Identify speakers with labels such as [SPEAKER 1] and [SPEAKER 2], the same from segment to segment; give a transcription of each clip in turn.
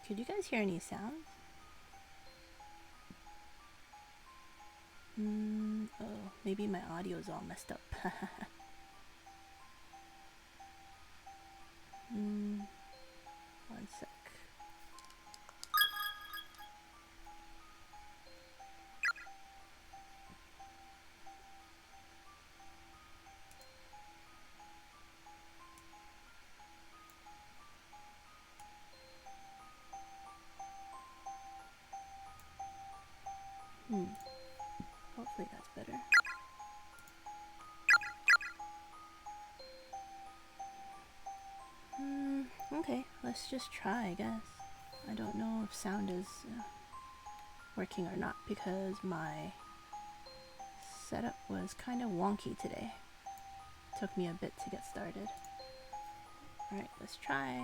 [SPEAKER 1] Could you guys hear any sounds? Oh, maybe my audio's all messed up. One sec. Hopefully that's better. Okay, let's just try, I guess. I don't know if sound is working or not because my setup was kind of wonky today. Took me a bit to get started. Alright, let's try.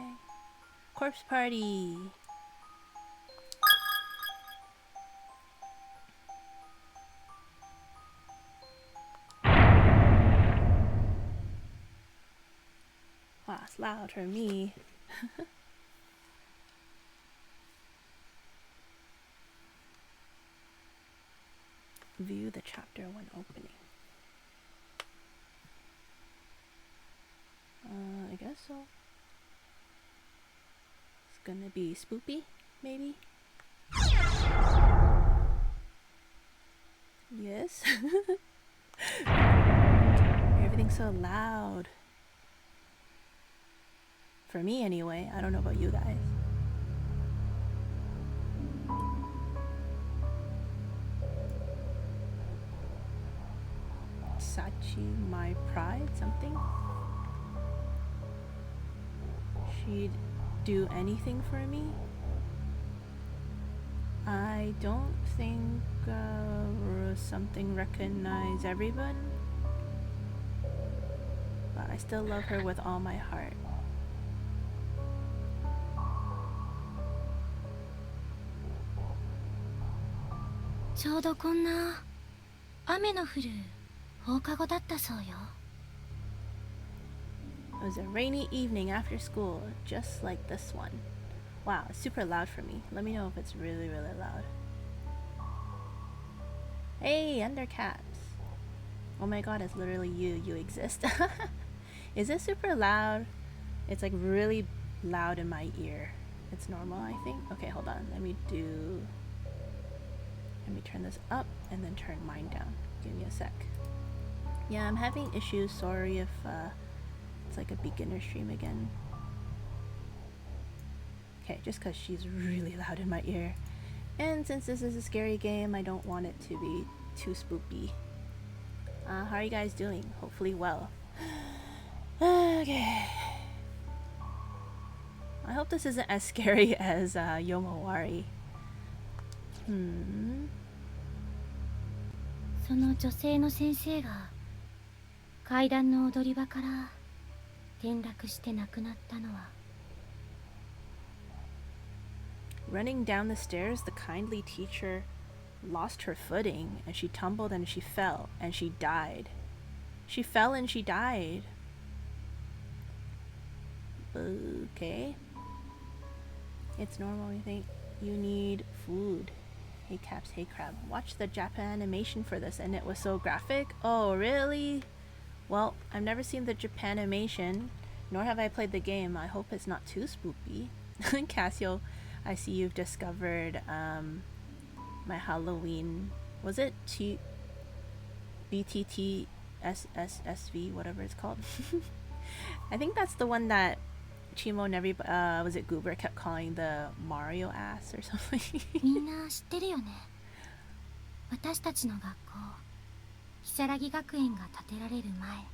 [SPEAKER 1] Corpse Party! Wow, it's loud for me. View the chapter when opening. I guess so. It's gonna be spoopy, maybe? Yes? Everything's so loud. For me anyway, I don't know about you guys. Sachi, my pride, something? She'd do anything for me? I don't think something recognize everyone, but I still love her with all my heart.
[SPEAKER 2] It
[SPEAKER 1] was a rainy evening after school, just like this one. Wow, it's super loud for me. Let me know if it's really, really loud. Hey, Undercaps! Oh my god, it's literally you. You exist. Is it super loud? It's like really loud in my ear. It's normal, I think. Okay, hold on. Let me turn this up and then turn mine down. Give me a sec. Yeah, I'm having issues. Sorry if it's like a beginner stream again. Okay, just because she's really loud in my ear. And since this is a scary game, I don't want it to be too spoopy. How are you guys doing? Hopefully well. Okay. I hope this isn't as scary as Yomawari.
[SPEAKER 2] その女性の先生が階段の踊り場から転落して亡くなったのは
[SPEAKER 1] Running down the stairs, the kindly teacher lost her footing and she tumbled and she fell and she died. She fell and she died. Okay. It's normal, I think. You need food. Hey Caps, hey Crab. Watch the Japan animation for this and it was so graphic. Oh, really? Well, I've never seen the Japan animation, nor have I played the game. I hope it's not too spoopy. Casio, I see you've discovered my Halloween. Was it BTTSSSV, whatever it's called? I think that's the one that Chimo and was it Goober kept calling the Mario ass or something.
[SPEAKER 2] みんな知ってるよね。私たちの学校、如月学園が建てられる前。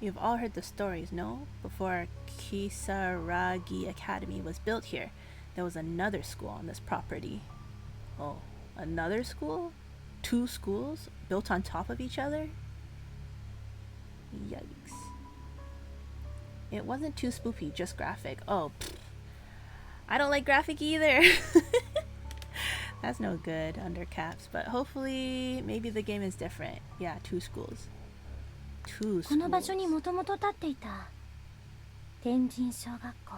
[SPEAKER 1] You've all heard the stories, no? Before Kisaragi Academy was built here, there was another school on this property. Oh, another school? 2 schools built on top of each other? Yikes. It wasn't too spoopy, just graphic. Oh, pfft. I don't like graphic either. That's no good, Undercaps. But hopefully, maybe the game is different. Yeah, 2 schools. 2 schools.
[SPEAKER 2] この場所にもともと建っていた天神小学校。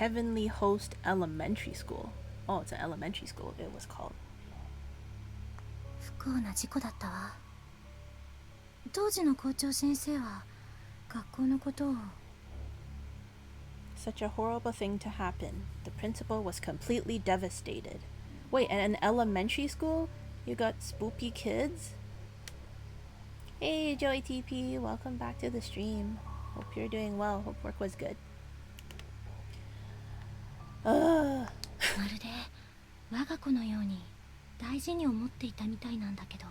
[SPEAKER 1] Heavenly Host Elementary School. Oh, it's an elementary school, it was called.
[SPEAKER 2] 不幸な事故だったわ。当時の校長先生は学校のことを
[SPEAKER 1] Such a horrible thing to happen. The principal was completely devastated. Wait, at an elementary school? You got spoopy kids? Hey, Joey TP, welcome back to the stream. Hope you're doing well. Hope work was good.
[SPEAKER 2] まるで我が子のように大事に思っていたみたいなんだけど。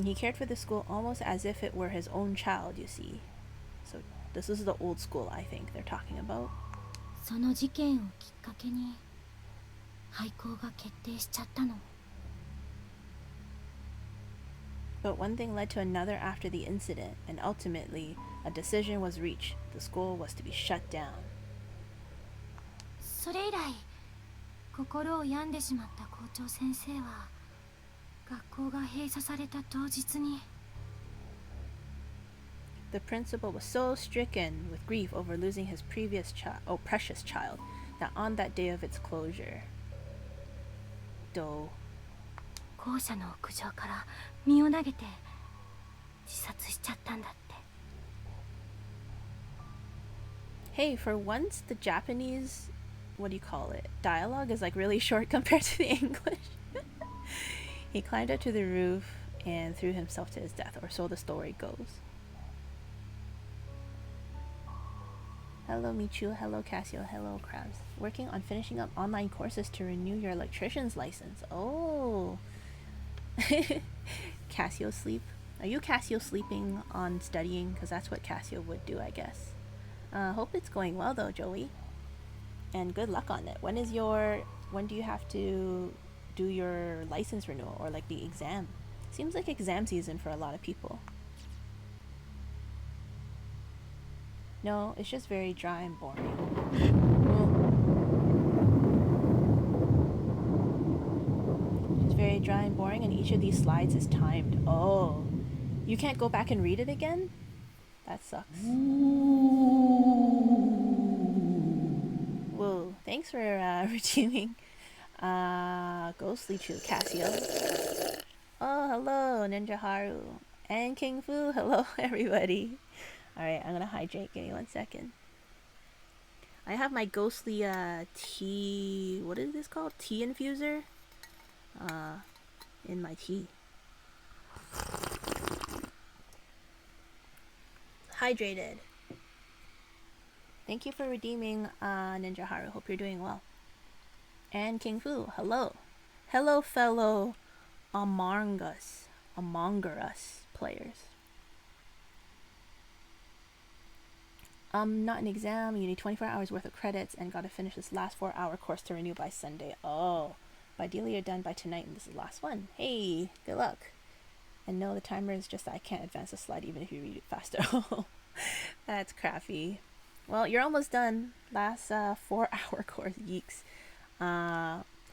[SPEAKER 1] He cared for the school almost as if it were his own child, you see. So this is the old school, I think, they're talking about.
[SPEAKER 2] その事件をきっかけに廃校が決定しちゃったの。
[SPEAKER 1] But one thing led to another after the incident, and ultimately, a decision was reached. The school was to be shut down.
[SPEAKER 2] それ以来、心を病んでしまった校長先生は、学校が閉鎖された当日に。
[SPEAKER 1] The principal was so stricken with grief over losing his precious child, that on that day of its closure,
[SPEAKER 2] 校舎の屋上から身を投げて自殺しちゃったんだって。
[SPEAKER 1] Hey, for once, the Japanese, what do you call it, dialogue is like really short compared to the English. He climbed up to the roof and threw himself to his death, or so the story goes. Hello Michu, hello Casio, hello Krabs. Working on finishing up online courses to renew your electrician's license. Oh. Casio sleep. Are you Casio sleeping on studying? Because that's what Casio would do, I guess. Hope it's going well though, Joey. And good luck on it. When do you have to do your license renewal, or like the exam? Seems like exam season for a lot of people. No, it's just very dry and boring. It's very dry and boring, and each of these slides is timed. Oh, you can't go back and read it again? That sucks. Whoa, thanks for redeeming Ghostly Chew, Casio. Oh, hello, Ninja Haru. And King Fu, hello everybody. Alright, I'm gonna hydrate. Give me 1 second. I have my ghostly tea. What is this called? Tea infuser? In my tea. Hydrated. Thank you for redeeming Ninja Haru. Hope you're doing well. And King Fu, hello. Hello, fellow Among Us players. Not an exam. You need 24 hours worth of credits and gotta finish this last 4-hour course to renew by Sunday. Oh, ideally you're done by tonight and this is the last one. Hey, good luck. And no, the timer is just that I can't advance the slide even if you read it faster. That's crappy. Well, you're almost done. Last 4-hour course, yeeks.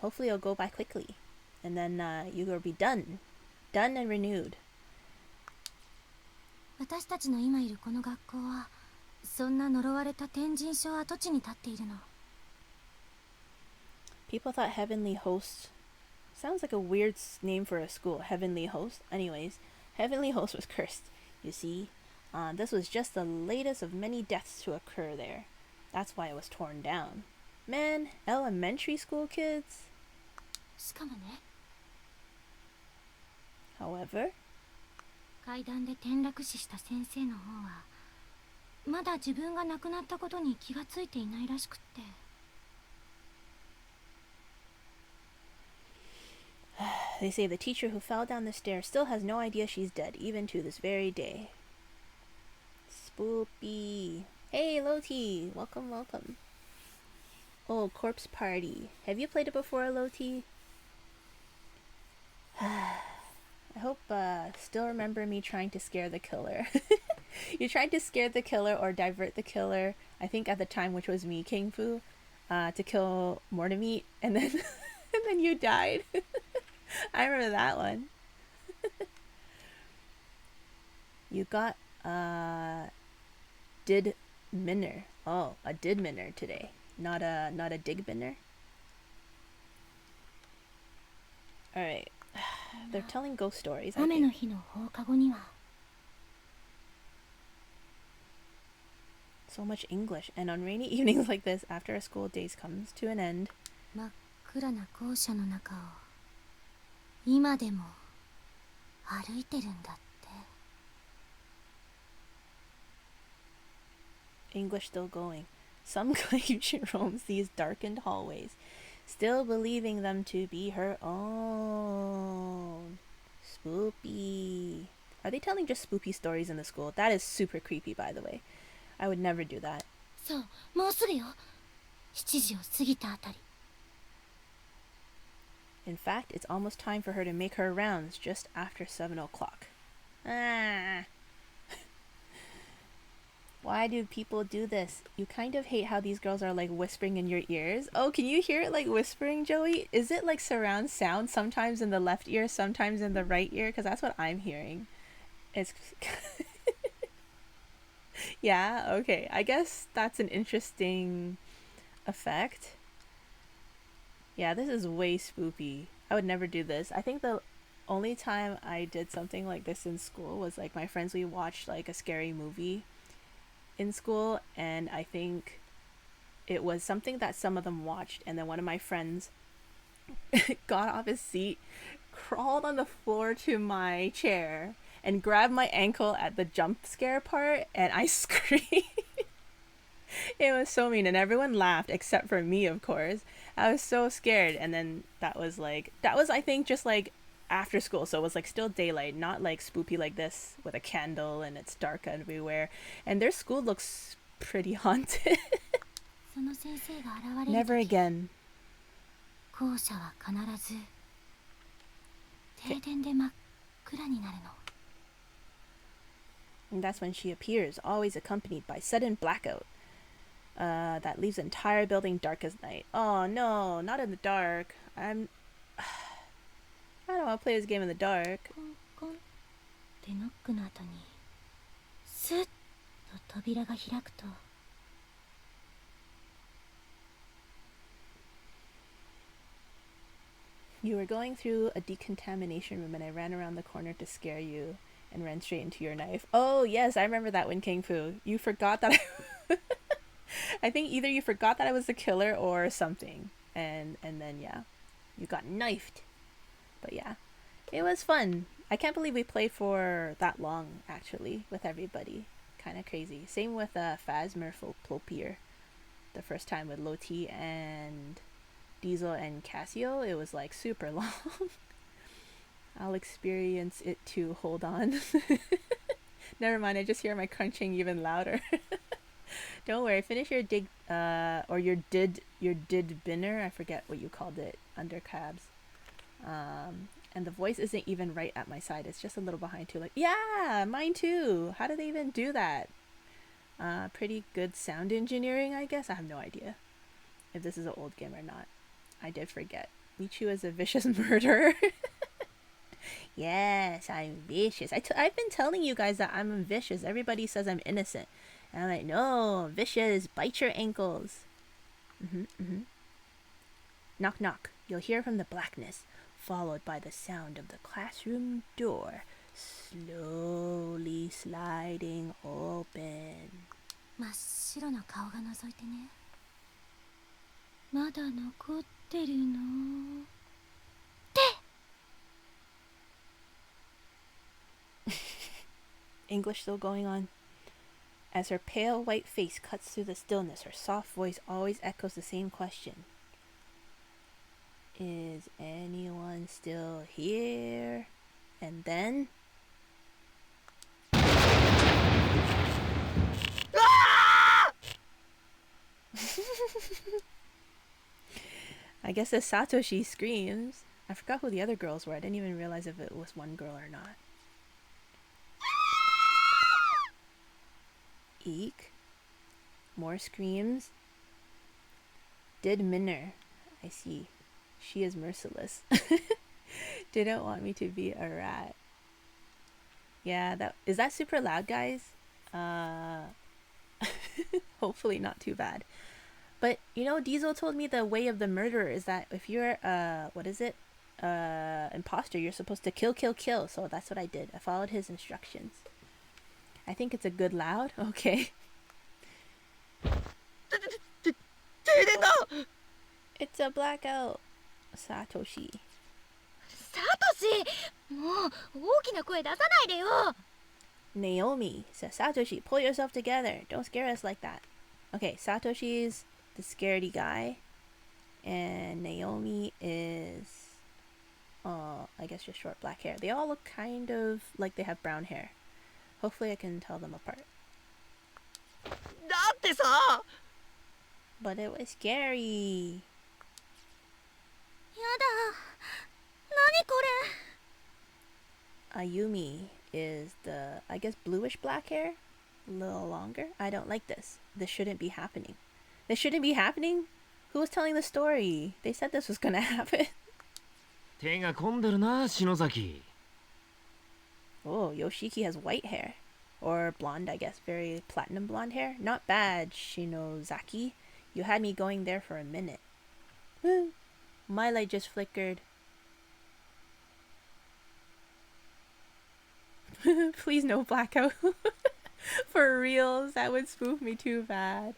[SPEAKER 1] Hopefully it'll go by quickly. And then you will be done. Done and renewed.
[SPEAKER 2] 私たちの今いるこの学校はそんな呪われた天神所跡地に立っているの。
[SPEAKER 1] People thought Heavenly Host sounds like a weird name for a school. Heavenly Host. Anyways, Heavenly Host was cursed. You see, this was just the latest of many deaths to occur there. That's why it was torn down. Man, elementary school kids.
[SPEAKER 2] しかもね。
[SPEAKER 1] However,
[SPEAKER 2] 階段で転落死した先生の方はまだ自分が亡くなったことに気がついていないらしくって。
[SPEAKER 1] They say the teacher who fell down the stairs still has no idea she's dead, even to this very day. Spoopy. Hey, Loti. Welcome, welcome. Oh, Corpse Party. Have you played it before, Loti? I hope still remember me trying to scare the killer. You tried to scare the killer or divert the killer, I think at the time, which was me, King Fu, to kill Mortimeat, and then and then you died. I remember that one. You got did minner. Oh, a did minner today. Not a dig minner. Alright. They're telling ghost stories, I
[SPEAKER 2] 雨の
[SPEAKER 1] think.
[SPEAKER 2] 日の放課後には
[SPEAKER 1] So much English. And on rainy evenings like this, after a school days comes to an end,
[SPEAKER 2] 真っ暗な校舎の中を今でも歩いてるんだって。
[SPEAKER 1] English still going. Some claim she roams these darkened hallways, still believing them to be her own. Spoopy. Are they telling just spooky stories in the school? That is super creepy, by the way. I would never do that.
[SPEAKER 2] そう、もうすぐよ。7時を過ぎたあたり。
[SPEAKER 1] In fact, it's almost time for her to make her rounds just after 7 o'clock. Ah. Why do people do this? You kind of hate how these girls are like whispering in your ears. Oh, can you hear it like whispering, Joey? Is it like surround sound sometimes in the left ear, sometimes in the right ear? Because that's what I'm hearing. It's... yeah, okay. I guess that's an interesting effect. Yeah, this is way spoopy. I would never do this. I think the only time I did something like this in school was like my friends, we watched like a scary movie in school, and I think it was something that some of them watched, and then one of my friends got off his seat, crawled on the floor to my chair, and grabbed my ankle at the jump scare part, and I screamed. It was so mean, and everyone laughed except for me, of course. I was so scared. And then that was I think just like after school, so it was like still daylight, not like spoopy like this with a candle and it's dark everywhere, and their school looks pretty haunted.
[SPEAKER 2] その先生が現れる
[SPEAKER 1] Never
[SPEAKER 2] 時、
[SPEAKER 1] again.
[SPEAKER 2] 校舎は必ず停電で真っ暗になるの。
[SPEAKER 1] And that's when she appears, always accompanied by sudden blackout. That leaves the entire building dark as night. Oh no, not in the dark. I don't want to play this game in the dark.
[SPEAKER 2] コンコンってノックの後にスッと扉が開くと、
[SPEAKER 1] You were going through a decontamination room and I ran around the corner to scare you and ran straight into your knife. Oh yes, I remember that one, King Fu. You forgot that I think either you forgot that I was the killer or something. And then yeah, you got knifed. But yeah, it was fun. I can't believe we played for that long actually with everybody. Kind of crazy. Same with Phasmophobia. The first time with Loti and Diesel and Casio, it was like super long. I'll experience it too. Hold on. Never mind, I just hear my crunching even louder. Don't worry, finish your dig or your did binner, I forget what you called it, under cabs. And the voice isn't even right at my side, it's just a little behind too. Like, yeah, mine too. How do they even do that? Pretty good sound engineering, I guess. I have no idea if this is an old game or not. I did forget. Michu is a vicious murderer. Yes, I'm vicious. I've been telling you guys that I'm vicious. Everybody says I'm innocent. And I'm like, no, vicious, bite your ankles. Knock, knock. You'll hear from the blackness, followed by the sound of the classroom door slowly sliding open.
[SPEAKER 2] 真っ白な顔が覗いてね。まだ残ってるの。
[SPEAKER 1] English still going on. As her pale white face cuts through the stillness, her soft voice always echoes the same question. Is anyone still here? And then... I guess as Satoshi screams. I forgot who the other girls were. I didn't even realize if it was one girl or not. Eek. More screams. Did Minner. I see. She is merciless. Didn't want me to be a rat. Yeah, is that super loud, guys? Hopefully not too bad. But you know, Diesel told me the way of the murderer is that if you're what is it? Imposter, you're supposed to kill, kill, kill. So that's what I did. I followed his instructions. I think it's a good loud. Okay. It's a blackout. Satoshi.
[SPEAKER 2] サトシ、もう大きな声出さないでよ。
[SPEAKER 1] Naomi says, Satoshi, pull yourself together. Don't scare us like that. Okay, Satoshi's the scaredy guy. And Naomi is, I guess just short black hair. They all look kind of like they have brown hair. Hopefully I can tell them apart.
[SPEAKER 3] だってさ、
[SPEAKER 1] But it was scary.
[SPEAKER 2] やだ。何これ。
[SPEAKER 1] Ayumi is the, I guess, bluish black hair. A little longer. I don't like this. This shouldn't be happening. This shouldn't be happening? Who was telling the story? They said this was gonna happen.
[SPEAKER 3] 手が込んでるな、篠崎。
[SPEAKER 1] Oh, Yoshiki has white hair. Or blonde, I guess. Very platinum blonde hair. Not bad, Shinozaki. You had me going there for a minute. My light just flickered. Please no blackout. For reals, that would spoof me too bad.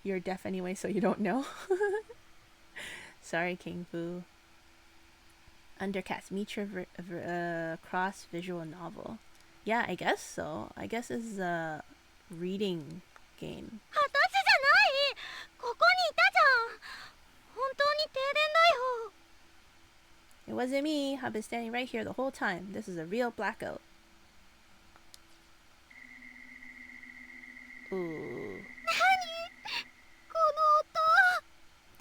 [SPEAKER 1] You're deaf anyway, so you don't know. Sorry, King Fu. Undercats, meet your cross visual novel. Yeah, I guess so. I guess it's a reading game.
[SPEAKER 2] 私じゃない。ここにいたじゃん。本当に停電だよ。
[SPEAKER 1] It wasn't me. I've been standing right here the whole time. This is a real blackout. Ooh.
[SPEAKER 2] 何？こ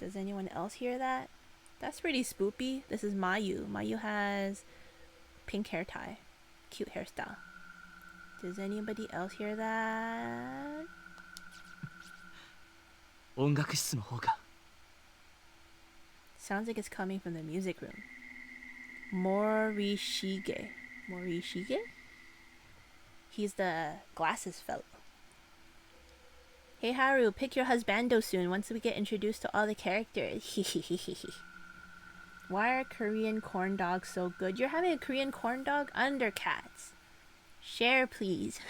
[SPEAKER 2] の音。
[SPEAKER 1] Does anyone else hear that? That's pretty spoopy. This is Mayu. Mayu has pink hair tie. Cute hairstyle. Does anybody else hear that?
[SPEAKER 3] 音楽室の方か。
[SPEAKER 1] Sounds like it's coming from the music room. Morishige. Morishige? He's the glasses fellow. Hey Haru, pick your husbando soon once we get introduced to all the characters. Why are Korean corn dogs so good? You're having a Korean corn dog? Undercats. Share, please.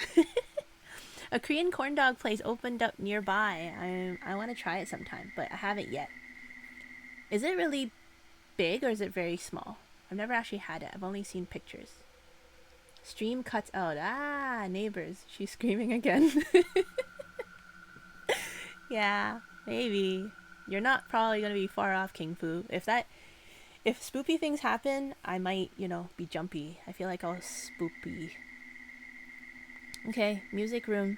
[SPEAKER 1] A Korean corn dog place opened up nearby. I want to try it sometime, but I haven't yet. Is it really big or is it very small? I've never actually had it. I've only seen pictures. Stream cuts out. Ah, neighbors. She's screaming again. Yeah, maybe. You're not probably going to be far off, King Fu. If spoopy things happen, I might, be jumpy. I feel like I'll spoopy. Okay, music room.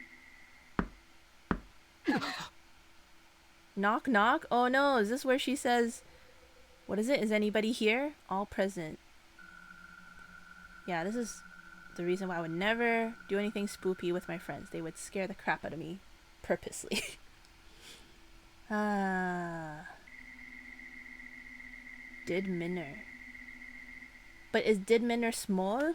[SPEAKER 1] Knock, knock. Oh no, is this where she says, what is it? Is anybody here? All present. Yeah, this is the reason why I would never do anything spoopy with my friends. They would scare the crap out of me purposely. Did Minner. But is Did Minner small?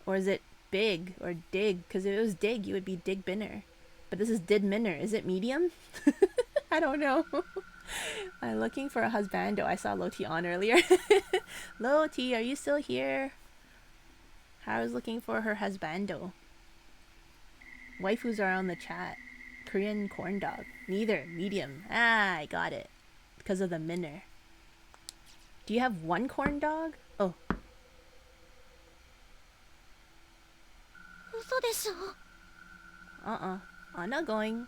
[SPEAKER 1] Or is it big? Or dig? Because if it was dig, you would be Dig Binner. But this is Did Minner. Is it medium? I don't know. I'm looking for a husbando. I saw Loti on earlier. Loti, are you still here? I was looking for her husbando. Waifus are on the chat. Korean corn dog. Neither. Medium. Ah, I got it. Because of the minner. Do you have one corn dog? Oh.
[SPEAKER 2] 嘘でしょ。
[SPEAKER 1] I'm not going.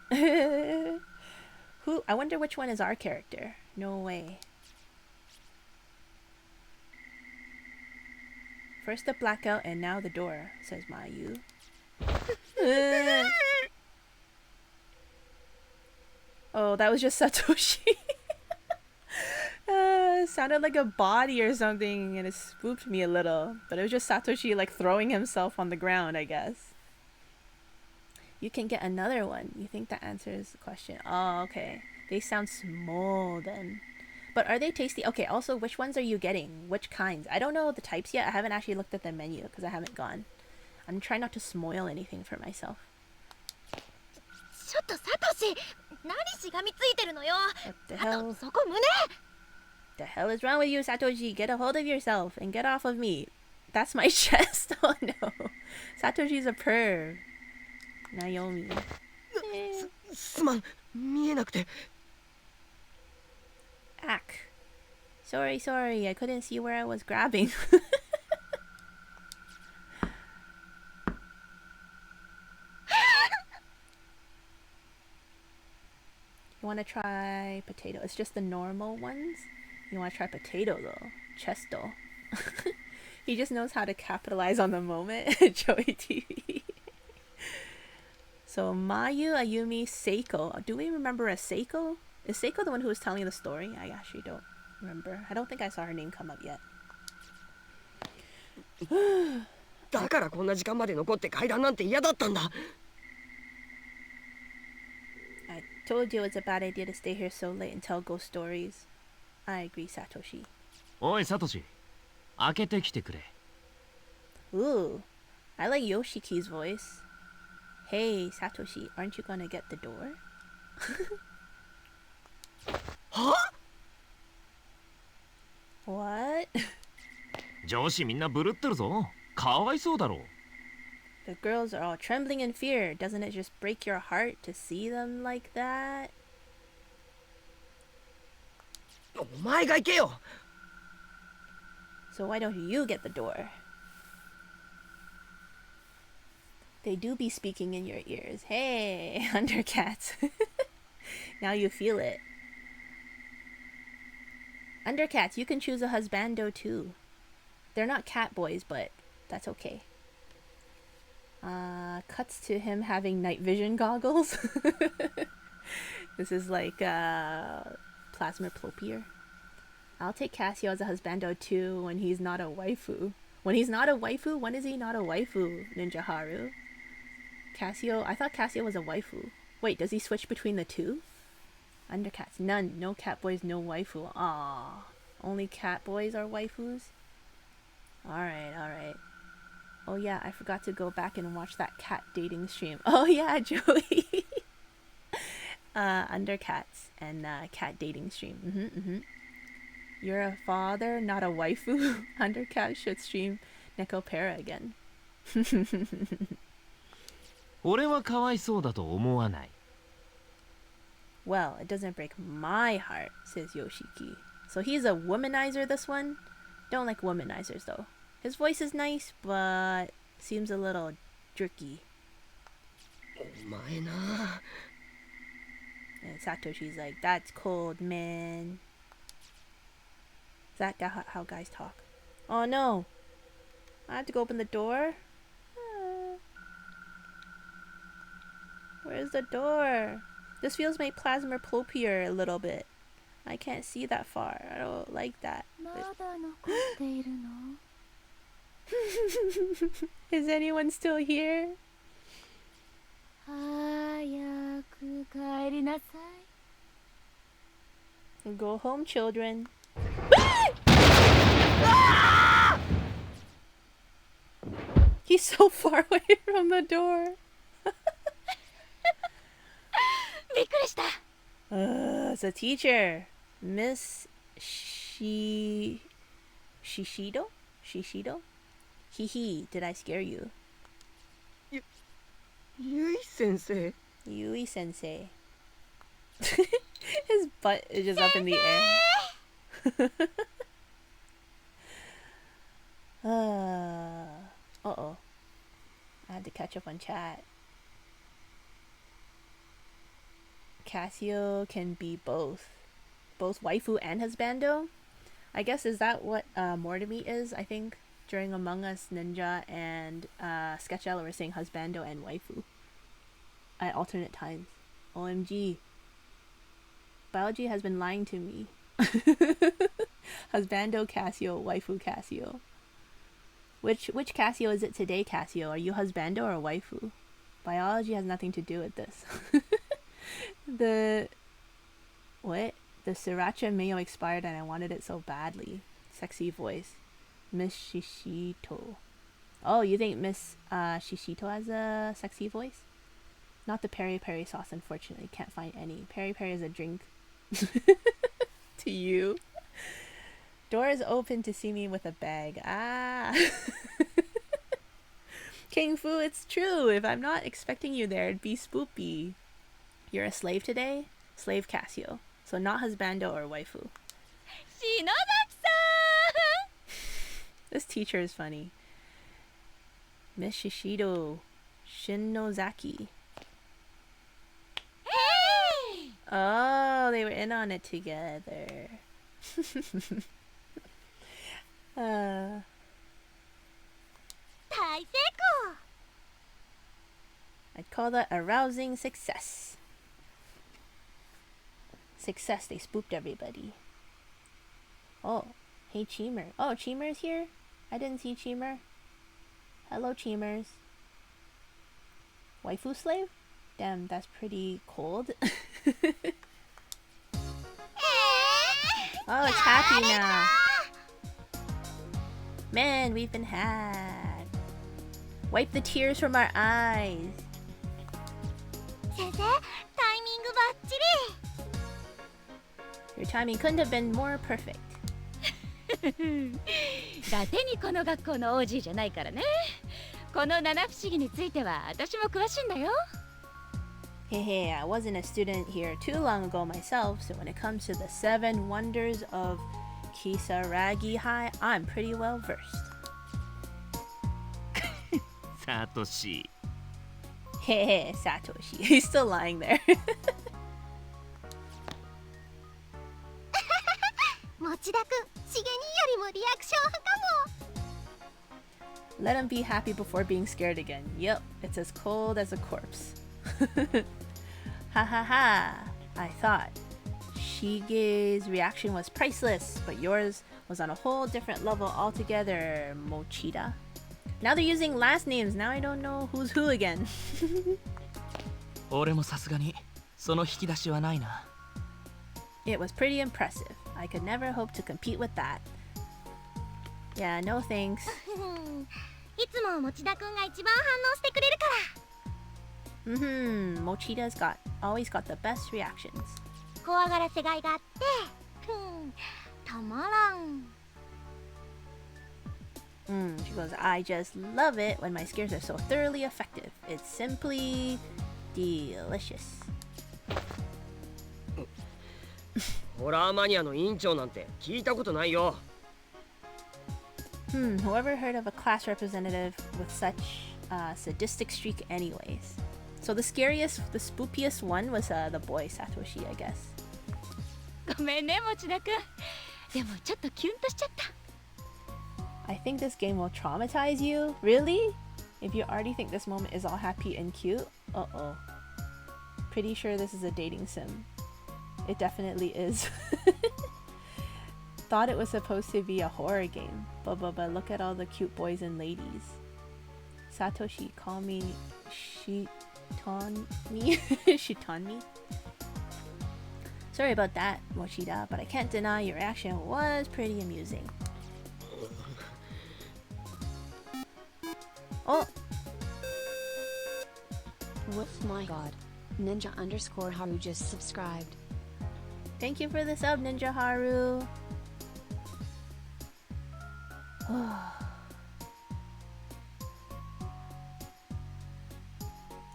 [SPEAKER 1] I wonder which one is our character. No way. First the blackout and now the door, says Mayu. Oh, that was just Satoshi. Sounded like a body or something and it spooked me a little. But it was just Satoshi like throwing himself on the ground, I guess. You can get another one. You think that answers the question. Oh, okay. They sound small then. But are they tasty? Okay, also, which ones are you getting? Which kinds? I don't know the types yet. I haven't actually looked at the menu because I haven't gone. I'm trying not to spoil anything for myself.
[SPEAKER 2] ちょっとサトシ、何しがみついてるのよ。
[SPEAKER 1] What the
[SPEAKER 2] あと
[SPEAKER 1] hell?
[SPEAKER 2] そこ胸。
[SPEAKER 1] The hell is wrong with you, Satoshi? Get a hold of yourself and get off of me. That's my chest. Oh no. Satoshi's a perv. Naomi.
[SPEAKER 3] すまん、見えなくて。
[SPEAKER 1] Ack. Sorry. I couldn't see where I was grabbing. You want to try potato? It's just the normal ones. You want to try potato though. Chesto. He just knows how to capitalize on the moment. Joey TV. So Mayu, Ayumi, Seiko. Do we remember a Seiko? Is Seiko the one who was telling the story? I actually don't remember. I don't think I saw her name come up yet.
[SPEAKER 3] だからこんな時間まで残って階段なんて嫌だったんだ。
[SPEAKER 1] I told you it's a bad idea to stay here so late and tell ghost stories. I agree, Satoshi.
[SPEAKER 3] おい、サトシ。開けてきてくれ。
[SPEAKER 1] Ooh, I like Yoshiki's voice. Hey, Satoshi, aren't you gonna get the door?
[SPEAKER 3] は？
[SPEAKER 1] What?
[SPEAKER 3] 上司みんなブルってるぞ。かわいそうだろ。
[SPEAKER 1] The girls are all trembling in fear. Doesn't it just break your heart to see them like that?
[SPEAKER 3] お前が行けよ。
[SPEAKER 1] So why don't you get the door? They do be speaking in your ears. Hey, Undercats. Now you feel it. Undercats, you can choose a husbando too. They're not cat boys, but that's okay. Cuts to him having night vision goggles. This is like plasmaplopier. I'll take Cassio as a husbando too when he's not a waifu. When he's not a waifu? When is he not a waifu, Ninja Haru? Cassio? I thought Cassio was a waifu. Wait, does he switch between the two? Undercats. None. No cat boys, no waifu. Aww. Only cat boys are waifus? Alright. Oh yeah, I forgot to go back and watch that cat dating stream. Oh yeah, Joey. Undercats and cat dating stream. You're a father, not a waifu. Undercat should stream Necopera again.
[SPEAKER 3] 俺はかわいそうだと思わない。
[SPEAKER 1] Well, it doesn't break my heart, says Yoshiki. So he's a womanizer, this one? Don't like womanizers though. His voice is nice, but seems a little jerky.
[SPEAKER 3] お前な。
[SPEAKER 1] And Satoshi's like, that's cold, man. Is that how guys talk? Oh no! I have to go open the door? Where's the door? This feels my plasmaplopier a little bit. I can't see that far. I don't like that.
[SPEAKER 2] まだ残っているの？
[SPEAKER 1] Is anyone still here?
[SPEAKER 2] 早く帰りなさい。
[SPEAKER 1] Go home, children. He's so far away from the door.
[SPEAKER 2] びっくりした。
[SPEAKER 1] It's a teacher. Miss Shishido? Hee hee, did I scare you?
[SPEAKER 3] ゆい先生。
[SPEAKER 1] Yui sensei. His butt is just up in the air. Uh-oh. I had to catch up on chat. Cassio can be both waifu and husbando. I guess, is that what more to me is? I think during Among Us, Ninja and Sketchella were saying husbando and waifu at alternate times. OMG. Biology has been lying to me. Husbando Cassio, waifu Cassio. Which Cassio is it today, Cassio? Are you husbando or waifu? Biology has nothing to do with this. The sriracha mayo expired and I wanted it so badly. Sexy voice. Miss Shishito. Oh, you think Miss Shishito has a sexy voice? Not the peri peri sauce, unfortunately. Can't find any. Peri peri is a drink to you. Door is open to see me with a bag. Ah. King Fu, it's true. If I'm not expecting you there, it'd be spoopy. You're a slave today? Slave Casio. So not husbando or waifu.
[SPEAKER 2] Shinozaki-san!
[SPEAKER 1] This teacher is funny. Miss Shishido Shinozaki.
[SPEAKER 2] Hey!
[SPEAKER 1] Oh, they were in on it together. I'd call that a rousing success. Success, they spooked everybody. Oh, hey Cheemer. Oh, Cheemer's here? I didn't see Cheemer. Hello, Cheemers. Waifu slave? Damn, that's pretty cold. Oh, it's happy now. Man, we've been had. Wipe the tears from our eyes. Your timing couldn't have been more perfect.
[SPEAKER 2] だてにこの学校の OG じゃないからね。この七不思議については私も詳しいんだよ。
[SPEAKER 1] Hey, hey, I wasn't a student here too long ago myself, so when it comes to the 7 wonders of Kisaragi High, I'm pretty well versed.
[SPEAKER 4] Satoshi.
[SPEAKER 1] Hey, hey, Satoshi. He's still lying there. Let him be happy before being scared again. Yep, it's as cold as a corpse. Ha ha ha. I thought Shige's reaction was priceless, but yours was on a whole different level altogether, Mochida. Now they're using last names. Now I don't know who's who again.
[SPEAKER 4] 俺もさすがにその引き出しはないな。
[SPEAKER 1] It was pretty impressive. I could never hope to compete with that. Yeah, no thanks.
[SPEAKER 2] いつも持田くんが一番反応してくれるから。
[SPEAKER 1] Mochida's always got the best reactions.
[SPEAKER 2] 怖がらせがいがあって、たまらん。
[SPEAKER 1] She goes, I just love it when my scares are so thoroughly effective. It's simply delicious.
[SPEAKER 3] ホラーマニアの委員長なんて聞いたことないよ。
[SPEAKER 1] Whoever heard of a class representative with such a sadistic streak anyways? So the scariest, the spookiest one was the boy Satoshi, I guess.
[SPEAKER 2] ごめんね、持田くん。でもちょっとキュンとしちゃった。
[SPEAKER 1] I think this game will traumatize you. Really? If you already think this moment is all happy and cute? Uh-oh. Pretty sure this is a dating sim. It definitely is. Thought it was supposed to be a horror game. But look at all the cute boys and ladies. Satoshi, call me Shitonmi. Shitonmi? Sorry about that, Mochida, but I can't deny your reaction was pretty amusing. Oh!
[SPEAKER 5] Woof, my god. Ninja_Haru just subscribed.
[SPEAKER 1] Thank you for the sub, Ninja Haru.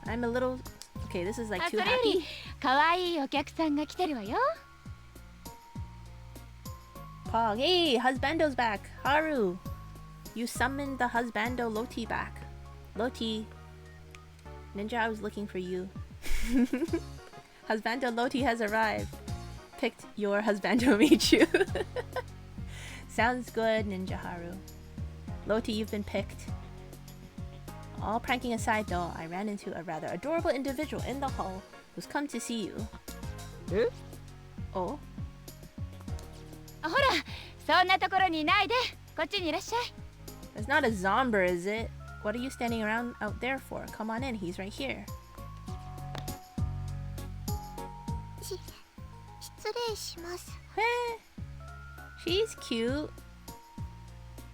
[SPEAKER 1] I'm a little... Okay, this is like too happy.
[SPEAKER 2] 可愛いお客さんが来てるわよ。
[SPEAKER 1] Pog, hey, husbando's back. Haru, you summoned the husbando Loti back. Loti. Ninja, I was looking for you. Husbando Loti has arrived. Picked your husbando Michu. Sounds good, Ninja Haru. Loti, you've been picked. All pranking aside though, I ran into a rather adorable individual in the hall who's come to see you.
[SPEAKER 3] Eh?
[SPEAKER 1] Oh?
[SPEAKER 2] ほら、そんなところにいないで。こっちにいらっしゃい。
[SPEAKER 1] It's not a zomber, is it? What are you standing around out there for? Come on in, he's right here.
[SPEAKER 2] 失礼します。
[SPEAKER 1] Hey, she's cute.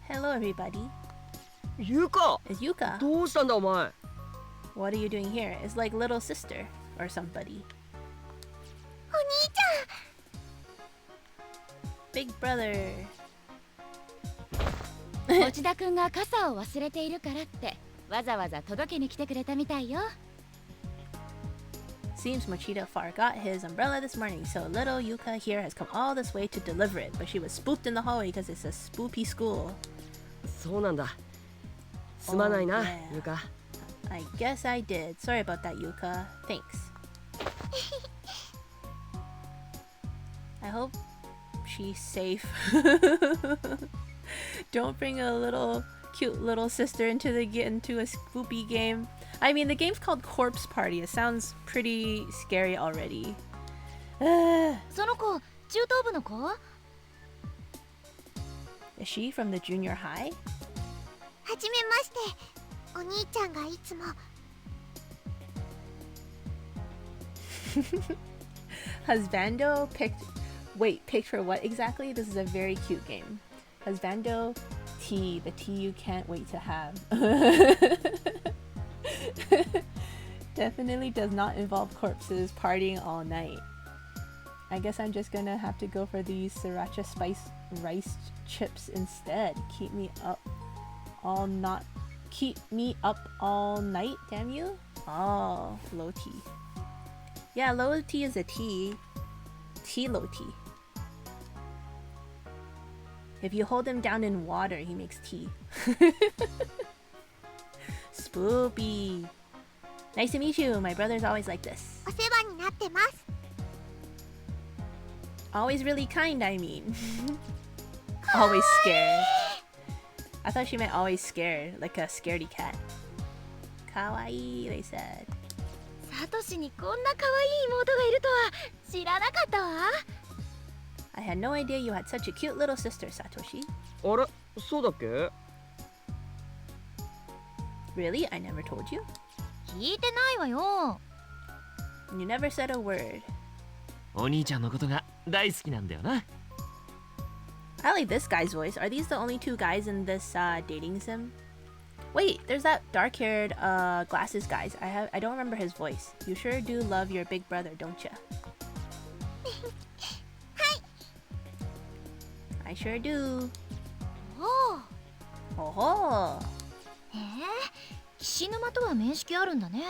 [SPEAKER 1] Hello, everybody.
[SPEAKER 3] Yuka!
[SPEAKER 1] It's Yuka.
[SPEAKER 3] どうしたんだお前。
[SPEAKER 1] What are you doing here? It's like little sister or somebody.
[SPEAKER 2] お兄ち
[SPEAKER 1] Big brother.
[SPEAKER 2] ゃん内田くんが傘を忘れているからってわざわざ届けに来てくれたみたいよ
[SPEAKER 1] Seems Mochida forgot his umbrella this morning, so little Yuka here has come all this way to deliver it, but she was spooked in the hallway because it's a spoopy school.
[SPEAKER 3] そうなんだ。すまないな、
[SPEAKER 1] Oh, yeah.
[SPEAKER 3] ゆか。
[SPEAKER 1] I guess I did. Sorry about that, Yuka. Thanks. I hope she's safe. Don't bring a little cute little sister into a spoopy game. I mean, the game's called Corpse Party. It sounds pretty scary already.
[SPEAKER 2] その子中等部の子
[SPEAKER 1] Is she from the junior high?
[SPEAKER 2] はじめましてお兄ちゃんがいつも
[SPEAKER 1] Husbando picked... Wait, picked for what exactly? This is a very cute game. Husbando tea, the tea you can't wait to have. Definitely does not involve corpses partying all night. I guess I'm just gonna have to go for these sriracha spice rice chips instead. Keep me up all night, damn you. Oh, low tea. Yeah, low tea is a tea. Tea low tea. If you hold him down in water, he makes tea. Spoopy. Nice to meet you. My brother's always like this.
[SPEAKER 2] お世話になってます
[SPEAKER 1] Always really kind, I mean. Always scared. I thought she meant always scared, like a scaredy cat. Kawaii, they said.
[SPEAKER 2] サトシにこんな可愛い妹がいるとは知らなかったわ
[SPEAKER 1] I had no idea you had such a cute little sister, Satoshi.
[SPEAKER 3] あれ、そうだっけ？
[SPEAKER 1] Really? I never told you?
[SPEAKER 2] 聞いてないわよ
[SPEAKER 1] You never said a word.
[SPEAKER 4] お兄ちゃんのことが大好きなんだよな。
[SPEAKER 1] I like this guy's voice. Are these the only two guys in this dating sim? Wait, there's that dark-haired glasses guys. I don't remember his voice. You sure do love your big brother, don't ya? I sure do.
[SPEAKER 2] おお
[SPEAKER 1] Oh.
[SPEAKER 2] へえ岸沼とは面識あるんだね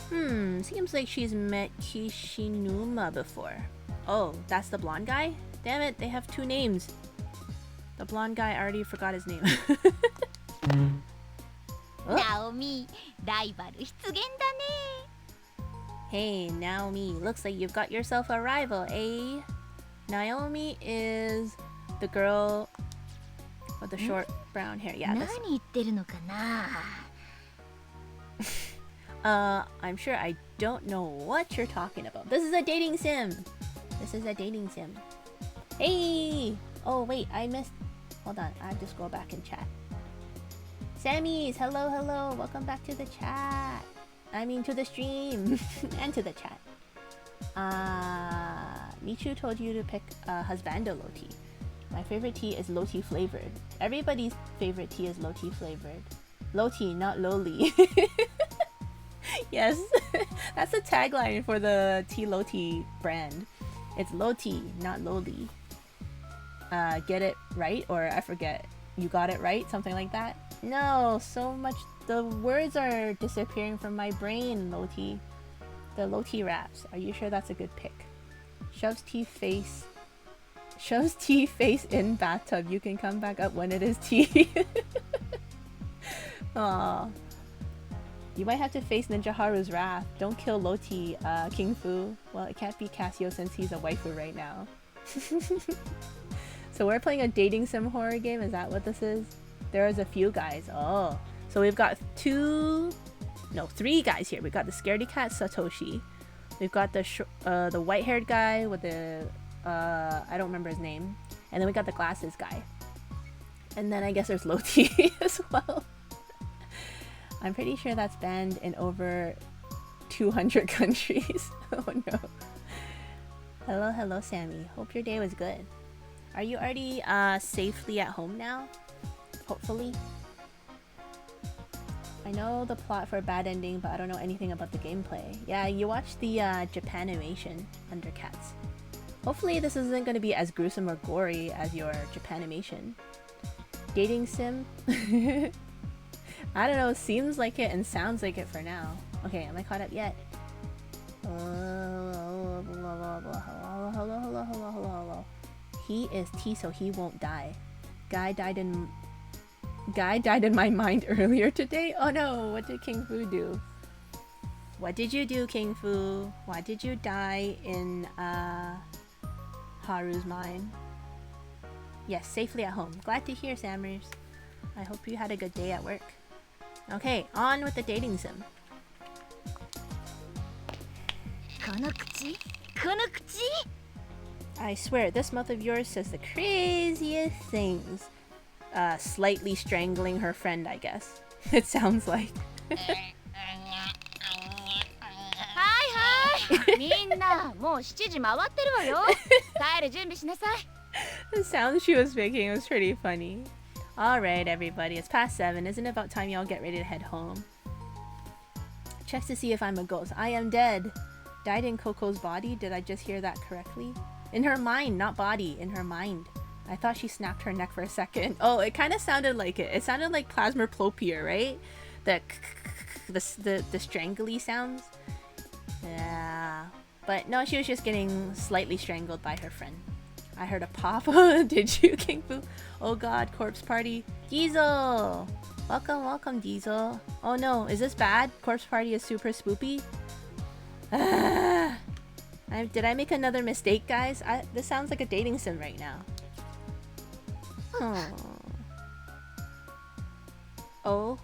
[SPEAKER 1] Seems like she's met Kishinuma before. Oh, that's the blonde guy? Damn it, they have two names. The blonde guy, I already forgot his name.
[SPEAKER 2] ナオミライバル出現だね
[SPEAKER 1] Hey, Naomi, looks like you've got yourself a rival, eh? Naomi is the girl with the short brown hair. Yeah,
[SPEAKER 2] 何
[SPEAKER 1] this.
[SPEAKER 2] 言ってるのかな
[SPEAKER 1] I'm sure I don't know what you're talking about. This is a dating sim. This is a dating sim. Hey! Oh, wait, I missed. Hold on, I have to scroll back and chat. Sammy's, hello, hello. Welcome back to the chat. I mean, to the stream and to the chat. Michu told you to pick Husbando low tea. My favorite tea is low tea flavored. Everybody's favorite tea is low tea flavored. Low tea, not lowly. Yes, that's the tagline for the tea low tea brand. It's low tea, not lowly. Get it right, or I forget. You got it right, something like that. No, so much. The words are disappearing from my brain. Low tea, the low tea wraps. Are you sure that's a good pick? Shoves tea face in bathtub. You can come back up when it is tea. Aww. You might have to face Ninja Haru's wrath. Don't kill Loti, King Fu. Well, it can't be Casio since he's a waifu right now. So we're playing a dating sim horror game. Is that what this is? There is a few guys. Oh, so we've got three guys here. We've got the scaredy cat Satoshi. We've got the white-haired guy with the I don't remember his name. And then we got the glasses guy. And then I guess there's Loti as well. I'm pretty sure that's banned in over 200 countries. Oh no. Hello, hello, Sammy. Hope your day was good. Are you already safely at home now? Hopefully. I know the plot for Bad Ending, but I don't know anything about the gameplay. Yeah, you watched the Japanimation Undercats. Hopefully this isn't going to be as gruesome or gory as your Japanimation. Dating sim? I don't know, seems like it and sounds like it for now. Okay, am I caught up yet? Hello. He is T, so he won't die. Guy died in my mind earlier today. Oh no, what did King Fu do? What did you do, King Fu? Why did you die in Haru's mind? Yes, safely at home. Glad to hear, Sammers. I hope you had a good day at work. Okay, on with the dating sim. I swear, this mouth of yours says the craziest things. Slightly strangling her friend, I guess. It sounds like. The sound she was making was pretty funny. Alright, everybody, it's past 7. Isn't it about time y'all get ready to head home? Checks to see if I'm a ghost. I am dead. Died in Coco's body? Did I just hear that correctly? In her mind, not body. In her mind. I thought she snapped her neck for a second. Oh, it kind of sounded like it. It sounded like plasmaplopia, right? The strangly sounds. Yeah. But no, she was just getting slightly strangled by her friend. I heard a pop. Did you, King Fu? Oh god, corpse party. Diesel! Welcome, Diesel. Oh no, is this bad? Corpse party is super spoopy? Did I make another mistake, guys? This sounds like a dating sim right now. Oh?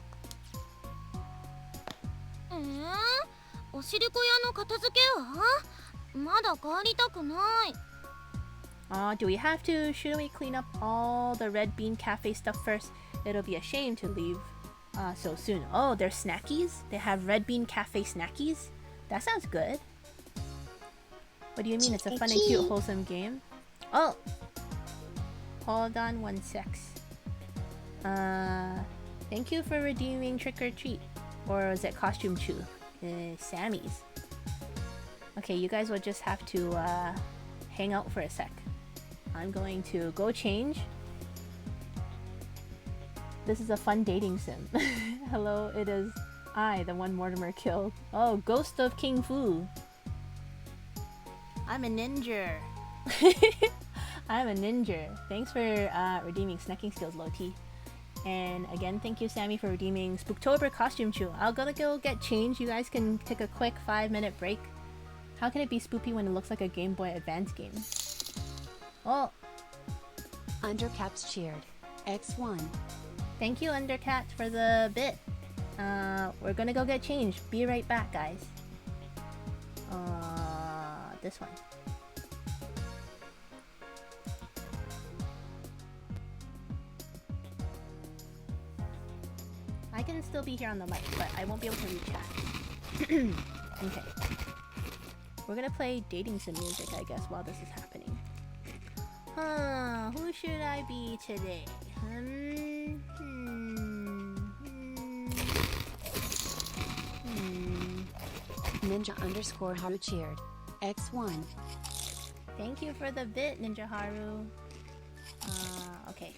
[SPEAKER 1] Do we have to? Shouldn't we clean up all the Red Bean Cafe stuff first? It'll be a shame to leave so soon. Oh, they're snackies? They have Red Bean Cafe snackies? That sounds good. What do you mean? It's a fun and cute, wholesome game? Oh! Hold on one sec. Thank you for redeeming Trick or Treat. Or is it Costume Chew? Sammy's. Okay, you guys will just have to hang out for a sec. I'm going to go change. This is a fun dating sim. Hello, it is I, the one Mortimer killed. Oh, Ghost of King Fu. I'm a ninja. I'm a ninja. Thanks for redeeming snacking skills, Loti. And again, thank you, Sammy, for redeeming Spooktober Costume Chew. I'll gonna go get changed. You guys can take a quick 5-minute break. How can it be spoopy when it looks like a Game Boy Advance game? Oh!
[SPEAKER 5] Undercaps cheered. X1.
[SPEAKER 1] Thank you, Undercat, for the bit. We're gonna go get changed. Be right back, guys. This one. I can still be here on the mic, but I won't be able to read chat. Okay. We're gonna play dating sim music, I guess, while this is happening. Who should I be today?
[SPEAKER 5] Ninja_Haru cheered. X1.
[SPEAKER 1] Thank you for the bit, Ninja Haru. Okay.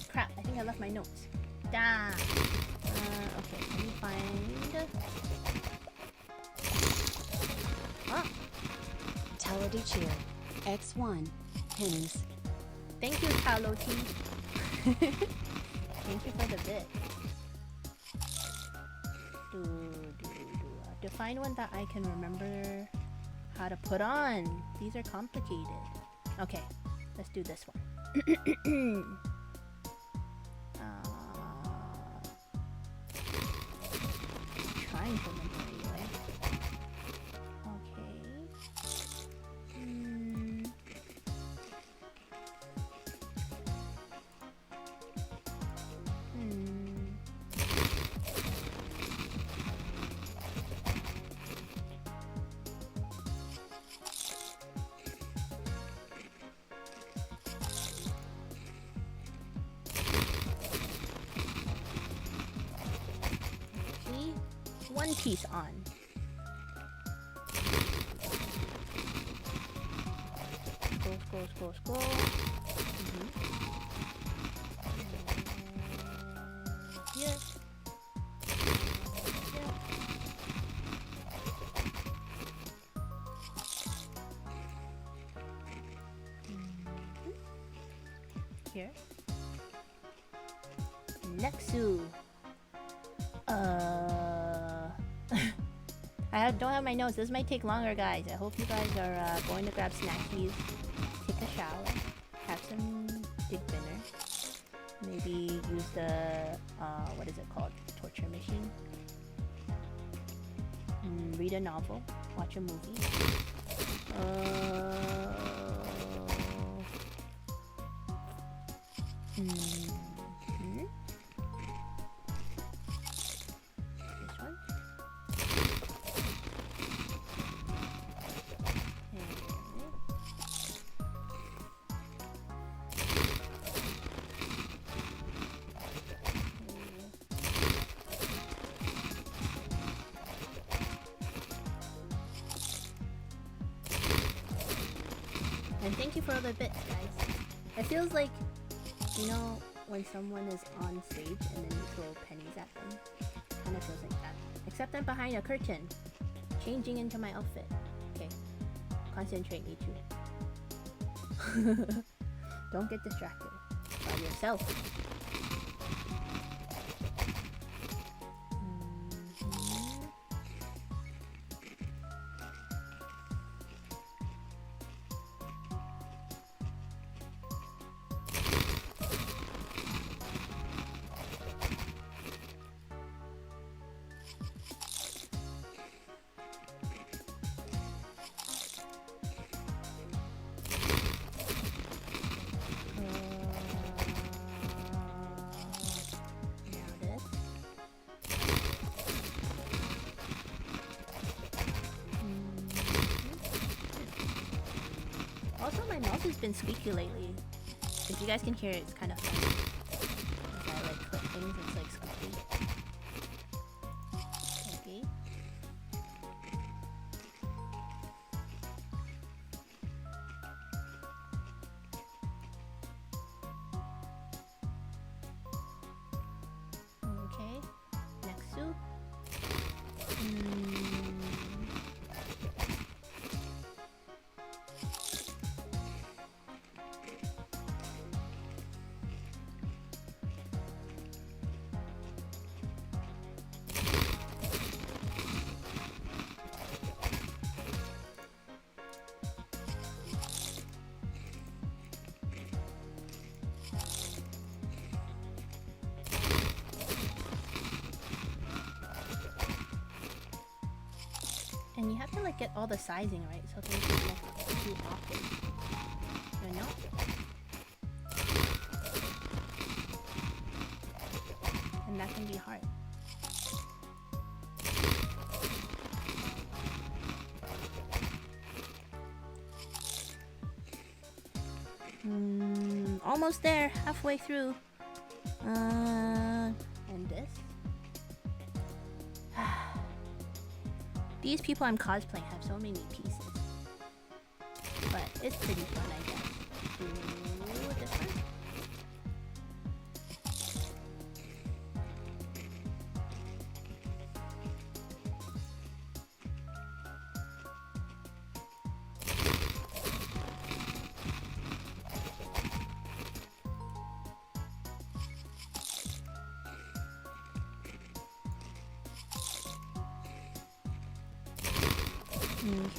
[SPEAKER 1] Crap, I think I left my notes. Okay, let me find...
[SPEAKER 5] Talody cheered. X1. Pins.
[SPEAKER 1] Thank you, Taloti. Thank you for the bit. To find one that I can remember how to put on. These are complicated. Okay, let's do this one. Trying to remember anyway. Okay. one piece on. Scroll. Here. Here. Nexu. Don't have my notes. This might take longer, guys. I hope you guys are going to grab snackies, take a shower, have some big dinner. Maybe use the what is it called? Torture machine. Read a novel. Watch a movie. This one. And thank you for all the bits, guys. It feels like, you know, when someone is on stage and then you throw pennies at them. Kind of feels like that. Except I'm behind a curtain, changing into my outfit. Okay, concentrate, Michu. Don't get distracted by yourself. Also, my mouse has been squeaky lately. If you guys can hear it, it's kind of funny. As I like click things, it's like squeaky. Okay. Okay. Next soup. And you have to like get all the sizing right so things don't look too awkward. You know? And that can be hard. Almost there, halfway through. And this. These people I'm cosplaying have so many pieces. But it's pretty fun, I guess. Ooh, this one.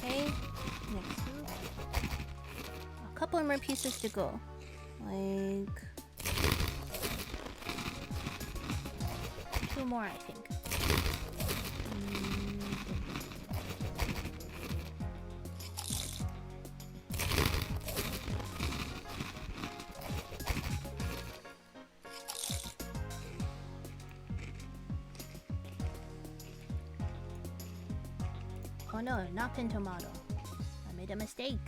[SPEAKER 1] Okay, next soup. A couple more pieces to go. Like 2 more, I think. Oh no, not pin tomato. I made a mistake.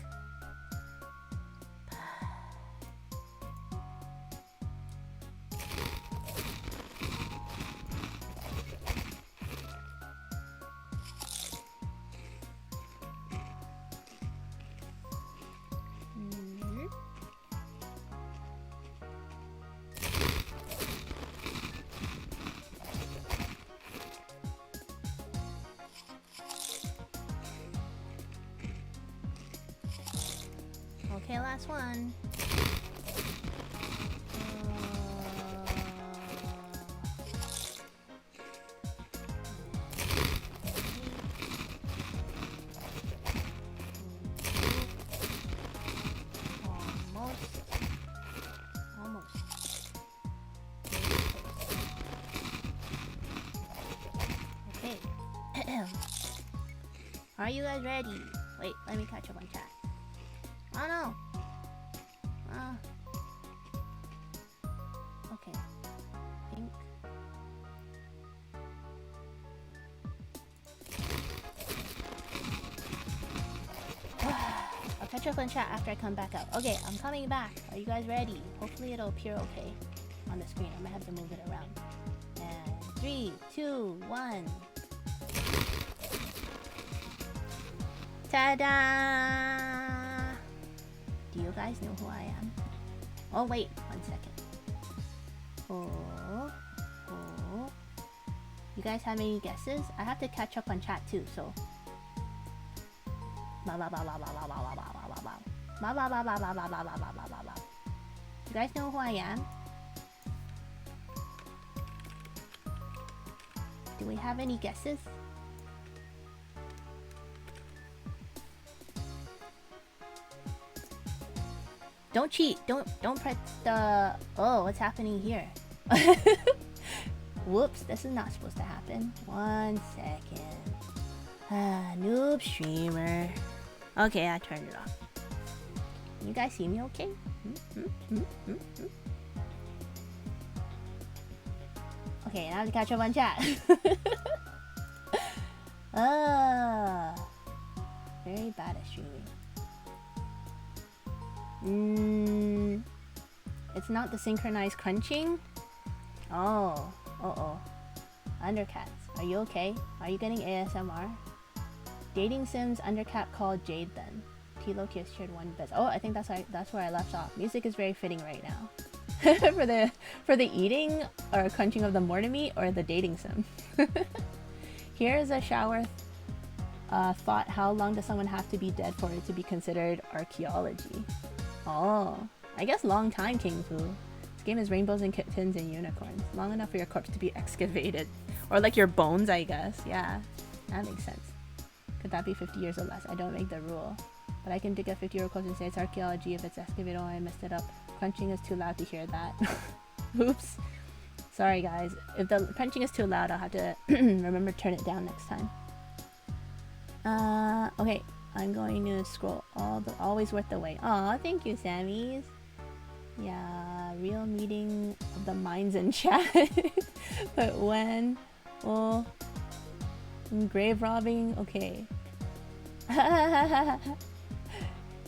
[SPEAKER 1] last one. Almost. Okay. Are you guys ready? Wait, let me catch up on chat. Oh no! Okay. Think. I'll catch up on chat after I come back out. Okay, I'm coming back. Are you guys ready? Hopefully it'll appear okay on the screen. I might have to move it around. And 3, 2, 1. Ta-da! Do you guys know who I am? Oh wait, 1 second. Oh. You guys have any guesses? I have to catch up on chat too, so. You guys know who I am? Do we have any guesses? Don't cheat. Don't press the. Oh, what's happening here? Whoops, this is not supposed to happen. 1 second. Noob streamer. Okay, I turned it off. Can you guys see me okay? Okay, now to catch up on chat. Very bad at streaming. It's not the synchronized crunching? Oh, uh-oh. Undercats, are you okay? Are you getting ASMR? Dating sims undercat called Jade then. T-Loki has shared one best. Oh, I think that's where I left off. Music is very fitting right now. for the eating or crunching of the mortar meat or the dating sim. Here is a shower thought. How long does someone have to be dead for it to be considered archaeology? Oh, I guess long time, King Fu. This game is rainbows and kittens and unicorns. Long enough for your corpse to be excavated. Or like your bones, I guess. Yeah, that makes sense. Could that be 50 years or less? I don't make the rule. But I can dig a 50-year-old corpse and say it's archaeology if it's excavated. Oh, I messed it up. Crunching is too loud to hear that. Oops. Sorry, guys. If the crunching is too loud, I'll have to remember to turn it down next time. Okay. I'm going to scroll always worth the wait. Aw, thank you, Sammys. Yeah, real meeting of the minds in chat. But when? Oh, grave robbing? Okay.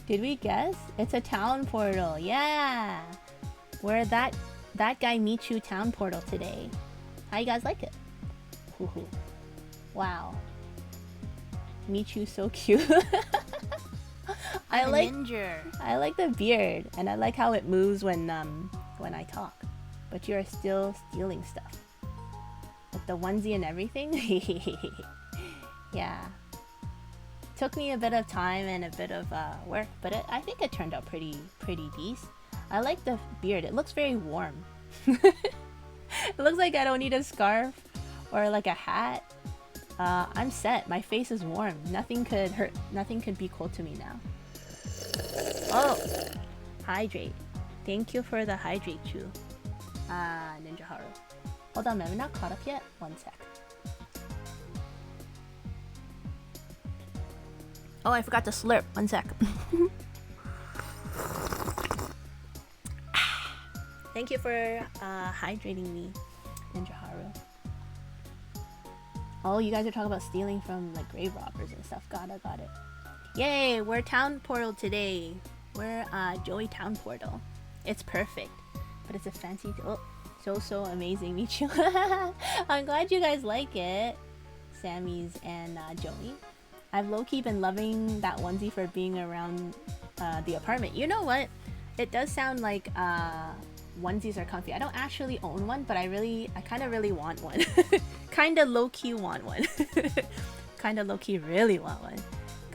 [SPEAKER 1] Did we guess? It's a town portal. Yeah! Where that guy meets you town portal today. How you guys like it? Hoo-hoo. Wow. Michu so cute. I like the beard, and I like how it moves when I talk. But you are still stealing stuff. With the onesie and everything? Yeah. Took me a bit of time and a bit of work, but I think it turned out pretty decent. I like the beard. It looks very warm. It looks like I don't need a scarf or like a hat. I'm set. My face is warm. Nothing could hurt. Nothing could be cold to me now. Oh! Hydrate. Thank you for the hydrate, Chu. Ninja Haru. Hold on, man. We're not caught up yet? 1 sec. Oh, I forgot to slurp. 1 sec. Thank you for hydrating me, Ninja Haru. Oh, you guys are talking about stealing from like grave robbers and stuff. Got it. Yay, we're town portal today. We're Joey Town Portal. It's perfect, but it's a fancy. Oh, so amazing, Michu. I'm glad you guys like it, Sammy's and Joey. I've low-key been loving that onesie for being around the apartment. You know what? It does sound like onesies are comfy. I don't actually own one, but I kind of really want one. Kind of low-key want one. Kind of low-key really want one.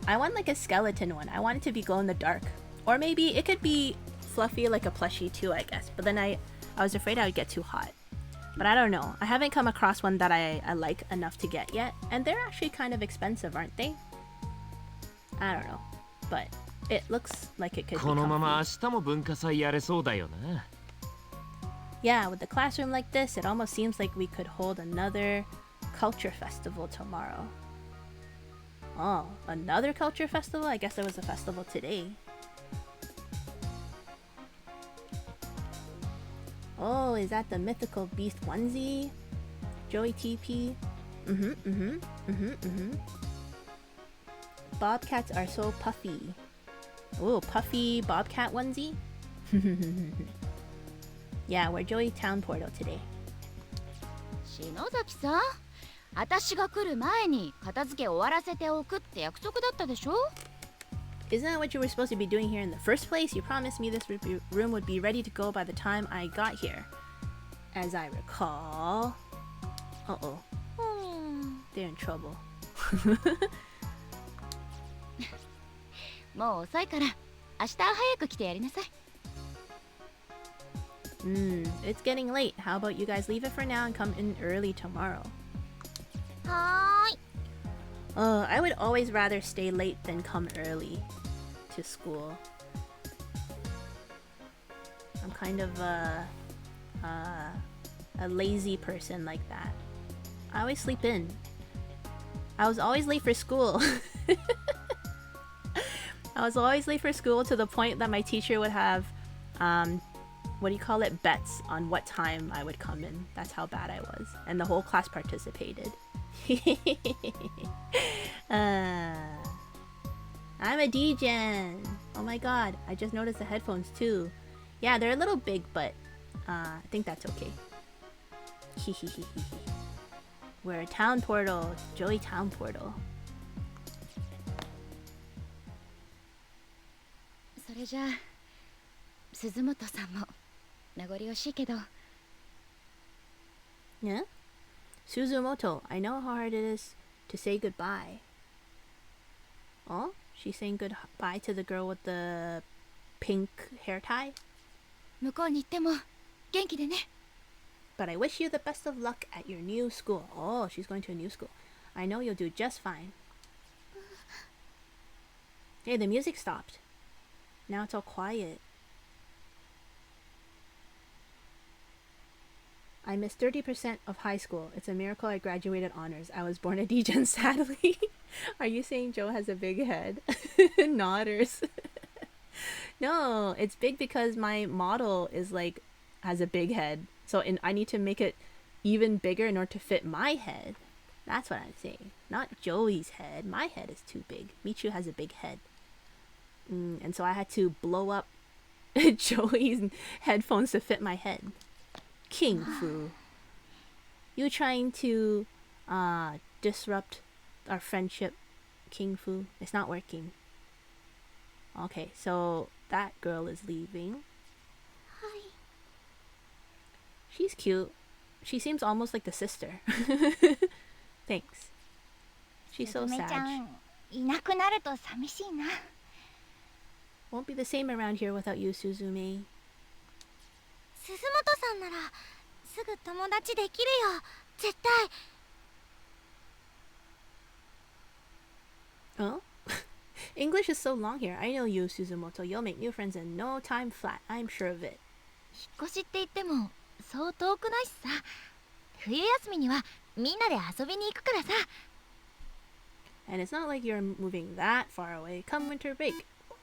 [SPEAKER 1] I want like a skeleton one. I want it to be glow in the dark. Or maybe it could be fluffy like a plushie too, I guess. But then I was afraid I would get too hot. But I don't know. I haven't come across one that I like enough to get yet. And they're actually kind of expensive, aren't they? I don't know. But it looks like it could be
[SPEAKER 4] このまま
[SPEAKER 1] comfy.
[SPEAKER 4] 明日も文化祭やれそうだよな。
[SPEAKER 1] Yeah, with the classroom like this, it almost seems like we could hold another culture festival tomorrow. Oh, another culture festival? I guess there was a festival today. Oh, is that the mythical beast onesie? Joey TP? Bobcats are so puffy. Oh, puffy bobcat onesie? Yeah, we're Joey Town Portal today.
[SPEAKER 2] 篠崎さん、私が来る前に片付け終わらせておくって約束だったでしょ?
[SPEAKER 1] Isn't that what you were supposed to be doing here in the first place? You promised me this room would be ready to go by the time I got here. As I recall. Uh-oh. They're in trouble.
[SPEAKER 2] もう遅いから明日早く来てやりなさい。
[SPEAKER 1] It's getting late. How about you guys leave it for now and come in early tomorrow?
[SPEAKER 2] はーい。
[SPEAKER 1] I would always rather stay late than come early to school. I'm kind of a lazy person like that. I always sleep in. I was always late for school. I was always late for school to the point that my teacher would have, what do you call it, bets on what time I would come in. That's how bad I was. And the whole class participated. I'm a DJ. Oh my god, I just noticed the headphones too. Yeah, they're a little big, but I think that's okay. We're a town portal, Joey Town Portal.
[SPEAKER 2] それじゃあ鈴本さんも名残惜しいけど。
[SPEAKER 1] Yeah? Suzumoto, I know how hard it is to say goodbye. Oh? She's saying goodbye to the girl with the pink hair tie?
[SPEAKER 2] 向こうに行っても元気でね。
[SPEAKER 1] But I wish you the best of luck at your new school. Oh, she's going to a new school. I know you'll do just fine. Hey, the music stopped. Now it's all quiet. I missed 30% of high school. It's a miracle I graduated honors. I was born a DJ, sadly. Are you saying Joe has a big head? Nodders. No, it's big because my model is like, has a big head. So I need to make it even bigger in order to fit my head. That's what I'm saying. Not Joey's head. My head is too big. Michu has a big head. And so I had to blow up Joey's headphones to fit my head. King Fu. You trying to disrupt our friendship, King Fu? It's not working. Okay, so that girl is leaving. She's cute. She seems almost like the sister. Thanks. She's so sad.
[SPEAKER 2] いなくなると寂しいな。
[SPEAKER 1] Won't be the same around here without you, Suzume.
[SPEAKER 2] 鈴本さんならすぐ友達できるよ。絶対。
[SPEAKER 1] Oh? English is so long here. I know you, Suzumoto. You'll make new friends in no time flat. I'm sure of it.
[SPEAKER 2] 引っ越しって言ってもそう遠くないしさ。冬休みにはみんなで遊びに行くからさ。
[SPEAKER 1] And it's not like you're moving that far away. Come winter break.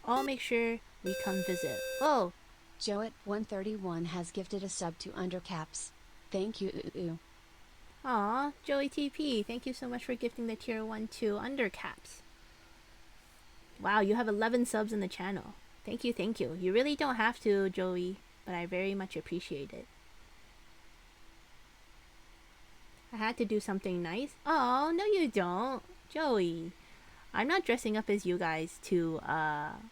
[SPEAKER 1] I'll make sure we come visit. Oh!
[SPEAKER 5] Joet131 has gifted a sub to Undercaps. Thank you.
[SPEAKER 1] Aw, Joey TP. Thank you so much for gifting the tier 1 to Undercaps. Wow, you have 11 subs in the channel. Thank you, thank you. You really don't have to, Joey, but I very much appreciate it. I had to do something nice. Oh, no you don't. Joey. I'm not dressing up as you guys to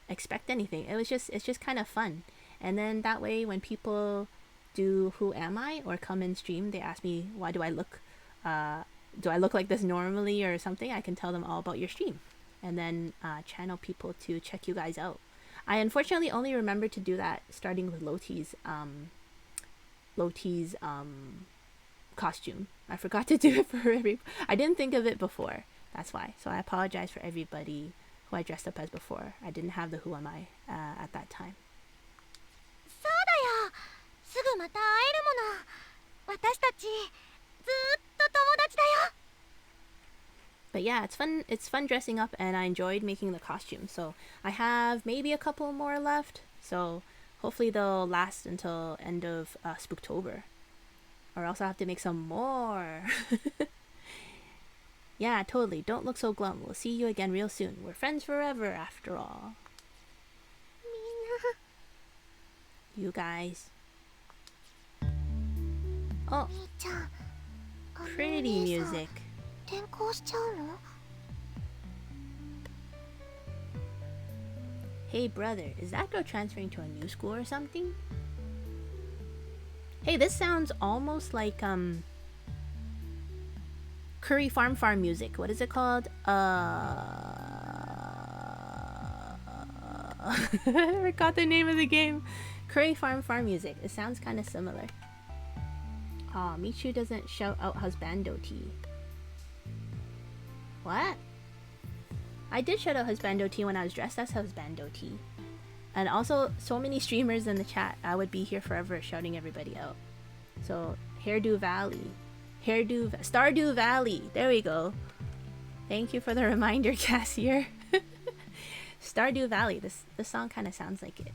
[SPEAKER 1] expect anything. It's just kind of fun. And then that way when people do Who Am I or come in stream, they ask me, why do I look like this normally or something? I can tell them all about your stream. And then channel people to check you guys out. I unfortunately only remember to do that starting with Loti's costume. I forgot to do it for I didn't think of it before. That's why. So I apologize for everybody who I dressed up as before. I didn't have the Who Am I at that time.
[SPEAKER 2] そうだよ。すぐまた会えるもの。私たちずっと友達だよ。
[SPEAKER 1] But yeah, it's fun dressing up, and I enjoyed making the costume. So I have maybe a couple more left. So hopefully they'll last until end of Spooktober. Or else I'll have to make some more. Yeah, totally. Don't look so glum. We'll see you again real soon. We're friends forever after all.
[SPEAKER 2] みんな。
[SPEAKER 1] You guys. Oh,
[SPEAKER 2] 兄ちゃん。
[SPEAKER 1] pretty music.
[SPEAKER 2] 転校しちゃうの？
[SPEAKER 1] Hey brother, is that girl transferring to a new school or something? Hey, this sounds almost like Curry Farm music. What is it called? I forgot the name of the game. Curry Farm music. It sounds kind of similar. Aw, Michu doesn't shout out husbando tea. What? I did shout out husbando tea when I was dressed as husbando tea. And also, so many streamers in the chat. I would be here forever shouting everybody out. So, Hairdo Valley. Stardew Valley. There we go. Thank you for the reminder, Cassier. Stardew Valley. This song kind of sounds like it.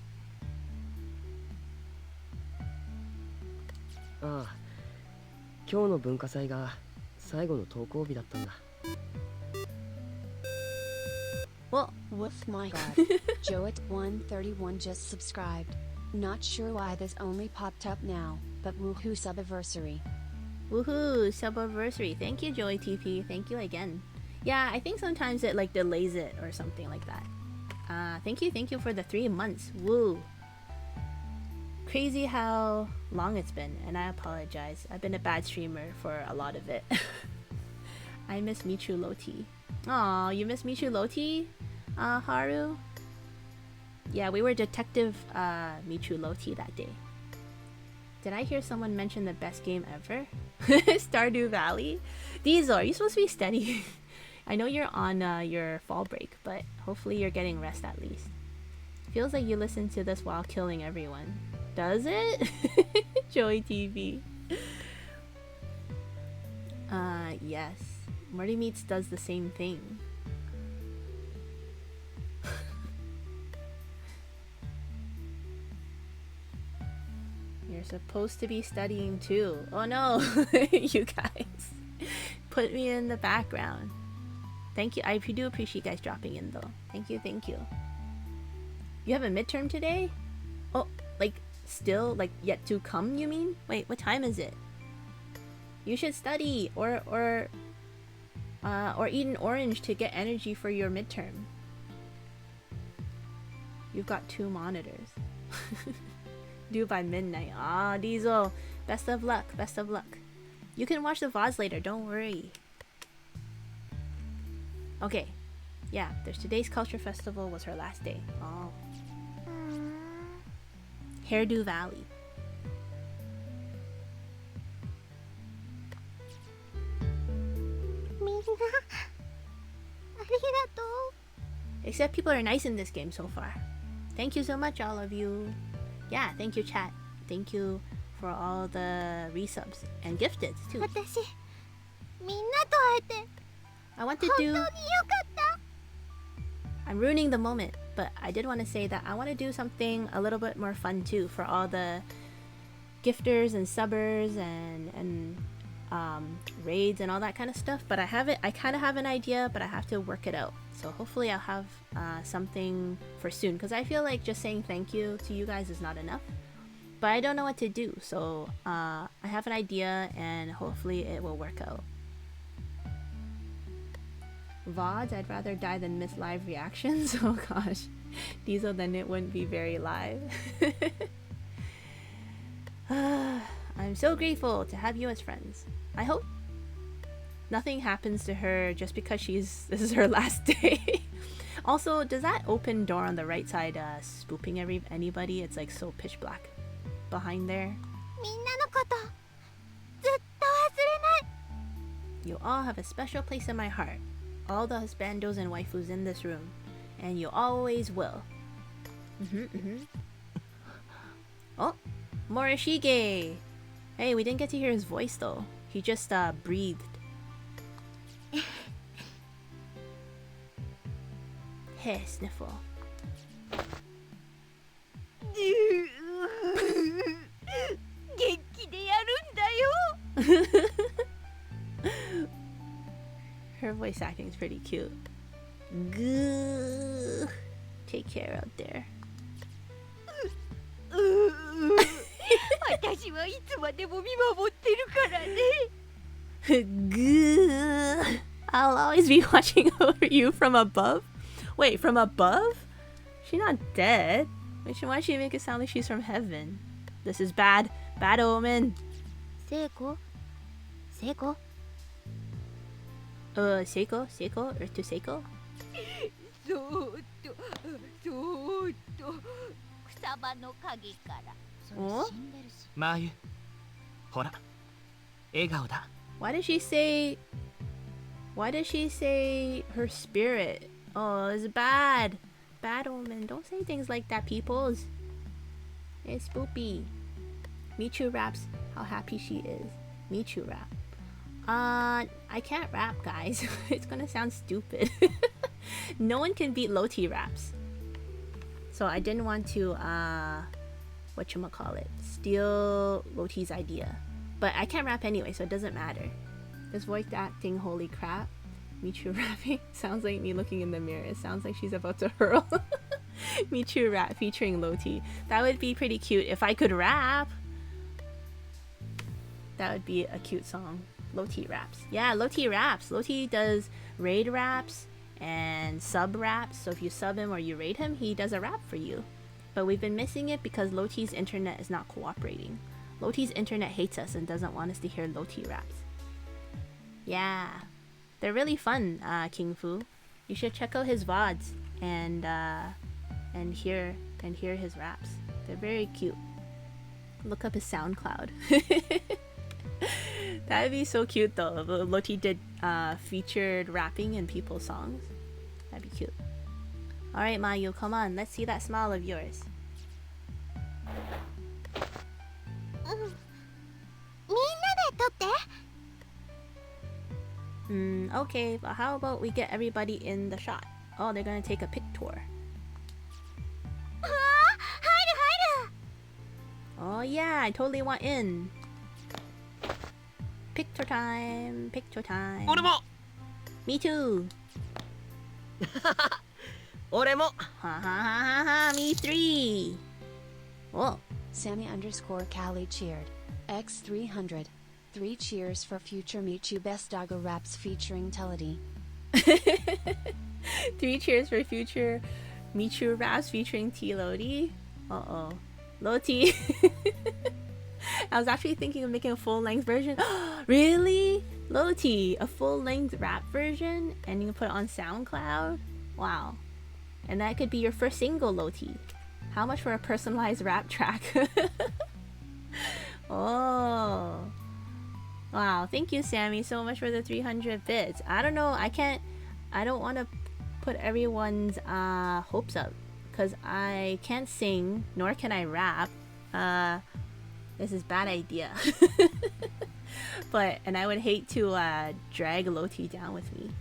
[SPEAKER 3] ああ、今日の文化祭が最後の登校日だったんだ。
[SPEAKER 1] Well,
[SPEAKER 5] Woof my god. Joet131 just subscribed. Not sure why this only popped up now, but woohoo subiversary.
[SPEAKER 1] woohoo, subiversary. Thank you, Joey TP. Thank you again. Yeah, I think sometimes it like delays it or something like that. Thank you for the 3 months. Woo. Crazy how long it's been, and I apologize. I've been a bad streamer for a lot of it. I miss Michu Loti. Aw, you miss Michu Loti, Haru? Yeah, we were Detective Michu Loti that day. Did I hear someone mention the best game ever? Stardew Valley? Diesel, are you supposed to be studying? I know you're on your fall break, but hopefully you're getting rest at least. Feels like you listen to this while killing everyone. Does it? Joey TV. Yes. Murdy Meats does the same thing. You're supposed to be studying too. Oh no, you guys. Put me in the background. Thank you. I do appreciate you guys dropping in though. Thank you, thank you. You have a midterm today? Oh, like still like yet to come, you mean? Wait, what time is it? You should study or eat an orange to get energy for your midterm. You've got 2 monitors. Due by midnight. Ah, Diesel. Best of luck. Best of luck. You can watch the VODs later. Don't worry. Okay. Yeah, there's today's culture festival was her last day. Oh. Hairdo Valley. Except people are nice in this game so far. Thank you so much, all of you. Yeah, thank you, chat. Thank you for all the resubs and gifted too. I want to do. I'm ruining the moment, but I did want to say that I want to do something a little bit more fun too for all the gifters and subbers and raids and all that kind of stuff. But I kind of have an idea, but I have to work it out. So hopefully I'll have something for soon, because I feel like just saying thank you to you guys is not enough. But I don't know what to do, so I have an idea and hopefully it will work out. VODs, I'd rather die than miss live reactions. Oh gosh. Diesel, then it wouldn't be very live. I'm so grateful to have you as friends. I hope nothing happens to her just because this is her last day. Also, does that open door on the right side spooping anybody? It's like so pitch black behind there.
[SPEAKER 2] みんなのことずっと忘れない
[SPEAKER 1] You all have a special place in my heart. All the husbandos and waifus in this room. And you always will. Oh, Morishige! Hey, we didn't get to hear his voice though. He just breathed. Hey, sniffle.
[SPEAKER 2] 元気でやるんだよ
[SPEAKER 1] Her voice acting is pretty cute. Goo. Take care out there.
[SPEAKER 2] 私はいつまでも見守ってるからね
[SPEAKER 1] Goo. I'll always be watching over you from above. Wait, from above? She's not dead. Why does she make it sound like she's from heaven? This is bad. Bad omen.
[SPEAKER 2] 聖子聖子
[SPEAKER 1] Seiko? Seiko? Earth to Seiko?
[SPEAKER 2] そーっとそーっと草場の陰からそれ死んでるし
[SPEAKER 4] マーユほら笑顔だ
[SPEAKER 1] Why does she say... Why does she say her spirit? Oh, it's bad. Bad omen. Don't say things like that, peoples. It's spoopy. Michu raps how happy she is. Michu rap. I can't rap, guys. It's gonna sound stupid. No one can beat Loti raps. So I didn't want to, whatchamacallit, steal Loti's idea. But I can't rap anyway, so it doesn't matter. This voice acting, holy crap. Michu rapping sounds like me looking in the mirror. It sounds like she's about to hurl. Michu rap featuring Loti. That would be pretty cute if I could rap. That would be a cute song. Loti raps. Yeah, Loti raps. Loti does raid raps and sub raps. So if you sub him or you raid him, he does a rap for you. But we've been missing it because Loti's internet is not cooperating. Loti's internet hates us and doesn't want us to hear Loti raps. Yeah. They're really fun, King Fu. You should check out his VODs and hear his raps. They're very cute. Look up his SoundCloud. That would be so cute though. Loti did featured rapping in people's songs. That'd be cute. Alright, Mayu, come on. Let's see that smile of yours.
[SPEAKER 2] みんなで撮って
[SPEAKER 1] Okay, but how about we get everybody in the shot? Oh, they're gonna take a pic tour.
[SPEAKER 2] あー入る入る
[SPEAKER 1] Oh yeah, I totally want in. Picture time, picture time.
[SPEAKER 4] 俺も
[SPEAKER 1] Me too.
[SPEAKER 3] 俺も
[SPEAKER 1] Ha ha ha ha ha, me three. Oh,
[SPEAKER 5] Sammy_Callie cheered. X300. 3 cheers for future Michu Best Doggo Raps featuring Telody.
[SPEAKER 1] 3 cheers for future Michu raps featuring T Lodi. Uh-oh. Loti. I was actually thinking of making a full-length version. Really? Loti, a full-length rap version? And you can put it on SoundCloud? Wow. And that could be your first single, Loti. How much for a personalized rap track? Oh. Wow, thank you, Sammy, so much for the 300 bits. I don't know, I don't want to put everyone's hopes up. Because I can't sing, nor can I rap. This is bad idea. And I would hate to drag Loti down with me.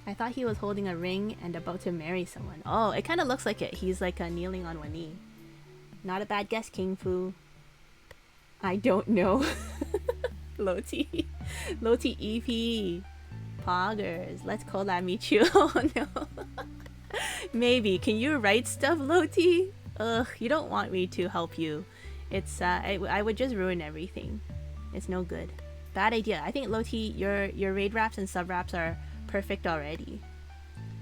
[SPEAKER 1] I thought he was holding a ring and about to marry someone. Oh, it kind of looks like it. He's like kneeling on one knee. Not a bad guess, King Fu. I don't know. Loti. Loti EP. Poggers. Let's collab Michu. Oh no. Maybe. Can you write stuff, Loti? Ugh, you don't want me to help you. It's I would just ruin everything. It's no good. Bad idea. I think Loti, your raid raps and sub raps are perfect already.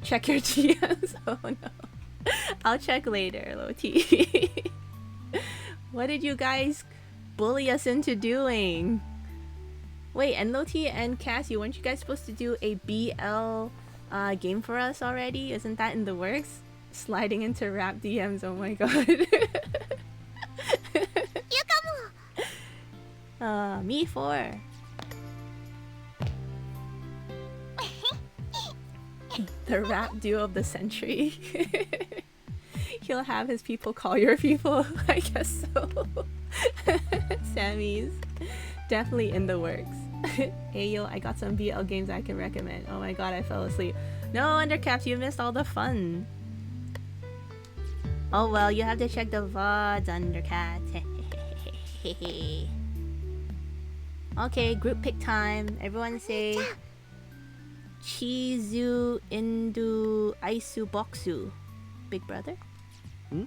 [SPEAKER 1] Check your GMs. Oh no. I'll check later, Loti. What did you guys bully us into doing? Wait, and Loti and Cassie, weren't you guys supposed to do a BL game for us already? Isn't that in the works? Sliding into rap DMs, oh my god. Me 4. The rap duo of the century. He'll have his people call your people. I guess so. Sammy's definitely in the works. Hey yo, I got some BL games I can recommend. Oh my god, I fell asleep. No, Undercaps, you missed all the fun. Oh well, you have to check the VODs, Undercats. Okay, group pick time. Everyone say Chizu Indu Aisu Boxu. Big brother? Hmm?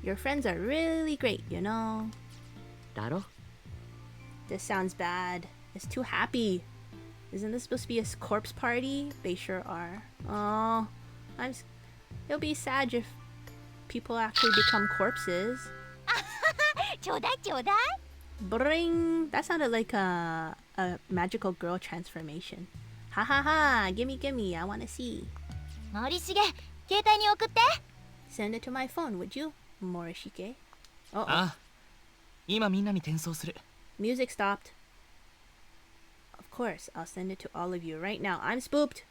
[SPEAKER 1] Your friends are really great, you know.
[SPEAKER 4] だろ
[SPEAKER 1] This sounds bad. It's too happy. Isn't this supposed to be a corpse party? They sure are. Oh, it'll be sad if people actually become corpses. Bring! That sounded like a magical girl transformation. Ha ha ha! Gimme, I wanna see. Send it to my phone, would you, Morishige? Uh-oh.
[SPEAKER 4] あ、今みんなに転送する。
[SPEAKER 1] Music stopped. Of course, I'll send it to all of you right now. I'm spooked!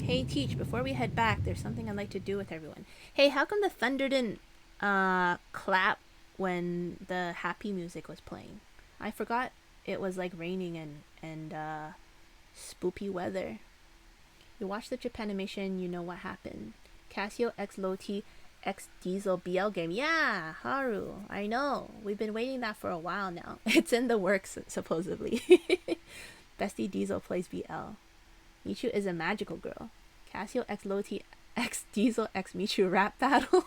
[SPEAKER 1] Hey Teach, before we head back, there's something I'd like to do with everyone. Hey, how come the thunder didn't clap when the happy music was playing? I forgot it was like raining and spoopy weather. You watch the Japanimation, you know what happened. Casio X Loti X Diesel BL game. Yeah, Haru, I know. We've been waiting that for a while now. It's in the works, supposedly. Bestie Diesel plays BL. Michu is a magical girl. Casio X Loti X Diesel X Michu rap battle.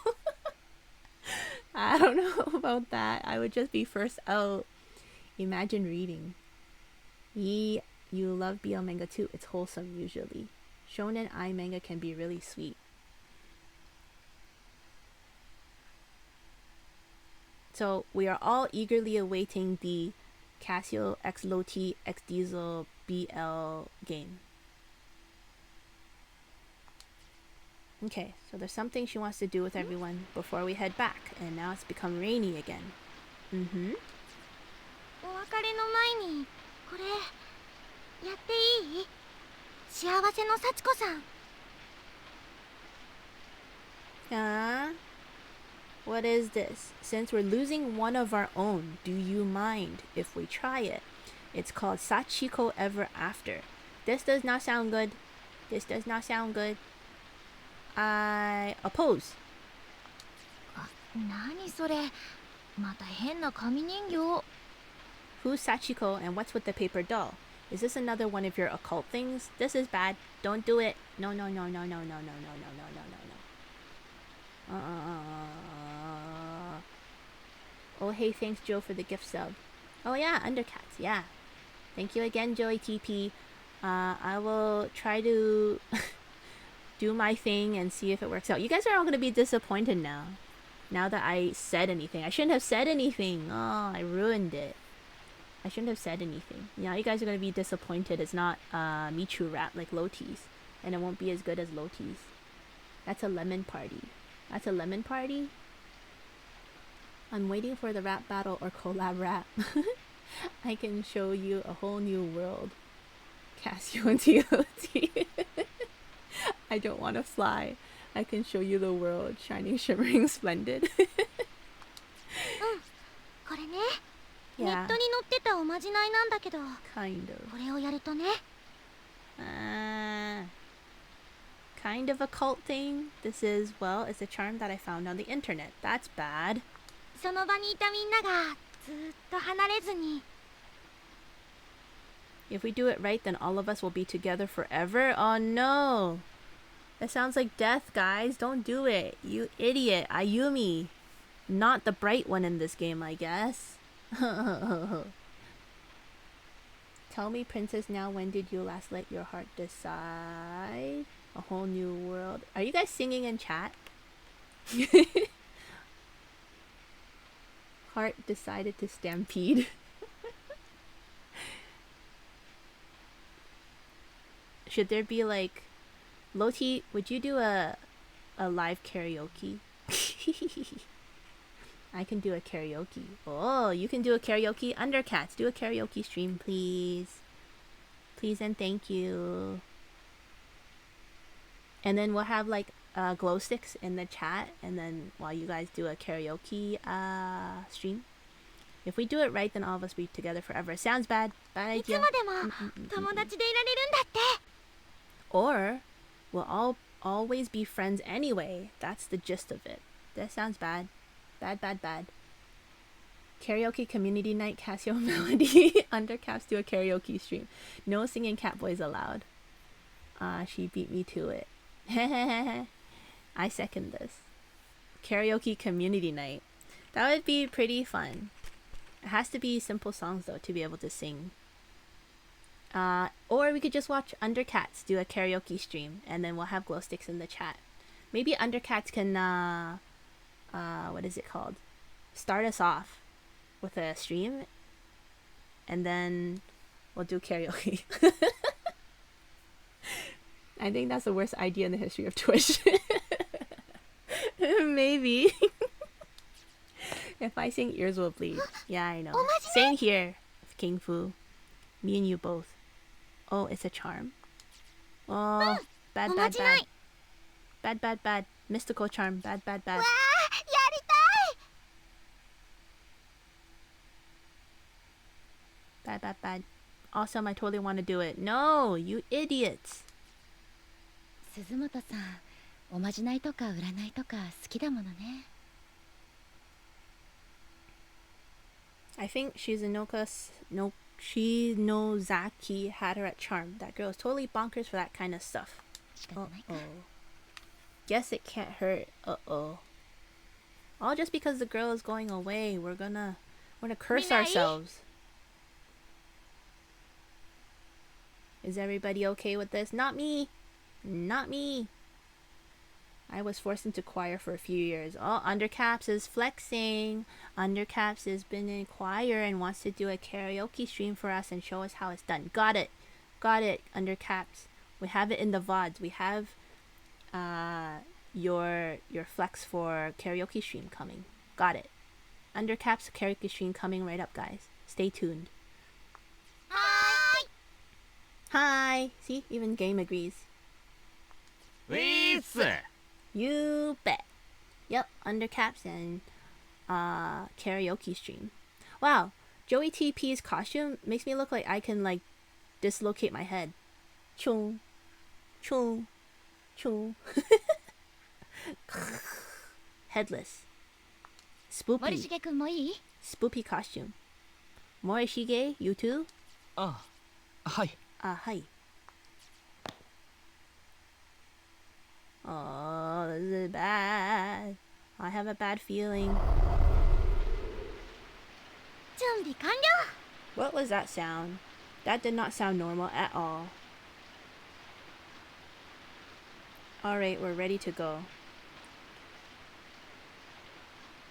[SPEAKER 1] I don't know about that. I would just be first out. Imagine reading. You love BL manga too. It's wholesome usually. Shonen ai manga can be really sweet. So we are all eagerly awaiting the Casio X Loti X Diesel BL game. Okay, so there's something she wants to do with everyone before we head back, and now it's become rainy again. Mm-hmm. What is this? Since we're losing one of our own, do you mind if we try it? It's called Sachiko Ever After. This does not sound good. This does not sound good. I oppose. Who's Sachiko and what's with the paper doll? Is this another one of your occult things? This is bad. Don't do it. No. Oh, hey, thanks, Joe, for the gift sub. Oh, yeah, Undercats, yeah. Thank you again, Joey TP. I will try to do my thing and see if it works out. You guys are all going to be disappointed now. Now that I said anything. I shouldn't have said anything. Oh, I ruined it. I shouldn't have said anything. Now you guys are going to be disappointed. It's not Michu rap like Loti's. And it won't be as good as Loti's. That's a lemon party. That's a lemon party? I'm waiting for the rap battle or collab rap. I can show you a whole new world. Casio and TOT. I don't want to fly. I can show you the world. Shining, shimmering, splendid. Yeah. Kind of. Kind of a cult thing. This is, well, it's a charm that I found on the internet. That's bad. If we do it right, then all of us will be together forever. Oh no! That sounds like death, guys. Don't do it. You idiot. Ayumi. Not the bright one in this game, I guess. Tell me, princess, now when did you last let your heart decide? A whole new world. Are you guys singing in chat? Heart decided to stampede. Should there be like... Loti, would you do a live karaoke? I can do a karaoke. Oh, you can do a karaoke? Undercats, do a karaoke stream, please. Please and thank you. And then we'll have like glow sticks in the chat, and then while you guys do a karaoke stream. If we do it right, then all of us be together forever. Sounds bad. Bad idea. Or we'll always be friends anyway. That's the gist of it. That sounds bad. Bad. Karaoke community night, Casio Melody. Undercaps do a karaoke stream. No singing Catboys allowed. She beat me to it. I second this. Karaoke community night. That would be pretty fun. It has to be simple songs though to be able to sing. Or we could just watch Undercats do a karaoke stream, and then we'll have glow sticks in the chat. Maybe Undercats can what is it called? Start us off with a stream, and then we'll do karaoke. I think that's the worst idea in the history of Twitch. Maybe. If I sing, ears will bleed. Yeah, I know. Same here, King Fu. Me and you both. Oh, it's a charm. Oh, bad. Bad. Mystical charm. Bad. Bad. Awesome, I totally want to do it. No, you idiots.
[SPEAKER 2] 鈴本さん、おまじないとか占いとか好きだものね。
[SPEAKER 1] I think Shinozaki had her at charm. That girl is totally bonkers for that kind of stuff. Guess it can't hurt. All just because the girl is going away, we're gonna curse ourselves. Is everybody okay with this? Not me. I was forced into choir for a few years. Oh, Undercaps is flexing. Undercaps has been in choir and wants to do a karaoke stream for us and show us how it's done. Got it, Undercaps. We have it in the VODs. We have your flex for karaoke stream coming. Got it. Undercaps karaoke stream coming right up, guys. Stay tuned. Hi. See, even Game agrees.
[SPEAKER 4] Please.
[SPEAKER 1] You bet. Yep, Undercaps and karaoke stream. Wow, Joey TP's costume makes me look like I can like dislocate my head. Chung. Headless. Spoopy. Spoopy costume. Morishige, you too?
[SPEAKER 4] あ、はい。
[SPEAKER 1] Hi. Oh, this is bad. I have a bad feeling.
[SPEAKER 2] 準備完了。
[SPEAKER 1] What was that sound? That did not sound normal at all. Alright, we're ready to go.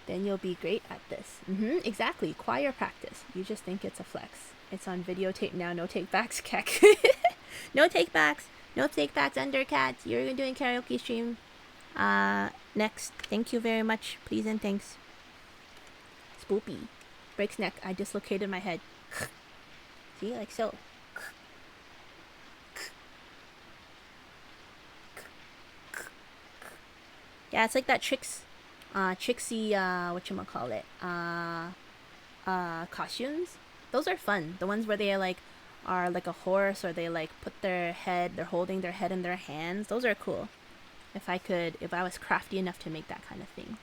[SPEAKER 1] Then you'll be great at this. Exactly. Choir practice. You just think it's a flex. It's on videotape now. No take backs, Keck. No take backs. No take backs, Undercats. You're doing karaoke stream. Next. Thank you very much. Please and thanks. Spoopy. Breaks neck. I dislocated my head. See? Like so. Yeah, it's like that Trixie, whatchamacallit, costumes. Those are fun. The ones where they are like a horse, or they like put they're holding their head in their hands. Those are cool. If I was crafty enough to make that kind of thing.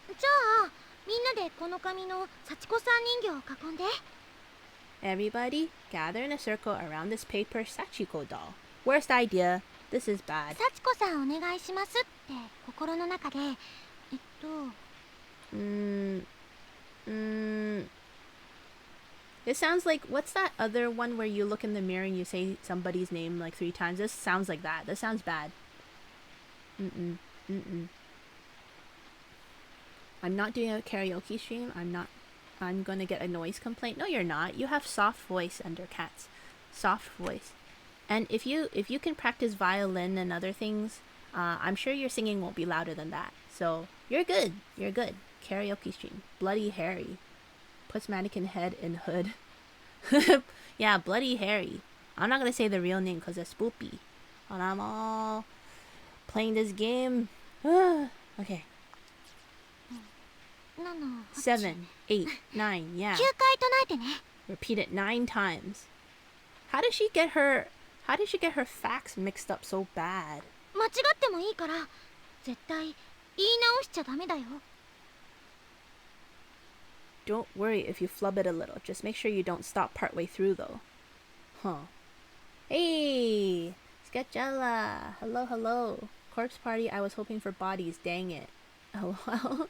[SPEAKER 2] じゃあ、みんなでこの紙の幸子さん人形を囲んで。
[SPEAKER 1] Everybody, gather in a circle around this paper Sachiko doll. Worst idea. This is bad.
[SPEAKER 2] 幸子さんお願いしますって心の中で、
[SPEAKER 1] It sounds like, what's that other one where you look in the mirror and you say somebody's name like 3 times? This sounds like that. This sounds bad. Mm-mm. Mm-mm. I'm not doing a karaoke stream. I'm gonna get a noise complaint. No, you're not. You have soft voice, Undercats. Soft voice. And if you can practice violin and other things, I'm sure your singing won't be louder than that. So you're good. You're good. Karaoke stream. Bloody Harry. Puts mannequin head in hood. Yeah, Bloody Harry. I'm not gonna say the real name because it's spoopy. And I'm all playing this game. Okay. 7, 8, 9, yeah.
[SPEAKER 2] 9回唱えてね。
[SPEAKER 1] Repeat it 9 times. How did she get her facts mixed up so bad?
[SPEAKER 2] 間違ってもいいから絶対言い直しちゃダメだよ。
[SPEAKER 1] Don't worry if you flub it a little. Just make sure you don't stop partway through though. Huh. Hey! Sketchella! Hello, hello. Corpse party, I was hoping for bodies. Dang it. Oh, well.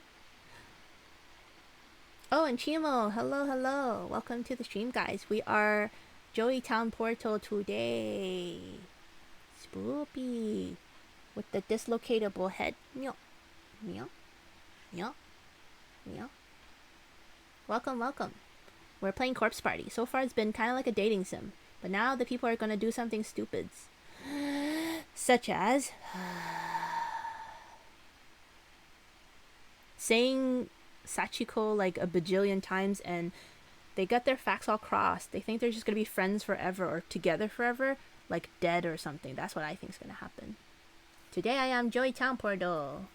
[SPEAKER 1] Oh, and Chimo! Hello, hello. Welcome to the stream, guys. We are Joey Town Portal today. Spoopy. With the dislocatable head. Meow. Meow. Meow. Meow. Welcome, welcome. We're playing Corpse Party. So far it's been kind of like a dating sim. But now the people are going to do something stupid. Such as... saying Sachiko like a bajillion times and they got their facts all crossed. They think they're just going to be friends forever or together forever. Like dead or something. That's what I think is going to happen. Today I am Joey Town Portal.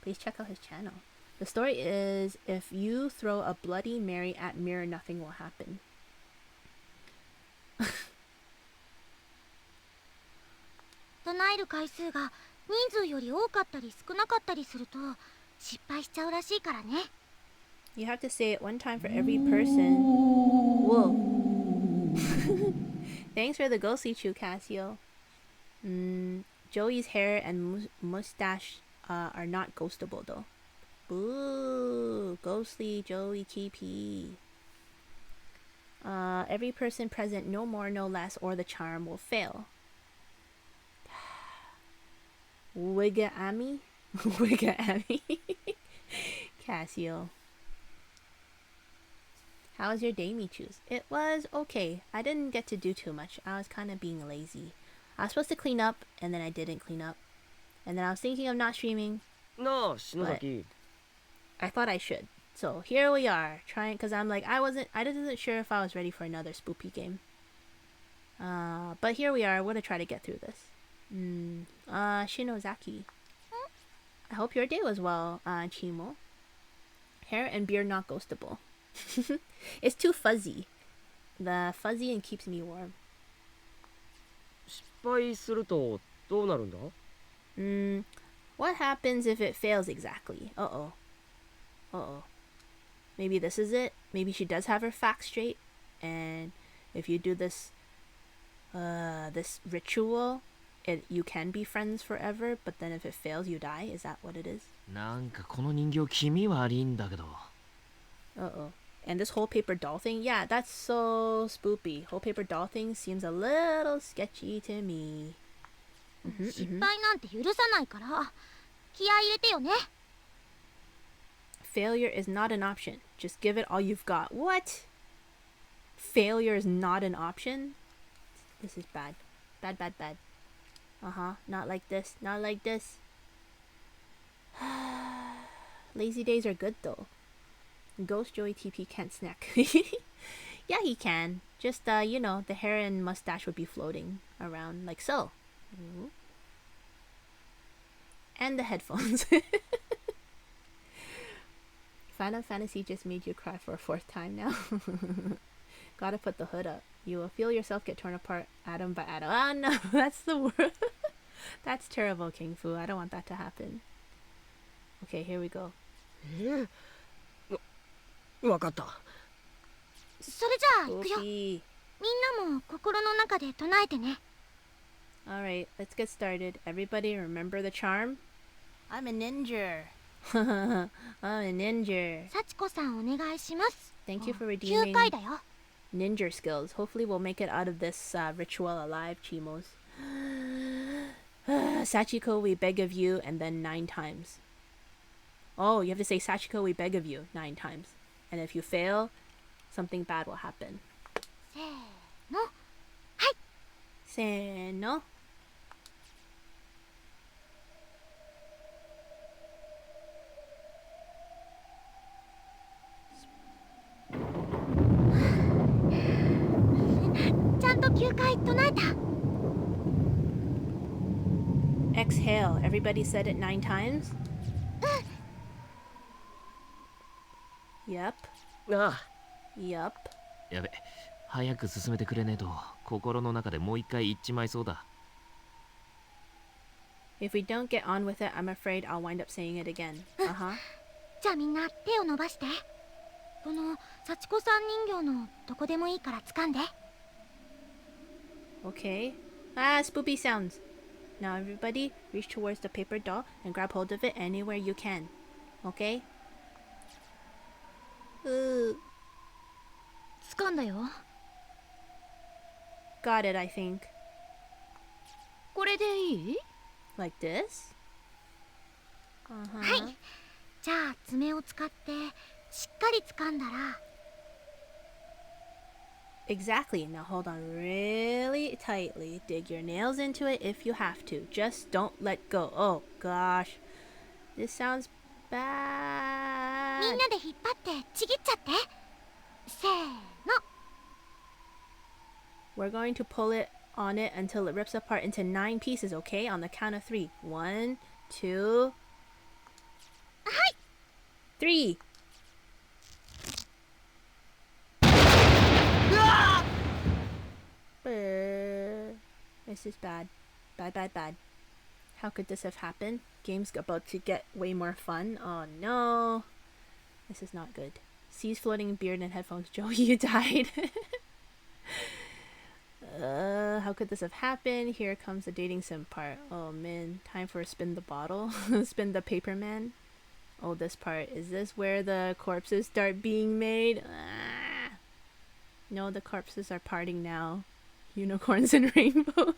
[SPEAKER 1] Please check out his channel. The story is, if you throw a Bloody Mary at mirror, nothing will happen.
[SPEAKER 2] 唱える回数が人数より多かったり少なかったりすると失敗しちゃうらしいからね。
[SPEAKER 1] You have to say it 1 time for every person. Whoa. Thanks for the ghostly chew, Cassio. Joey's hair and mustache are not ghostable though. Boo! Ghostly Joey TP. Every person present, no more, no less, or the charm will fail. Wigga-ami? Wigga-ami? Cassio. How was your day, Michus? It was okay. I didn't get to do too much. I was kind of being lazy. I was supposed to clean up, and then I didn't clean up. And then I was thinking of not streaming.
[SPEAKER 3] No, Shinozaki.
[SPEAKER 1] I thought I should. So here we are, trying, because I'm like, I wasn't sure if I was ready for another spoopy game. But here we are. We're gonna try to get through this. Shinozaki. I hope your day was well, Chimo. Hair and beard not ghostable. It's too fuzzy. The fuzzy and keeps me warm.
[SPEAKER 3] 失敗するとどうなるんだ?
[SPEAKER 1] What happens if it fails exactly? Uh-oh. Uh-oh. Maybe this is it. Maybe she does have her facts straight. And if you do this this ritual, you can be friends forever, but then if it fails, you die. Is that what it is?
[SPEAKER 4] なんかこの人形気味悪いんだけど。
[SPEAKER 1] Uh-oh. And this whole paper doll thing? Yeah, that's so spoopy. Whole paper doll thing seems a little sketchy to me.
[SPEAKER 2] 失敗なんて許さないから気合い入れてよね。
[SPEAKER 1] Failure is not an option. Just give it all you've got. What? Failure is not an option? This is bad. Bad, bad, bad. Not like this. Not like this. Lazy days are good though. Ghost Joey TP can't snack. Yeah, he can. Just, you know, the hair and mustache would be floating around like so. Ooh. And the headphones. Final Fantasy just made you cry for a 4th time now. Gotta put the hood up. You will feel yourself get torn apart atom by atom. Ah, no, that's the word. That's terrible, King Fu. I don't want that to happen. Okay, here we go.
[SPEAKER 3] わかった。
[SPEAKER 2] それじゃあ行くよ。みんなも心の中で唱えてね。
[SPEAKER 1] Alright, let's get started. Everybody remember the charm? I'm a ninja. I'm a ninja.
[SPEAKER 2] 幸子さんお願いします。
[SPEAKER 1] Thank you for
[SPEAKER 2] 9
[SPEAKER 1] redeeming.
[SPEAKER 2] 回だよ。
[SPEAKER 1] ninja skills. Hopefully we'll make it out of this ritual alive, Chimos. Sachiko, we beg of you, and then 9 times. Oh, you have to say Sachiko, we beg of you 9 times. And if you fail, something bad will happen.
[SPEAKER 2] せーの。はい。
[SPEAKER 1] Se no. Exhale. Everybody said it 9 times? Yep.
[SPEAKER 3] ああ
[SPEAKER 1] Yup.
[SPEAKER 4] やべ、早く進めてくれねえと心の中でもう一回言っちまいそうだ。
[SPEAKER 1] If we don't get on with it, I'm afraid I'll wind up saying it again. Uh-huh.
[SPEAKER 2] じゃあみんな手を伸ばして。この幸子さん人形のどこでもいいから掴んで。
[SPEAKER 1] Okay. Ah, spoopy sounds. Now everybody, reach towards the paper doll and grab hold of it anywhere you can. Okay? Ooh.
[SPEAKER 2] 掴んだよ。
[SPEAKER 1] Got it, I think.
[SPEAKER 2] これでいい？
[SPEAKER 1] Like this? Uh-huh.
[SPEAKER 2] はい。じゃあ爪を使ってしっかり掴んだら。
[SPEAKER 1] Exactly. Now hold on really tightly. Dig your nails into it if you have to. Just don't let go. Oh, gosh. This sounds
[SPEAKER 2] みん
[SPEAKER 1] bad.
[SPEAKER 2] なで引っ張ってちぎっちゃって。せーの。
[SPEAKER 1] We're going to pull it on it until it rips apart into 9 pieces, okay? On the count of 3. 1, 2, 3. This is bad. Bad, bad, bad. How could this have happened? Game's about to get way more fun. Oh no. This is not good. C's floating beard and headphones. Joey, you died. How could this have happened? Here comes the dating sim part. Oh man, time for a spin the bottle. Spin the paper man. Oh, this part. Is this where the corpses start being made? Ah. No, the corpses are parting now. Unicorns and rainbows.
[SPEAKER 2] は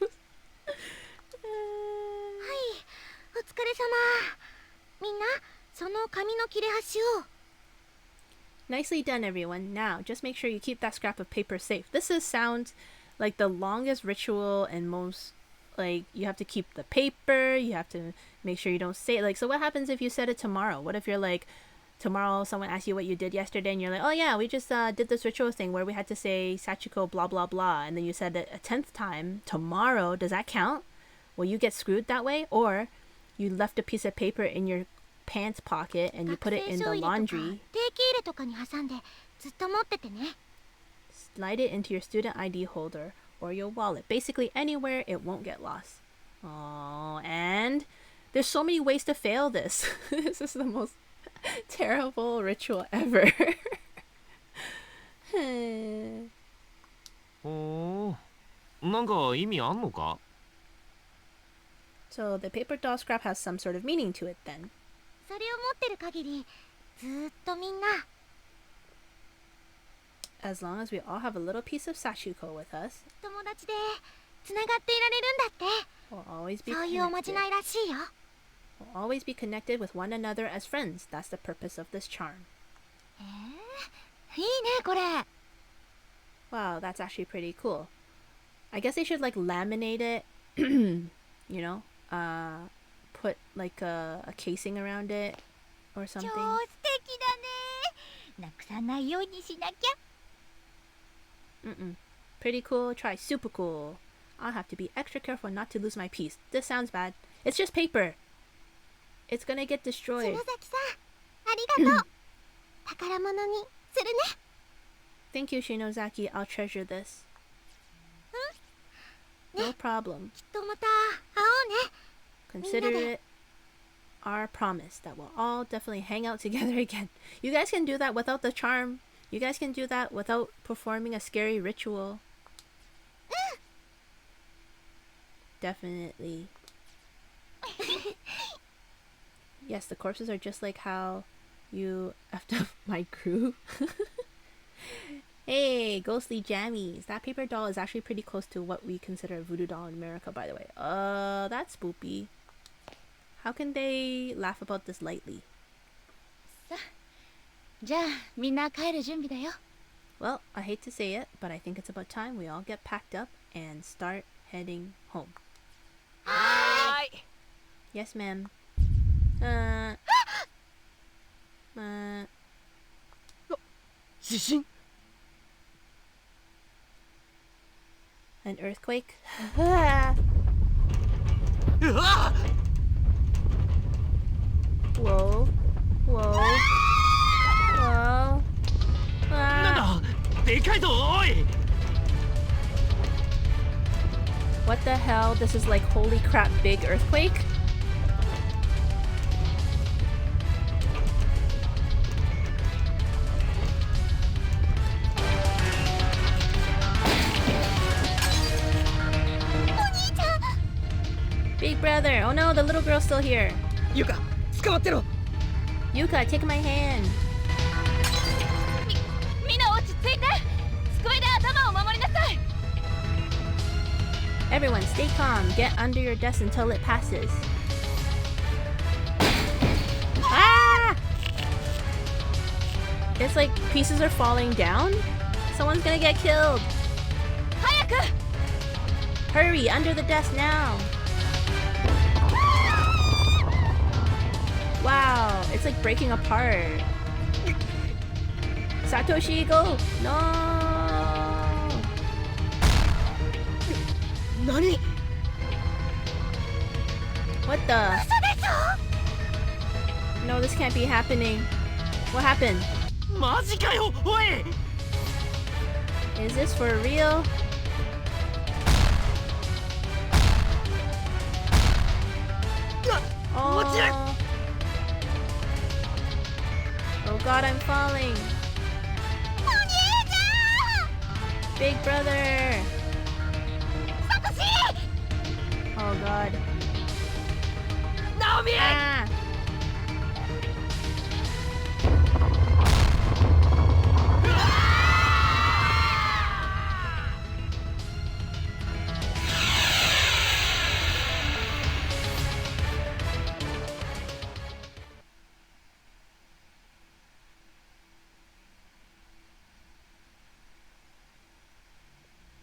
[SPEAKER 2] い。お疲れ様。みんなその紙の切れ端を。
[SPEAKER 1] Nicely done, everyone. Now, just make sure you keep that scrap of paper safe. This sounds like the longest ritual and most, like, you have to keep the paper, you have to make sure you don't say it. Like, so what happens if you said it tomorrow? What if you're like, tomorrow someone asks you what you did yesterday and you're like, oh yeah, we just did this ritual thing where we had to say Sachiko blah blah blah, and then you said it a 10th time tomorrow. Does that count? Will you get screwed that way? Or you left a piece of paper in your pants pocket and you put it in the laundry.
[SPEAKER 2] 定期入れとかに挟んでずっと持っててね。
[SPEAKER 1] Slide it into your student ID holder or your wallet. Basically anywhere it won't get lost. Oh, and there's so many ways to fail this. This is the most terrible ritual ever.
[SPEAKER 4] ほー、なんか意味あんのか？
[SPEAKER 1] So the paper doll scrap has some sort of meaning to it then.
[SPEAKER 2] それを持ってる限りずっとみんな。
[SPEAKER 1] As long as we all have a little piece of Sachiko with us,
[SPEAKER 2] 友達でつながっていられるんだって。
[SPEAKER 1] we'll always be
[SPEAKER 2] そういうおまじ
[SPEAKER 1] connected.
[SPEAKER 2] ないらしいよ。
[SPEAKER 1] We'll always be connected with one another as friends. That's the purpose of this charm.
[SPEAKER 2] いいねこれ。
[SPEAKER 1] Wow, that's actually pretty cool. I guess they should like laminate it, you know, put like a casing around it or
[SPEAKER 2] 超
[SPEAKER 1] something.
[SPEAKER 2] 素敵だね。なくさないようにしなきゃ。
[SPEAKER 1] Mm-mm. Pretty cool, try super cool. I'll have to be extra careful not to lose my piece. This sounds bad. It's just paper. It's gonna get
[SPEAKER 2] 篠
[SPEAKER 1] destroyed.
[SPEAKER 2] 崎さん、ありがとう。宝物にするね。
[SPEAKER 1] Thank you, Shinozaki. I'll treasure this. No problem.
[SPEAKER 2] きっとまた会おうね。
[SPEAKER 1] Consider it our promise that we'll all definitely hang out together again. You guys can do that without the charm. You guys can do that without performing a scary ritual. Definitely. Yes, the corpses are just like how you effed up my group. Hey, ghostly jammies. That paper doll is actually pretty close to what we consider a voodoo doll in America, by the way. That's spoopy. How can they laugh about this lightly?
[SPEAKER 2] さあ、じゃあみんな帰る準備だよ。
[SPEAKER 1] Well, I hate to say it, but I think it's about time we all get packed up and start heading home.
[SPEAKER 3] はーい。
[SPEAKER 1] Yes, ma'am. Uh,
[SPEAKER 3] 地震。
[SPEAKER 1] an earthquake?
[SPEAKER 3] うわ
[SPEAKER 1] Whoa. Whoa. Whoa.
[SPEAKER 4] なんだでかいぞおい
[SPEAKER 1] What the hell? This is like holy crap big earthquake? Big brother! Oh no, the little girl's still here.
[SPEAKER 3] ゆか、捕まってろ。
[SPEAKER 1] Yuka, take my hand.
[SPEAKER 2] みんな落ち着いて。机で頭を守りなさい。
[SPEAKER 1] Everyone, stay calm. Get under your desk until it passes. Ah! It's like pieces are falling down. Someone's gonna get killed.
[SPEAKER 2] 早く。
[SPEAKER 1] Hurry, under the desk now. Wow, it's like breaking apart. Satoshi, go! No!
[SPEAKER 3] 何？
[SPEAKER 1] What the? No, this can't be happening. What happened?
[SPEAKER 4] マジかよおい
[SPEAKER 1] Is this for real? Oh. Oh god, I'm falling. Big brother. Oh god.
[SPEAKER 3] Naomi!
[SPEAKER 1] Ah.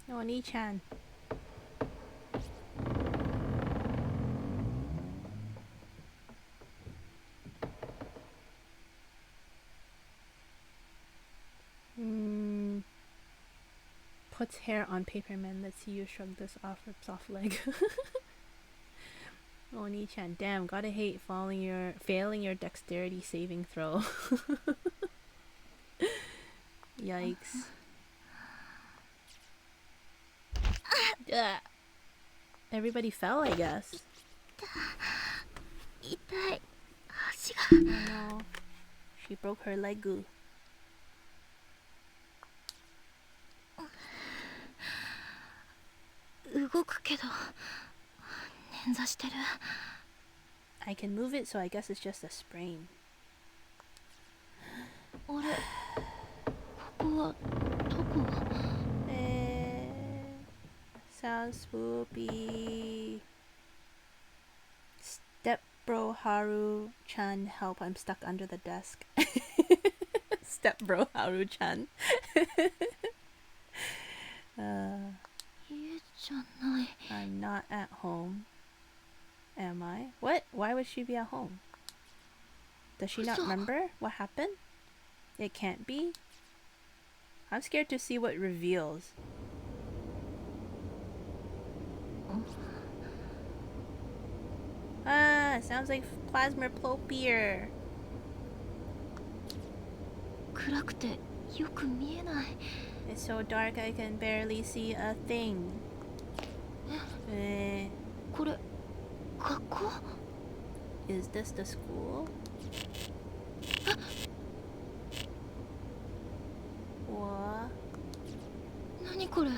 [SPEAKER 1] Oni-chan. Puts hair on paperman. Let's see you shrug this off, rips off leg. Oni-chan, damn, gotta hate failing your dexterity saving throw. Yikes. Everybody fell, I guess.
[SPEAKER 2] 痛い。足が。
[SPEAKER 1] Oh no. She broke her leg.
[SPEAKER 2] 動くけど捻挫してる。
[SPEAKER 1] I can move it, so I guess it's just a sprain.
[SPEAKER 2] あれ、ここはどこ？
[SPEAKER 1] Sounds spoopy. Step bro Haru-chan, help, I'm stuck under the desk. Step bro Haru-chan.
[SPEAKER 2] 家じゃない。
[SPEAKER 1] I'm not at home. Am I? What? Why would she be at home? Does she not remember what happened? It can't be. I'm scared to see what reveals. Ah, sounds like plasmaplopier.
[SPEAKER 2] 暗くてよく見えない。
[SPEAKER 1] It's so dark I can barely see a thing.
[SPEAKER 2] これ学校？
[SPEAKER 1] Is this the school? What?
[SPEAKER 2] 何これ？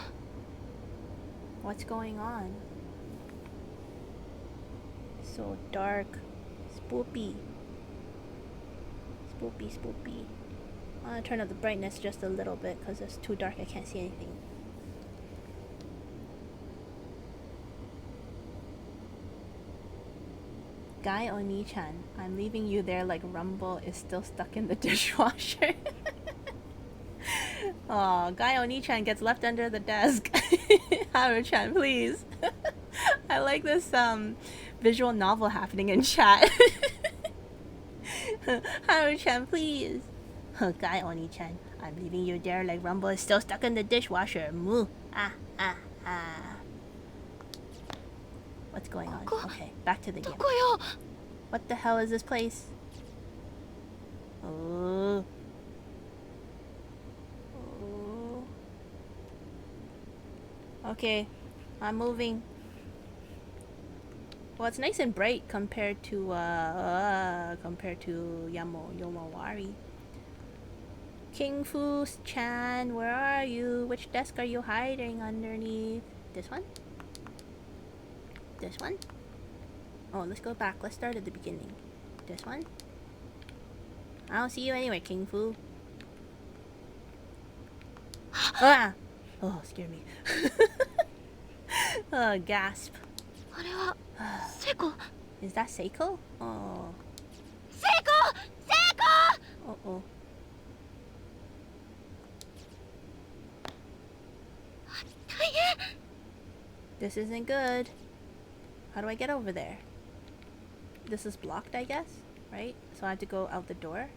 [SPEAKER 1] What's going on? So dark. Spoopy. Spoopy, spoopy. I'm gonna turn up the brightness just a little bit because it's too dark. I can't see anything. Guy Oni-chan, I'm leaving you there like Rumble is still stuck in the dishwasher. Oh, Guy Oni-chan gets left under the desk. Haru-chan, please. I like this visual novel happening in chat. Haru-chan, please. Guy Oni-chan, I'm leaving you there like Rumble is still stuck in the dishwasher. Moo. Ah, ah, ah. What's going on? Okay, back to the game. What the hell is this place? Oh. Oh. Okay, I'm moving. Well, it's nice and bright compared to Yomawari. King Fu-chan, where are you? Which desk are you hiding underneath? This one? This one? Oh, let's go back. Let's start at the beginning. This one? I don't see you anywhere, King Fu. Ah! Oh, scared me. Oh, gasp. Is that Seiko? Oh.
[SPEAKER 2] Seiko! Seiko!
[SPEAKER 1] Uh-oh. This isn't good. How do I get over there? This is blocked, I guess, right? So I have to go out the door.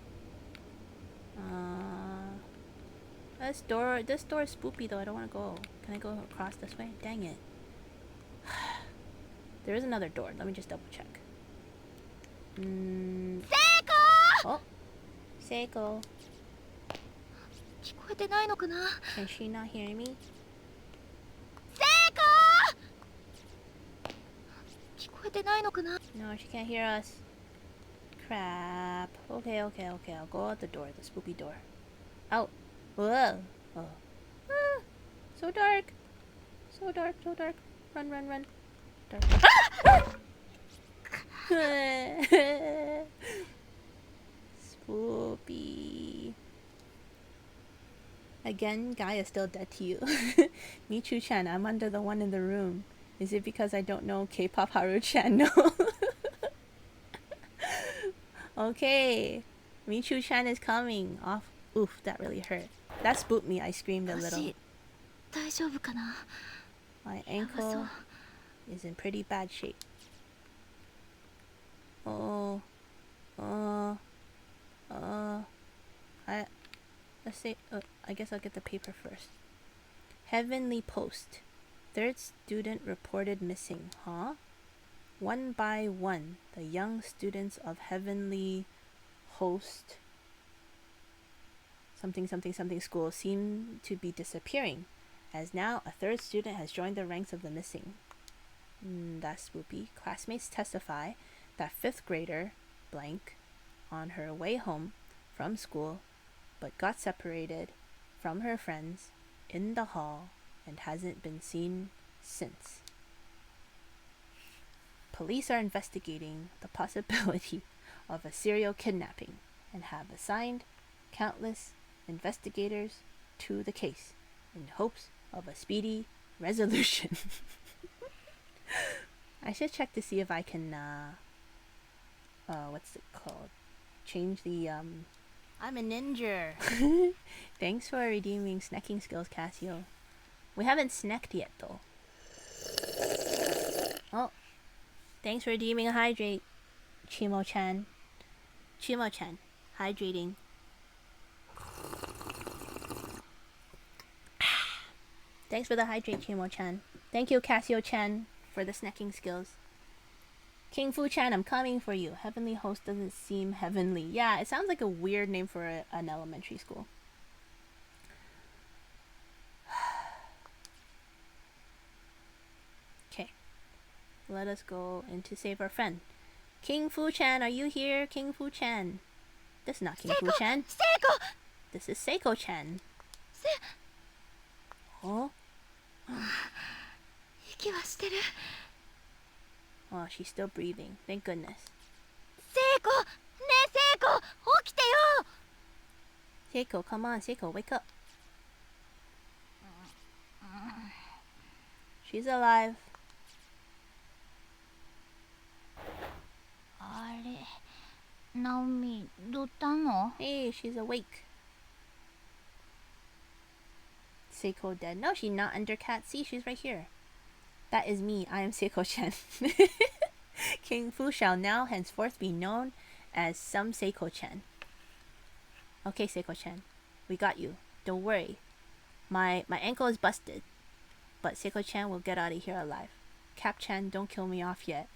[SPEAKER 1] This door is spoopy though. I don't want to go. Can I go across this way? Dang it. There is another door. Let me just double check.
[SPEAKER 2] Seiko!
[SPEAKER 1] Oh, Seiko. Can she not hear me? No, she can't hear us. Crap. Okay. I'll go out the door, the spoopy door. Out. Whoa. Oh. Ah, so dark. So dark. Run. Dark. Spoopy. Again, Guy is still dead to you. Michu-chan, I'm under the one in the room. Is it because I don't know K-pop Haru-chan? No. Okay. Michu-chan is coming. Off. Oof, that really hurt. That spooked me. I screamed a little. My ankle is in pretty bad shape. Oh. Let's see. I guess I'll get the paper first. Heavenly Post. Third student reported missing. Huh? One by one, the young students of Heavenly Host something school seem to be disappearing, as now a third student has joined the ranks of the missing. That's spoopy. Classmates testify that 5th grader blank on her way home from school but got separated from her friends in the hall and hasn't been seen since. Police are investigating the possibility of a serial kidnapping and have assigned countless investigators to the case in hopes of a speedy resolution. I should check to see if I can what's it called? Change the I'm a ninja. Thanks for redeeming snacking skills, Casio. We haven't snacked yet though. Oh, thanks for redeeming a hydrate, Chimo-chan. Chimo-chan, hydrating. Thanks for the hydrate, Chimo-chan. Thank you, Casio-chan, for the snacking skills. King Fu-chan, I'm coming for you. Heavenly Host doesn't seem heavenly. Yeah, it sounds like a weird name for an elementary school. Okay. Let us go in to save our friend. King Fu-chan, are you here? King Fu-chan. This is not King Fu-chan.
[SPEAKER 2] Seiko!
[SPEAKER 1] This is Seiko-chan. Oh? Oh, she's still breathing. Thank goodness.
[SPEAKER 2] Seiko! Ne Seiko! 起きてよ!
[SPEAKER 1] Seiko, come on, Seiko, wake up. She's alive.
[SPEAKER 2] あれ、ナオミ、どうしたの？
[SPEAKER 1] Hey, she's awake. Seiko dead. No, she's not under cat. See, she's right here. That is me. I am Seiko-chan. King Fu shall now henceforth be known as some Seiko-chan. Okay, Seiko-chan. We got you. Don't worry. My ankle is busted. But Seiko-chan will get out of here alive. Cap-chan, don't kill me off yet.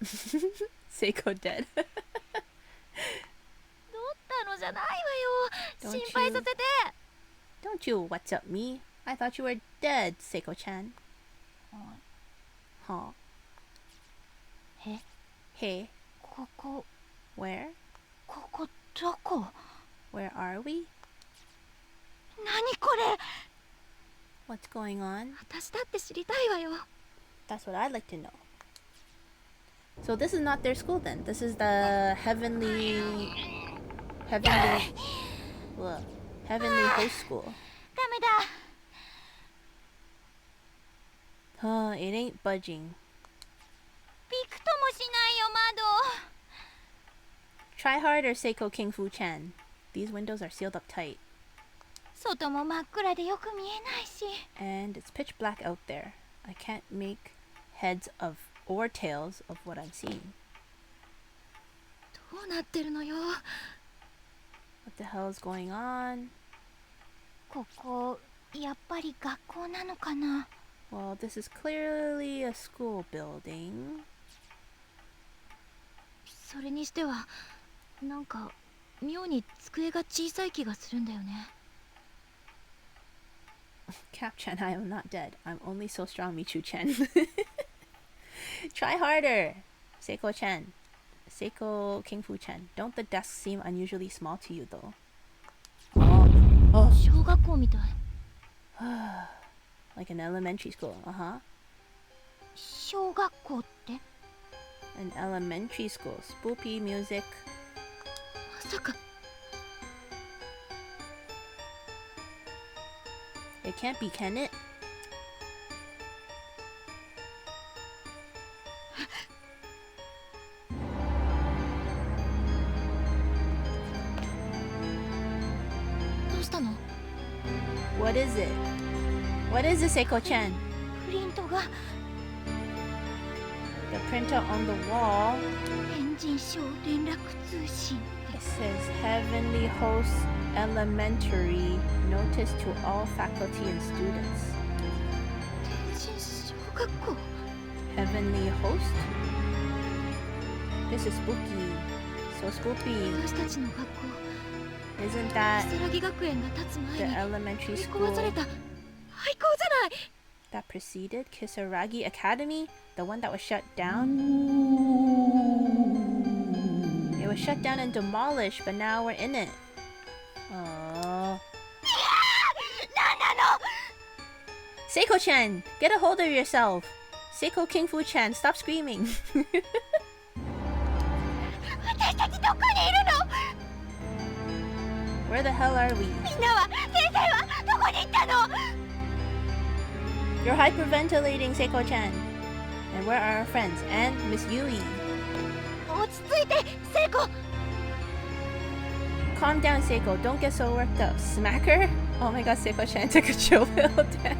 [SPEAKER 1] Seiko dead.
[SPEAKER 2] どうったのじゃないわよ。
[SPEAKER 1] Don't
[SPEAKER 2] 心配させて。
[SPEAKER 1] Don't you what's up me? I thought you were dead, Seiko-chan. Huh.
[SPEAKER 2] え、
[SPEAKER 1] Hey,
[SPEAKER 2] ここ、
[SPEAKER 1] where?
[SPEAKER 2] ここどこ？
[SPEAKER 1] Where are we?
[SPEAKER 2] 何これ？
[SPEAKER 1] What's going on?
[SPEAKER 2] 私だって知りたいわよ。
[SPEAKER 1] That's what I'd like to know. So this is not their school then. This is the heavenly host school.
[SPEAKER 2] ダメだ。
[SPEAKER 1] Huh, it ain't budging.
[SPEAKER 2] びくともしないよ窓。
[SPEAKER 1] Try harder, Seiko King Fu-chan. These windows are sealed up tight.
[SPEAKER 2] 外も真っ暗でよく見えないし。
[SPEAKER 1] And it's pitch black out there. I can't make heads of or tails of what I'm seeing.
[SPEAKER 2] どうなってるのよ。
[SPEAKER 1] What the hell is going on?
[SPEAKER 2] ここ、やっぱり学校なのかな。
[SPEAKER 1] Well, this is clearly a school building.
[SPEAKER 2] それにしては、なんか妙に机が小さい気がするんだよね。
[SPEAKER 1] Cap-chan, I am not dead. I'm only so strong, Michu-chan. Try harder, Seiko-chan. Seiko King Fu-chan. Don't the desks seem unusually small to you, though? Oh.
[SPEAKER 2] 小学校みたい。
[SPEAKER 1] Like an elementary school, uh-huh.
[SPEAKER 2] 小学校って？
[SPEAKER 1] An elementary school. Spoopy music.
[SPEAKER 2] まさか。
[SPEAKER 1] It can't be, can it? What is it? What is it, Seiko-chan?
[SPEAKER 2] プリントが
[SPEAKER 1] The printer on the wall.
[SPEAKER 2] エンジン省連絡通信。
[SPEAKER 1] It says Heavenly Host Elementary. Notice to all faculty and students.
[SPEAKER 2] 天神小学校。
[SPEAKER 1] Heavenly Host? This is spooky. So spooky.
[SPEAKER 2] 私たちの学校。
[SPEAKER 1] Isn't that
[SPEAKER 2] 如月学園が建つ
[SPEAKER 1] the
[SPEAKER 2] 前に
[SPEAKER 1] elementary
[SPEAKER 2] 取り
[SPEAKER 1] school
[SPEAKER 2] 壊された廃校じゃない。
[SPEAKER 1] that preceded Kisaragi Academy? The one that was shut down? It was shut down and demolished, but now we're in it. Oh. Seiko-chan, get a hold of yourself. Seiko King Fu-chan, stop screaming.
[SPEAKER 2] 私たちどこにいるの？
[SPEAKER 1] Where the hell are we?
[SPEAKER 2] みんなは先生はどこに行ったの？
[SPEAKER 1] You're hyperventilating, Seiko-chan. And where are our friends? And Miss Yui.
[SPEAKER 2] 落ち着いて、聖子。
[SPEAKER 1] Calm down, Seiko. Don't get so worked up. Smack her? Oh my god, Seiko-chan took a chill pill. Damn.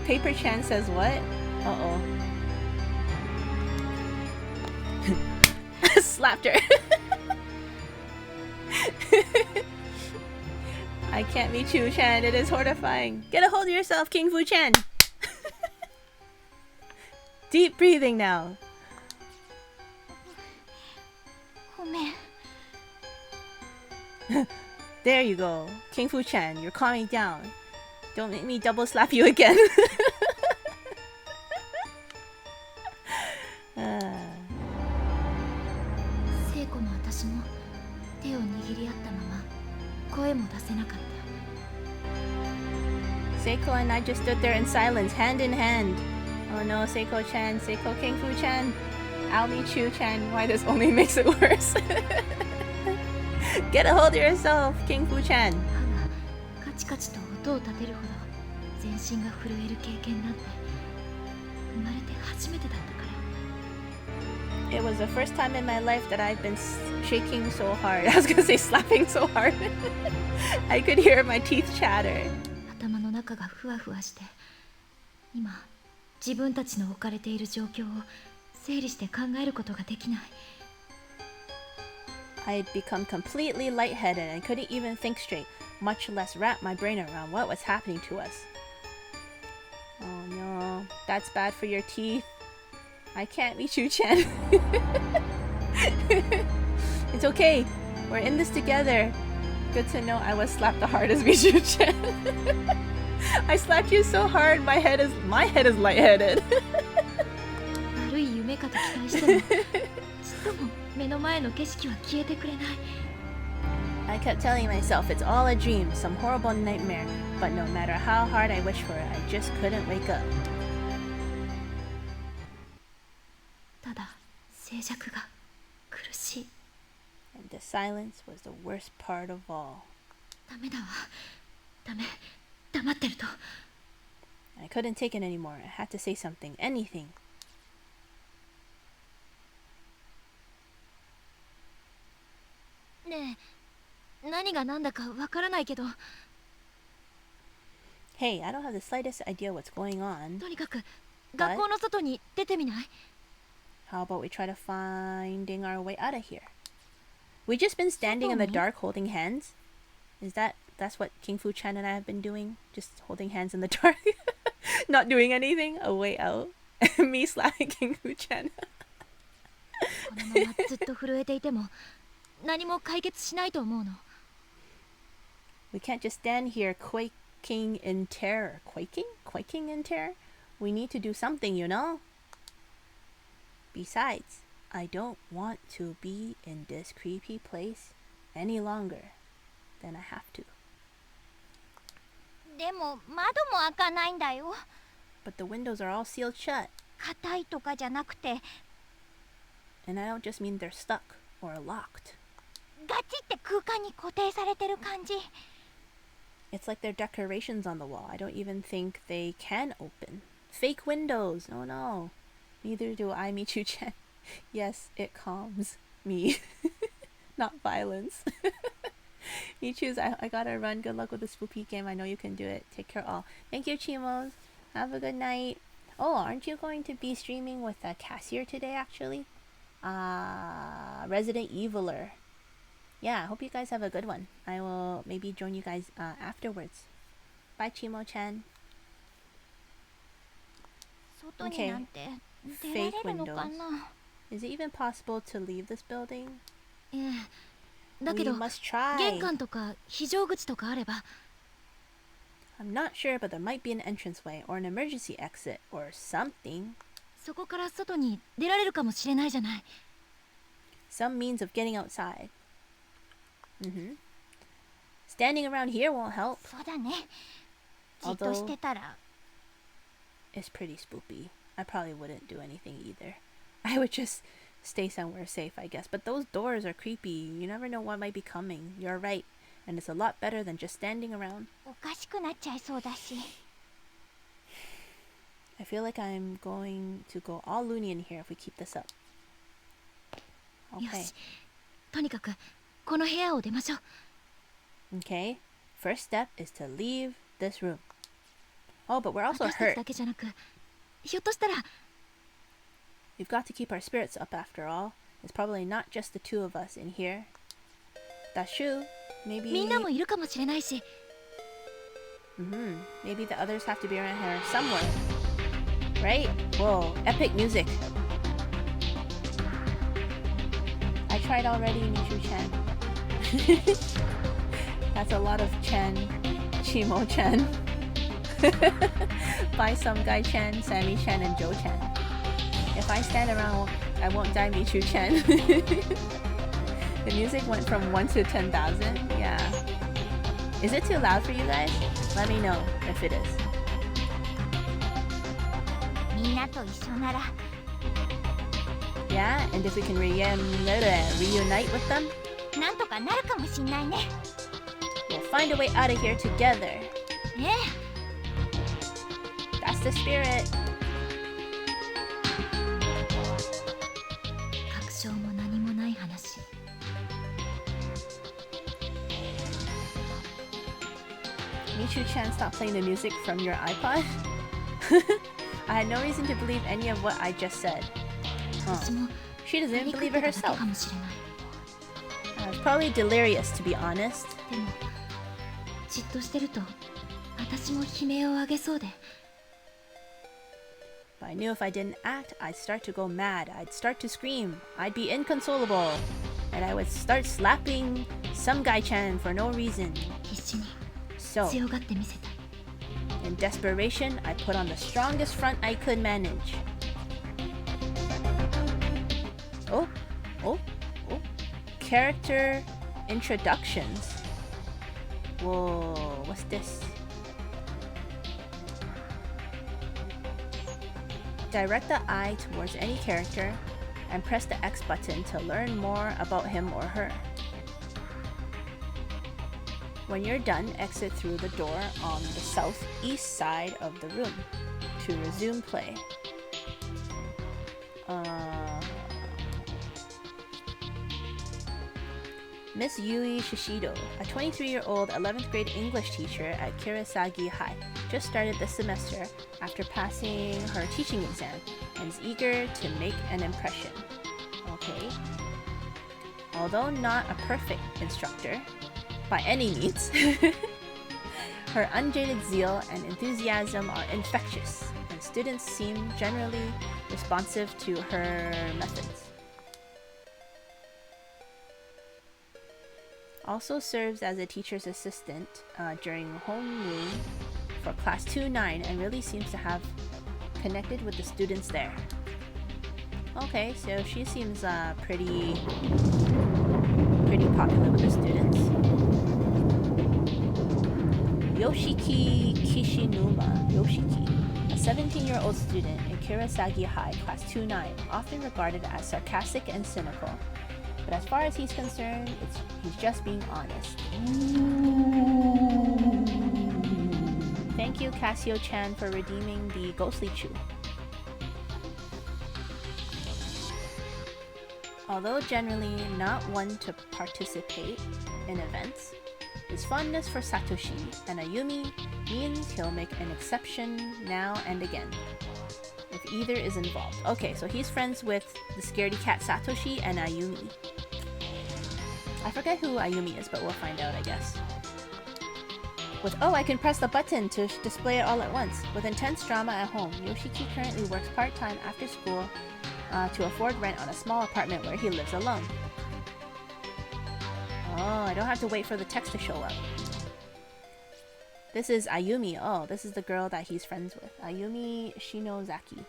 [SPEAKER 1] Paper-chan says what? Uh-oh. Slapped her. I can't meet you, Chan. It is horrifying. Get a hold of yourself, King Fu-chan. Deep breathing now.
[SPEAKER 2] ごめん。
[SPEAKER 1] There you go. King Fu-chan, you're calming down. Don't make me double slap you again. Ah.
[SPEAKER 2] 聖子も私も手を握り合ったまま声も出せなかった。
[SPEAKER 1] Seiko and I just stood there in silence, hand in hand. Oh no, Seiko-chan, Seiko King Fu-chan. I'll meet you, Chan. Why this only makes it worse. Get a hold of yourself, King Fu-chan.
[SPEAKER 2] 歯がチカチと音を立てるほど全身が震える経験なんて生まれて初めてだったから。
[SPEAKER 1] It was the first time in my life that I've been shaking so hard. I was gonna say slapping so hard. I could hear my teeth chatter.
[SPEAKER 2] 頭の中がふわふわして、今自分たちの置かれている状況を整理して考えることができない。
[SPEAKER 1] I'd become completely lightheaded and couldn't even think straight, much less wrap my brain around what was happening to us. Oh no, that's bad for your teeth. I can't meet you, Chen. It's okay. We're in this together. Good to know I was slapped the hardest, Michu Chen. I slapped you so hard, my head is lightheaded.
[SPEAKER 2] 悪い夢かと期待しても、ちっとも目の前の景色は消えてくれない。
[SPEAKER 1] I kept telling myself it's all a dream, some horrible nightmare, but no matter how hard I wished for it, I just couldn't wake up.
[SPEAKER 2] ただ静寂が苦しい。
[SPEAKER 1] And the silence was the worst part of all.
[SPEAKER 2] ダメだわ。ダメ。黙ってると。
[SPEAKER 1] I couldn't take it anymore. I had to say something, anything.
[SPEAKER 2] ねえ、何が何だかわからないけど。
[SPEAKER 1] Hey, I don't have the slightest idea what's going on.
[SPEAKER 2] とにかく学校の外に出てみない？
[SPEAKER 1] How about we try to finding our way out of here? We just been standing in the dark holding hands? That's what King Fu Chan and I have been doing? Just holding hands in the dark? Not doing anything? A way out? Me slapping King Fu Chan.
[SPEAKER 2] このままずっと震えていても何も解決しないと思うの。
[SPEAKER 1] We can't just stand here quaking in terror. Quaking in terror? We need to do something, you know? Besides, I don't want to be in this creepy place any longer than I have to.
[SPEAKER 6] でも窓も開かないんだよ。
[SPEAKER 1] But the windows are all sealed shut.
[SPEAKER 6] 硬いとかじゃなくて、
[SPEAKER 1] And I don't just mean they're stuck or locked.
[SPEAKER 6] ガチって空間に固定されてる感じ。
[SPEAKER 1] It's like they're decorations on the wall. I don't even think they can open. Fake windows. Oh no. Neither do I, Michu Chen. Yes, it calms me. Not violence. Michu's, I gotta run. Good luck with the spooky game. I know you can do it. Take care all. Thank you, Chimos. Have a good night. Oh, aren't you going to be streaming with Cassier today, actually? Resident Eviler. Yeah, I hope you guys have a good one. I will maybe join you guys afterwards. Bye, Chimo-chan.
[SPEAKER 6] 外になんて出られるのかな。
[SPEAKER 1] Is it even possible to leave this building?
[SPEAKER 2] ええ。だけど
[SPEAKER 1] We must try.
[SPEAKER 2] 玄関とか非常口とかあれば。
[SPEAKER 1] I'm not sure, but there might be an entranceway or an emergency exit or something.
[SPEAKER 2] そこから外に出られるかもしれないじゃない。
[SPEAKER 1] Some means of getting outside. Standing around here won't help.
[SPEAKER 6] そうだね。じっとしてたら。
[SPEAKER 1] It's pretty spoopy. I probably wouldn't do anything either. I would just stay somewhere safe, I guess. But those doors are creepy. You never know what might be coming. You're right. And it's a lot better than just standing around.
[SPEAKER 6] おかしくなっちゃいそうだし。
[SPEAKER 1] I feel like I'm going to go all loony in here if we keep this up.
[SPEAKER 2] よ
[SPEAKER 1] Okay.
[SPEAKER 2] し。とにかくこの部屋を出ましょう。
[SPEAKER 1] Okay. First step is to leave this room. Oh, but we're also
[SPEAKER 2] 私たち
[SPEAKER 1] hurt.
[SPEAKER 2] だけじゃなく、ひょっとしたら
[SPEAKER 1] We've got to keep our spirits up after all. It's probably not just the two of us in here. That's true.
[SPEAKER 2] み
[SPEAKER 1] Maybe...
[SPEAKER 2] んなもいるかもしれないし。
[SPEAKER 1] Maybe the others have to be around here somewhere. Right? Whoa, epic music. I tried already, Michu Chen. That's a lot of Chen. Chimo Chen. By some guy Chen, Sammy Chen, and Joe Chen. If I stand around, I won't die, Michu Chen. The music went from 1 to 10,000. Yeah. Is it too loud for you guys? Let me know if it is.
[SPEAKER 6] みんなと一緒なら。
[SPEAKER 1] Yeah, and if we can reunite with them,
[SPEAKER 6] なんとかなるかもしんないね。
[SPEAKER 1] we'll find a way out of here together.
[SPEAKER 2] ね
[SPEAKER 1] That's the spirit.
[SPEAKER 2] 確証も何もない話
[SPEAKER 1] Michu-chan, stop playing the music from your iPod? I had no reason to believe any of what I just said. Huh.
[SPEAKER 2] 私も
[SPEAKER 1] She doesn't
[SPEAKER 2] 見
[SPEAKER 1] believe
[SPEAKER 2] く
[SPEAKER 1] it
[SPEAKER 2] っただけ
[SPEAKER 1] herself.
[SPEAKER 2] かもしれない
[SPEAKER 1] It's probably delirious, to be honest.
[SPEAKER 2] でもじっとしてると私も悲鳴を上げそうで
[SPEAKER 1] But I knew if I didn't act, I'd start to go mad. I'd start to scream. I'd be inconsolable. And I would start slapping some guy-chan for no reason.
[SPEAKER 2] 必死に
[SPEAKER 1] So,
[SPEAKER 2] 強がってみせた
[SPEAKER 1] in desperation, I put on the strongest front I could manage. Oh, oh, oh. Character introductions. Whoa, what's this? Direct the eye towards any character and press the X button to learn more about him or her. When you're done, exit through the door on the southeast side of the room to resume play. Miss Yui Shishido, a 23-year-old 11th grade English teacher at Kirasagi High, just started this semester after passing her teaching exam and is eager to make an impression. Okay. Although not a perfect instructor, by any means, her unjaded zeal and enthusiasm are infectious, and students seem generally responsive to her methods. Also serves as a teacher's assistant during homeroom for class 2-9 and really seems to have connected with the students there. Okay, so she seems pretty popular with the students. Yoshiki Kishinuma, Yoshiki, a 17-year-old student in Kirasagi High, class 2-9, often regarded as sarcastic and cynical. But as far as he's concerned, he's just being honest. Thank you, Casio-chan, for redeeming the Ghostly Chew. Although generally not one to participate in events, his fondness for Satoshi and Ayumi means he'll make an exception now and again, if either is involved. Okay, so he's friends with the scaredy cat Satoshi and Ayumi. I forget who Ayumi is, but we'll find out, I guess. I can press the button to display it all at once. With intense drama at home, Yoshiki currently works part-time after school to afford rent on a small apartment where he lives alone. Oh, I don't have to wait for the text to show up. This is Ayumi. Oh, this is the girl that he's friends with. Ayumi Shinozaki.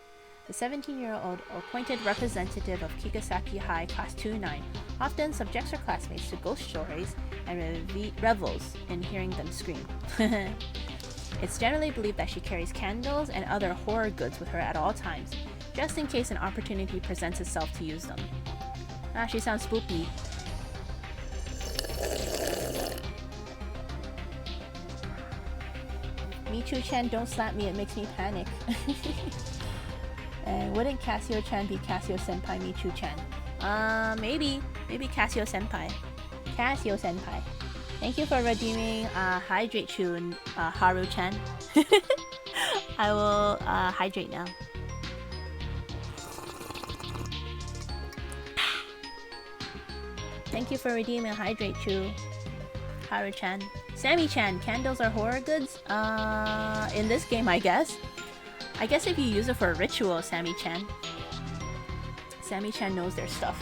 [SPEAKER 1] The 17-year-old appointed representative of Kigasaki High Class 2-9 often subjects her classmates to ghost stories and revels in hearing them scream. It's generally believed that she carries candles and other horror goods with her at all times, just in case an opportunity presents itself to use them. Ah, she sounds spooky. Michu-chan, don't slap me, it makes me panic. And wouldn't Casio-chan be Casio-senpai Michu-chan? Maybe Casio-senpai. Casio-senpai. Thank you for redeeming Hydrate Chew, Haru-chan. I will hydrate now. Thank you for redeeming Hydrate Chew, Haru-chan. Sammy-chan, candles are horror goods? In this game, I guess. I guess if you use it for a ritual, Sammy-chan. Sammy-chan knows their stuff.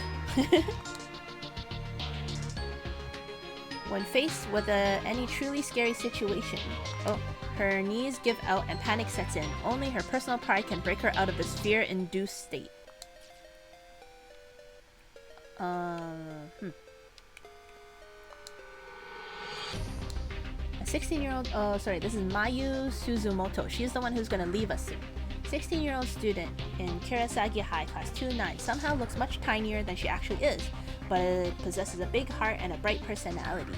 [SPEAKER 1] When faced with any truly scary situation, her knees give out and panic sets in. Only her personal pride can break her out of this fear-induced state. A 16-year-old, this is Mayu Suzumoto. She's the one who's gonna leave us soon. 16-year-old student in Kirasagi High Class 2-9 somehow looks much tinier than she actually is, but possesses a big heart and a bright personality.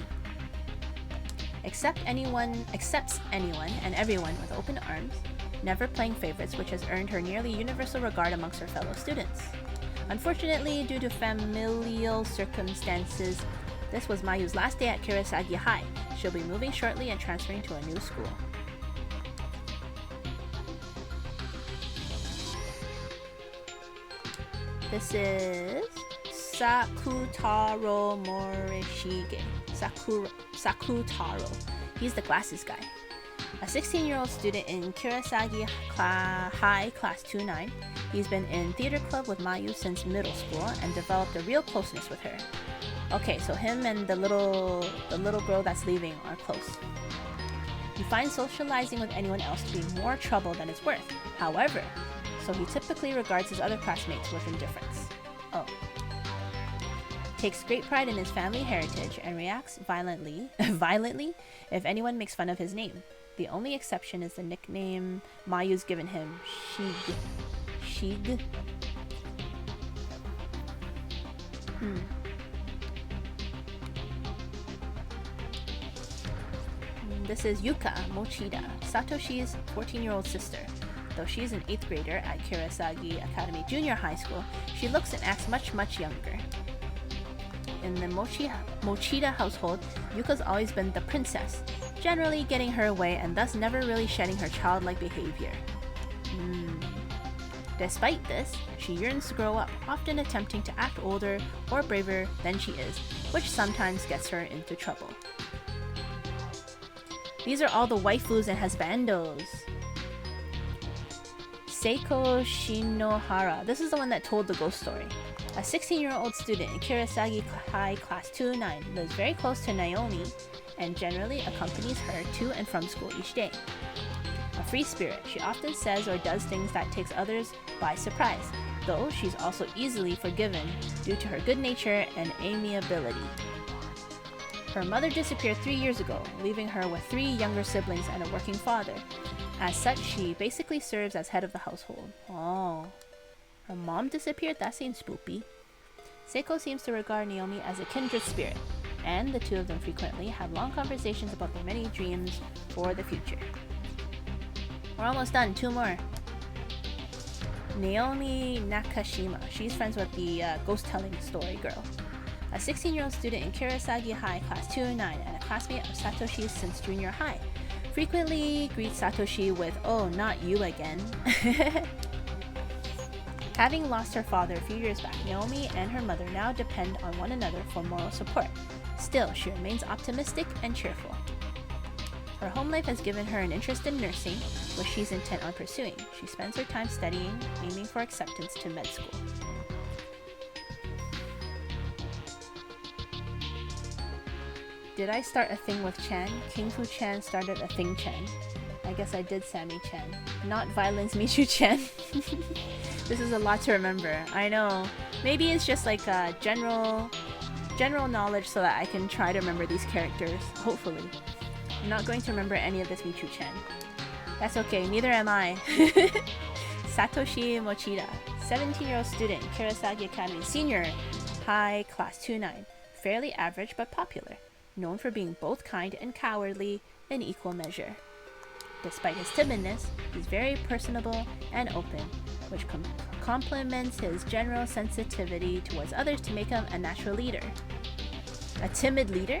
[SPEAKER 1] accepts anyone and everyone with open arms, never playing favorites, which has earned her nearly universal regard amongst her fellow students. Unfortunately, due to familial circumstances, this was Mayu's last day at Kirasagi High. She'll be moving shortly and transferring to a new school. This is Sakutaro Morishige. Sakutaro. He's the glasses guy. A 16-year-old student in Kirasagi High Class 2-9. He's been in theater club with Mayu since middle school and developed a real closeness with her. Okay, so him and the little girl that's leaving are close. He finds socializing with anyone else to be more trouble than it's worth. However, so he typically regards his other classmates with indifference. Oh. Takes great pride in his family heritage and reacts violently if anyone makes fun of his name. The only exception is the nickname Mayu's given him, Shig. This is Yuka Mochida, Satoshi's 14-year-old sister. Though she's an 8th grader at Kirasagi Academy Junior High School, she looks and acts much, much younger. In the Mochida household, Yuka's always been the princess, generally getting her way and thus never really shedding her childlike behavior. Despite this, she yearns to grow up, often attempting to act older or braver than she is, which sometimes gets her into trouble. These are all the waifus and husbandos. Seiko Shinohara. This is the one that told the ghost story. A 16-year-old student in Kirasagi High Class 2-9 lives very close to Naomi and generally accompanies her to and from school each day. A free spirit, she often says or does things that takes others by surprise, though she's also easily forgiven due to her good nature and amiability. Her mother disappeared 3 years ago, leaving her with 3 younger siblings and a working father. As such, she basically serves as head of the household. Oh. Her mom disappeared? That seems spoopy. Seiko seems to regard Naomi as a kindred spirit, and the two of them frequently have long conversations about their many dreams for the future. We're almost done. 2 more. Naomi Nakashima. She's friends with the ghost-telling story girl. A 16-year-old student in Kirasagi High Class 2-9 and a classmate of Satoshi's since junior high. Frequently greets Satoshi with, "Oh, not you again." Having lost her father a few years back, Naomi and her mother now depend on one another for moral support. Still, she remains optimistic and cheerful. Her home life has given her an interest in nursing, which she's intent on pursuing. She spends her time studying, aiming for acceptance to med school. Did I start a thing with Chan? King Fu Chan started a thing Chan. I guess I did Sammy Chan. Not violence Michu Chan. This is a lot to remember. I know. Maybe it's just like general knowledge so that I can try to remember these characters. Hopefully. I'm not going to remember any of this Michu Chan. That's okay, neither am I. Satoshi Mochida, 17-year-old student, Kirasagi Academy Senior High Class 2-9. Fairly average but popular. Known for being both kind and cowardly in equal measure. Despite his timidness, he's very personable and open, which complements his general sensitivity towards others to make him a natural leader. A timid leader?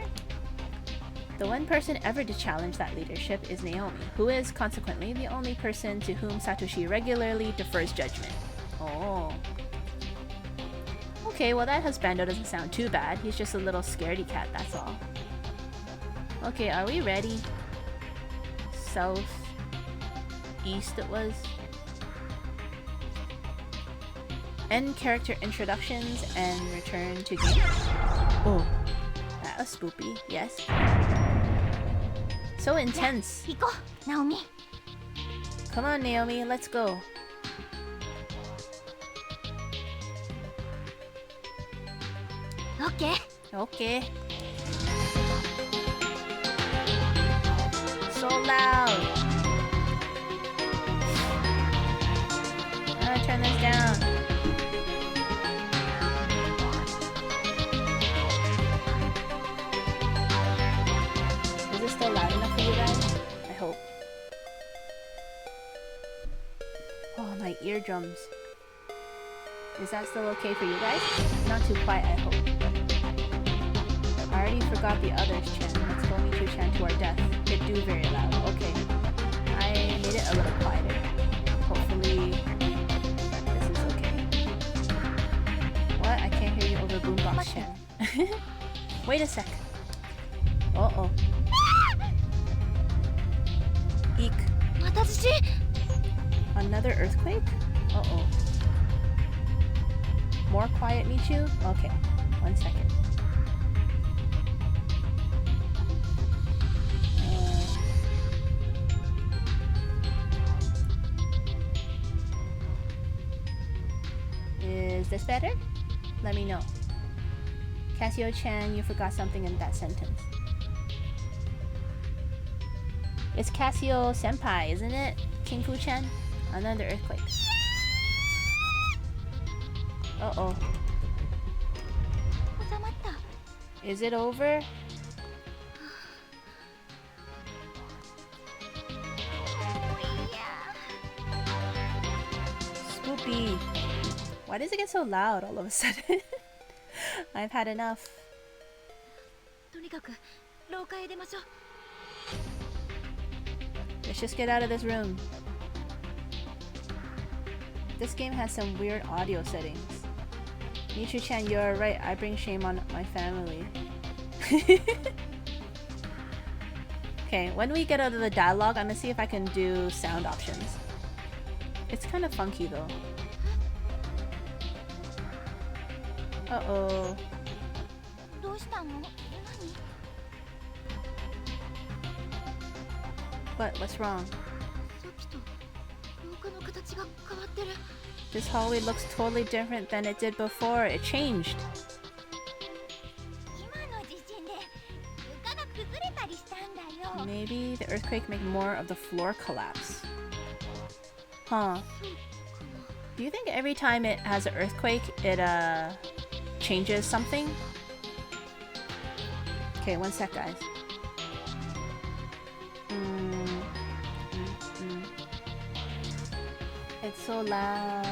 [SPEAKER 1] The one person ever to challenge that leadership is Naomi, who is consequently the only person to whom Satoshi regularly defers judgment. Oh. Okay, well that husbando doesn't sound too bad. He's just a little scaredy cat, that's all. Okay, are we ready? South, east it was. End character introductions and return to game. Oh, that was spoopy, yes. So intense.
[SPEAKER 6] 行こう、ナオミ。
[SPEAKER 1] Come on, Naomi, let's go.
[SPEAKER 6] Okay.
[SPEAKER 1] Okay. So loud. I'm gonna turn this down. Is it still loud? Oh, my eardrums. Is that still okay for you guys? Not too quiet, I hope. I already forgot the others, Chan. Let's go Michu Chan to our death. It do very loud. Okay. I made it a little quieter. Hopefully this is okay. What? I can't hear you over Boombox Chan. Wait a sec. Uh-oh. Eek. Another earthquake? Uh-oh. More quiet, Michu? Okay. 1 second. Is this better? Let me know. Casio-chan, you forgot something in that sentence. It's Casio-senpai, isn't it? Kinku-chan? Another earthquake. Uh-oh. Is it over? Spoopy. Why does it get so loud all of a sudden? I've had enough. Let's just get out of this room. This game has some weird audio settings. Michu-chan, you're right. I bring shame on my family. Okay, when we get out of the dialogue, I'm gonna see if I can do sound options. It's kind of funky though. Uh-oh. What? What's wrong? This hallway looks totally different than it did before. It changed. Maybe the earthquake made more of the floor collapse. Huh. Do you think every time it has an earthquake, it changes something? Okay, 1 sec, guys. It's so loud.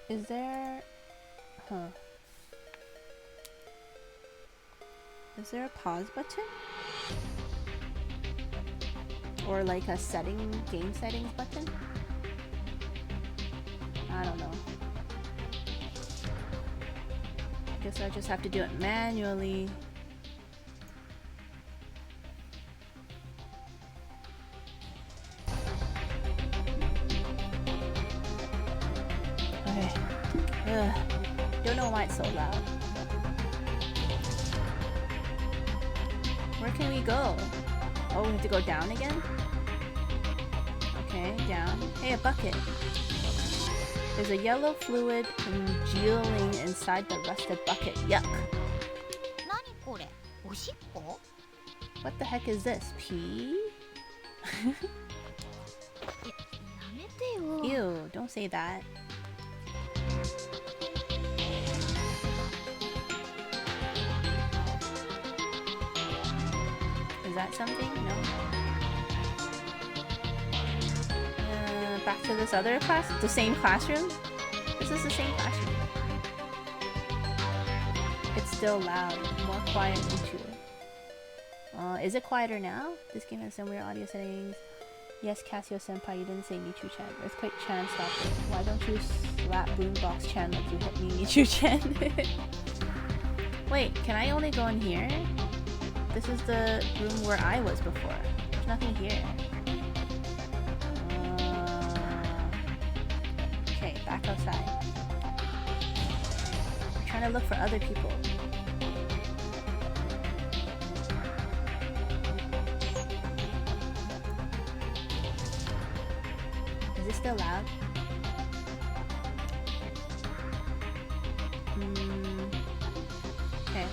[SPEAKER 1] Is there... Huh. Is there a pause button? Or like a game settings button? I don't know. Guess I just have to do it manually. Okay. Ugh. Don't know why it's so loud. Where can we go? Oh, we have to go down again? Okay, down. Hey, a bucket. There's a yellow fluid congealing inside the rusted bucket. Yuck. What the heck is this? Pee? Ew, don't say that. Is that something? No. Back to this other class? The same classroom? This is the same classroom. It's still loud. More quiet than true. Is it quieter now? This game has some weird audio settings. Yes, Casio-senpai, you didn't say Michu-chan. Earthquake-chan, stop it. Why don't you slap Boombox-chan like you hit me, Michu-chan? Wait, can I only go in here? This is the room where I was before. There's nothing here. Okay, back outside. I'm trying to look for other people. Is it still loud? Okay.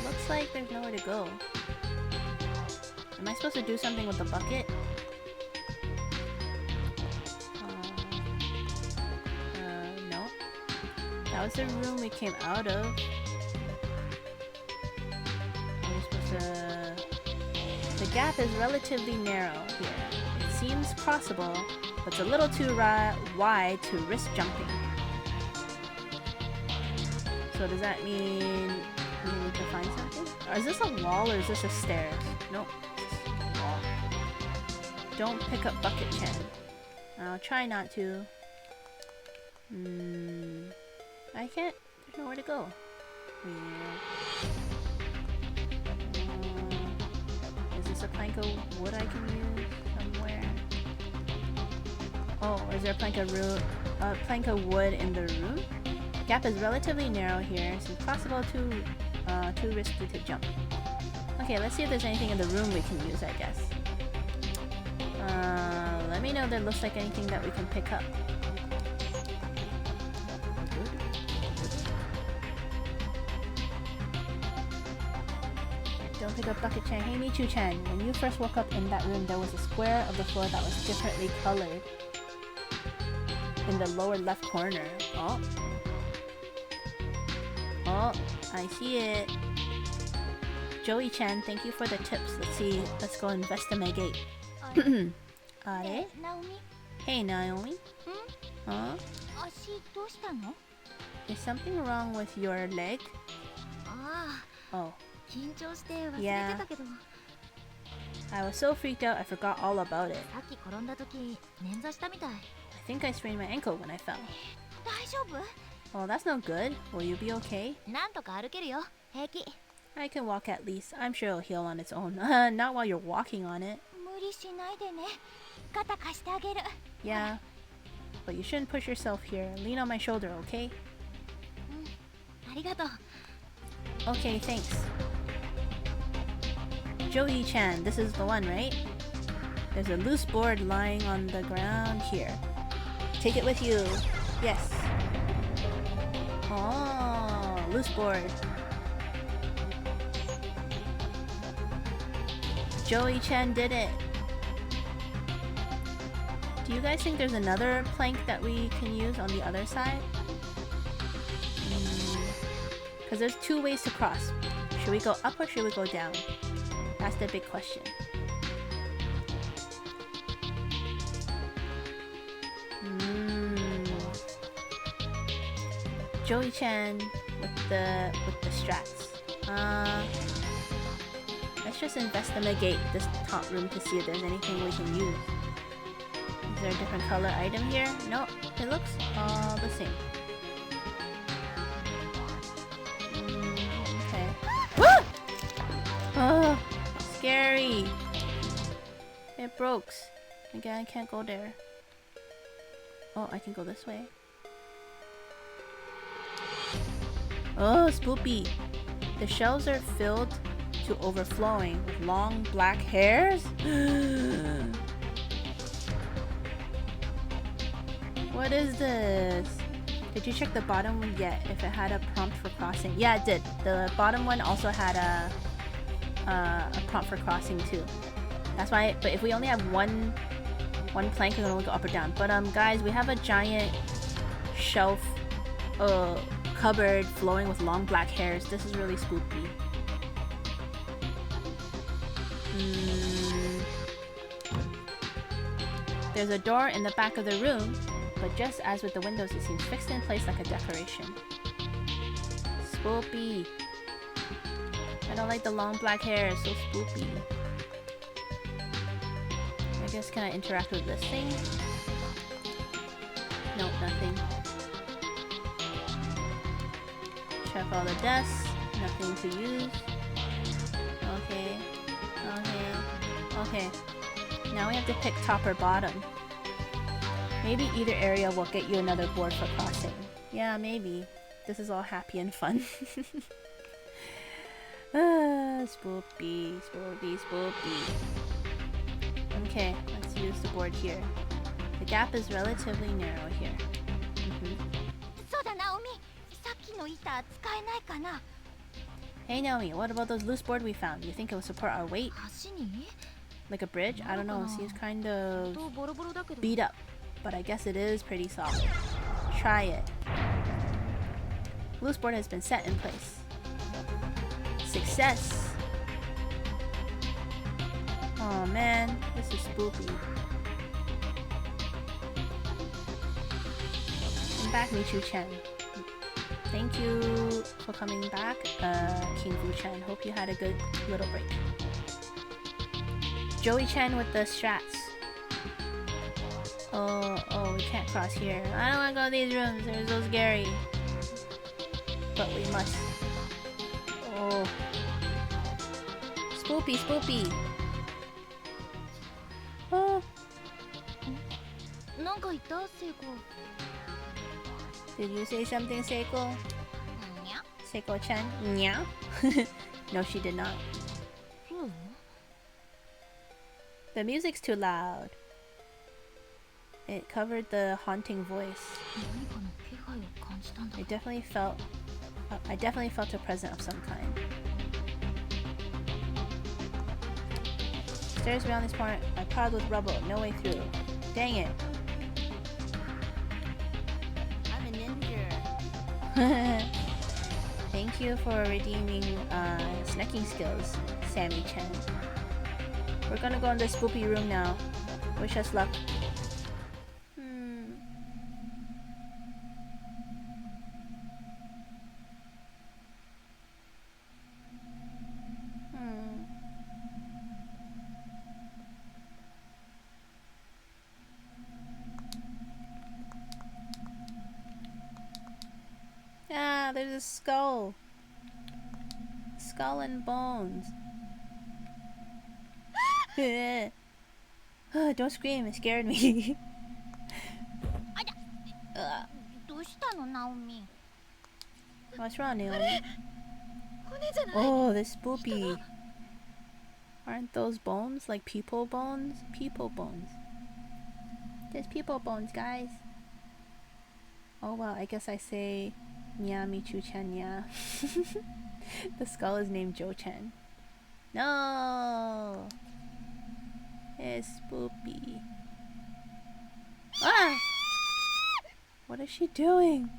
[SPEAKER 1] Looks like there's nowhere to go. Am I supposed to do something with the bucket? No. That was the room we came out of. The gap is relatively narrow here. It seems crossable, but it's a little too wide to risk jumping. So does that mean we need to find something? Or is this a wall or is this a stairs? Nope. It's a wall. Don't pick up Bucket Chen. I'll try not to. I can't. There's nowhere to go. Weird. Is this a plank of wood I can use somewhere? Oh, is there a plank of wood in the room? Gap is relatively narrow here, so it's possible too risky to jump. Okay, let's see if there's anything in the room we can use, I guess. Let me know if there looks like anything that we can pick up. Don't pick up Bucket Chan. Hey Michu-chan, when you first woke up in that room, there was a square of the floor that was differently colored in the lower left corner. Oh. Oh, I see it. Joey-chan, thank you for the tips. Let's see. Let's go investigate. Are?
[SPEAKER 6] Naomi?
[SPEAKER 1] Hey, Naomi. Huh?
[SPEAKER 6] 足どうしたの？
[SPEAKER 1] Is something wrong with your leg?
[SPEAKER 2] ああ、
[SPEAKER 1] Oh.
[SPEAKER 2] 緊張して忘れてたけど、
[SPEAKER 1] I was so freaked out I forgot all about it.
[SPEAKER 2] さっき転んだ時捻挫したみたい。
[SPEAKER 1] I think I sprained my ankle when I fell.
[SPEAKER 2] 大丈夫？
[SPEAKER 1] Well, that's no good. Will you be okay?
[SPEAKER 2] なんとか歩けるよ。平気。
[SPEAKER 1] I can walk at least. I'm sure it'll heal on its own. Not while you're walking on it.
[SPEAKER 6] 無理しないでね。肩貸してあげる。
[SPEAKER 1] Yeah. But you shouldn't push yourself here. Lean on my shoulder, okay?
[SPEAKER 2] ありがとう。
[SPEAKER 1] Okay, thanks. Joey-chan, this is the one, right? There's a loose board lying on the ground here. Take it with you. Yes. Oh, loose board. Joey-chan did it. Do you guys think there's another plank that we can use on the other side? Because there's two ways to cross. Should we go up or should we go down? That's the big question. Joey-chan with the strats. Let's just investigate this top room to see if there's anything we can use. Is there a different color item here? No, it looks all the same. Okay. Ah! Oh, scary. It broke. Again, I can't go there. Oh, I can go this way. Oh, spoopy. The shelves are filled to overflowing with long black hairs? What is this? Did you check the bottom one yet? If it had a prompt for crossing? Yeah, it did. The bottom one also had a prompt for crossing too. That's why. But if we only have one plank, we can only go up or down. But guys, we have a giant shelf, cupboard flowing with long black hairs. This is really spooky. There's a door in the back of the room, but just as with the windows, it seems fixed in place like a decoration. Spoopy. I don't like the long black hair, it's so spoopy. I guess, can I interact with this thing? Nope, nothing. Check all the desks, nothing to use. Okay, okay. Now we have to pick top or bottom. Maybe either area will get you another board for crossing. Yeah, maybe. This is all happy and fun. Spoopy. Okay, let's use the board here. The gap is relatively narrow here.
[SPEAKER 6] そうだ、ナオミ。さっきの板使えないかな？
[SPEAKER 1] Hey Naomi, what about those loose board we found? Do you think it will support our weight?
[SPEAKER 2] 橋に？
[SPEAKER 1] Like a bridge? I don't know, it seems kind of
[SPEAKER 2] ボロボロだけど。
[SPEAKER 1] beat up. But I guess it is pretty soft. Try it. Loose board has been set in place. Success! Oh man, this is spooky. I'm back, Michu-chan. Thank you for coming back, King Fu-chan. Hope you had a good little break. Joey-chan with the strats. Oh, we can't cross here. I don't want to go to these rooms. They're so scary. But we must. Oh. Spoopy, spoopy. Oh.
[SPEAKER 6] なんか言ったセイコ
[SPEAKER 1] Did you say something, Seiko?
[SPEAKER 6] にゃ
[SPEAKER 1] Seiko-chan? Nya? No, she did not.
[SPEAKER 6] そう
[SPEAKER 1] The music's too loud. It covered the haunting voice.
[SPEAKER 6] 何かの気配を感じたんだ
[SPEAKER 1] I definitely felt a presence of some kind. Stairs around this part are piled with rubble. No way through. Dang it.
[SPEAKER 6] I'm a ninja
[SPEAKER 1] Thank you for redeeming snacking skills, Sammy-chan. We're gonna go in the spoopy room now. Wish us luck. Ah, there's a skull. Skull and bones. Don't scream, it scared me.
[SPEAKER 6] どうしたのナオミ
[SPEAKER 1] What's wrong, Naomi?
[SPEAKER 2] 骨じゃない
[SPEAKER 1] Oh, this spoopy. Aren't those bones like people bones? People bones. There's people bones, guys. Oh well, I guess I say Nya Michu-chan Nya. The skull is named Jo-chan. No! It's spoopy. Ah! What is she doing?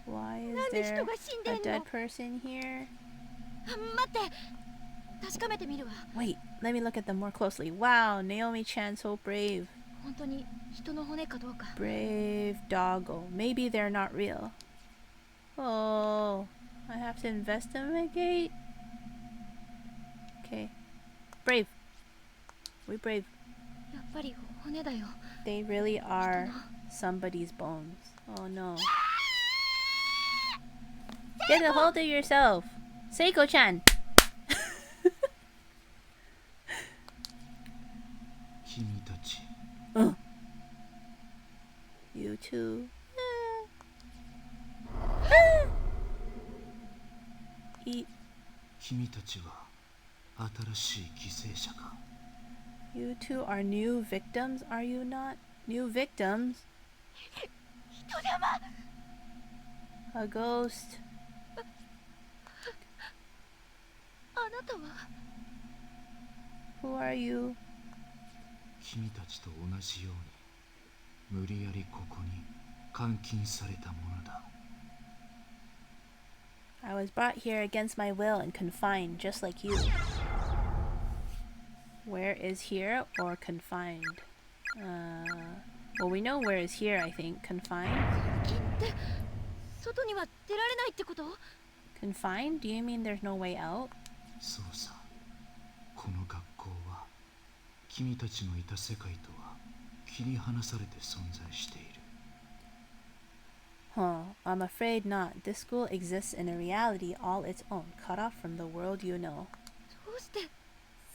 [SPEAKER 1] Why is there a dead person here?
[SPEAKER 2] 待って確かめてみるわ
[SPEAKER 1] Wait, let me look at them more closely. Wow, Naomi-chan, so brave.
[SPEAKER 2] 本当に人の骨かどうか
[SPEAKER 1] Brave doggo. Maybe they're not real. Oh, I have to investigate? Okay. Brave. We brave.
[SPEAKER 2] やっぱり骨だよ
[SPEAKER 1] They really are somebody's bones. Oh no. Get a hold of yourself. Seiko-chan.
[SPEAKER 4] 君たち
[SPEAKER 1] You too. Eat.
[SPEAKER 4] 君たちは新しい犠牲者か
[SPEAKER 1] You two are new victims, are you not? New victims? A ghost.
[SPEAKER 2] あなたは
[SPEAKER 1] Who are you?
[SPEAKER 4] 君たちと同じように無理やりここに監禁されたものだ
[SPEAKER 1] I was brought here against my will and confined, just like you. Where is here or confined? Well, we know where is here, I think. Confined?
[SPEAKER 2] って外には出られないってこと
[SPEAKER 1] Confined? Do you mean there's no way out?
[SPEAKER 4] そうさこの学校は君たちのいた世界とは切り離されて存在している
[SPEAKER 1] Huh, I'm afraid not. This school exists in a reality all its own, cut off from the world you know.
[SPEAKER 2] どうして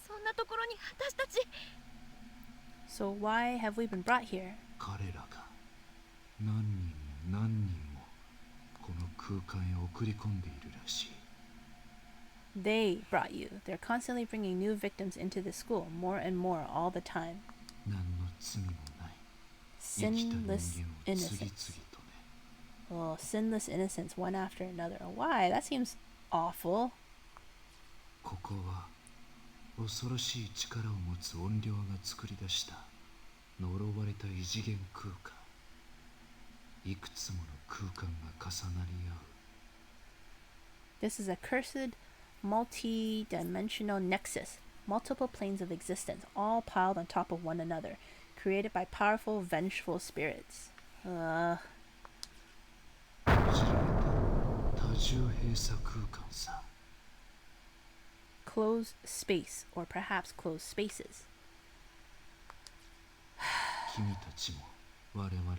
[SPEAKER 2] そんなところに私たち
[SPEAKER 1] So why have we been brought here?
[SPEAKER 4] 彼らが何人も何人もこの空間へ送り込んでいるらしい
[SPEAKER 1] They brought you. They're constantly bringing new victims into the school, more and more all the time.
[SPEAKER 4] 何の罪もない生きた人間を
[SPEAKER 1] Sinless
[SPEAKER 4] 次々
[SPEAKER 1] innocence.
[SPEAKER 4] とね
[SPEAKER 1] Oh, sinless innocence, one after another. Why? That seems awful.
[SPEAKER 4] ここは恐ろしい力を持つ怨霊が作り出した呪われた異次元空間いくつもの空間が重なり合う
[SPEAKER 1] This is a cursed, multi-dimensional nexus, multiple planes of existence, all piled on top of one another, created by powerful, vengeful spirits.
[SPEAKER 4] こじられた多重閉鎖空間さ。
[SPEAKER 1] Closed space, or perhaps closed spaces.
[SPEAKER 4] 君たちも我々も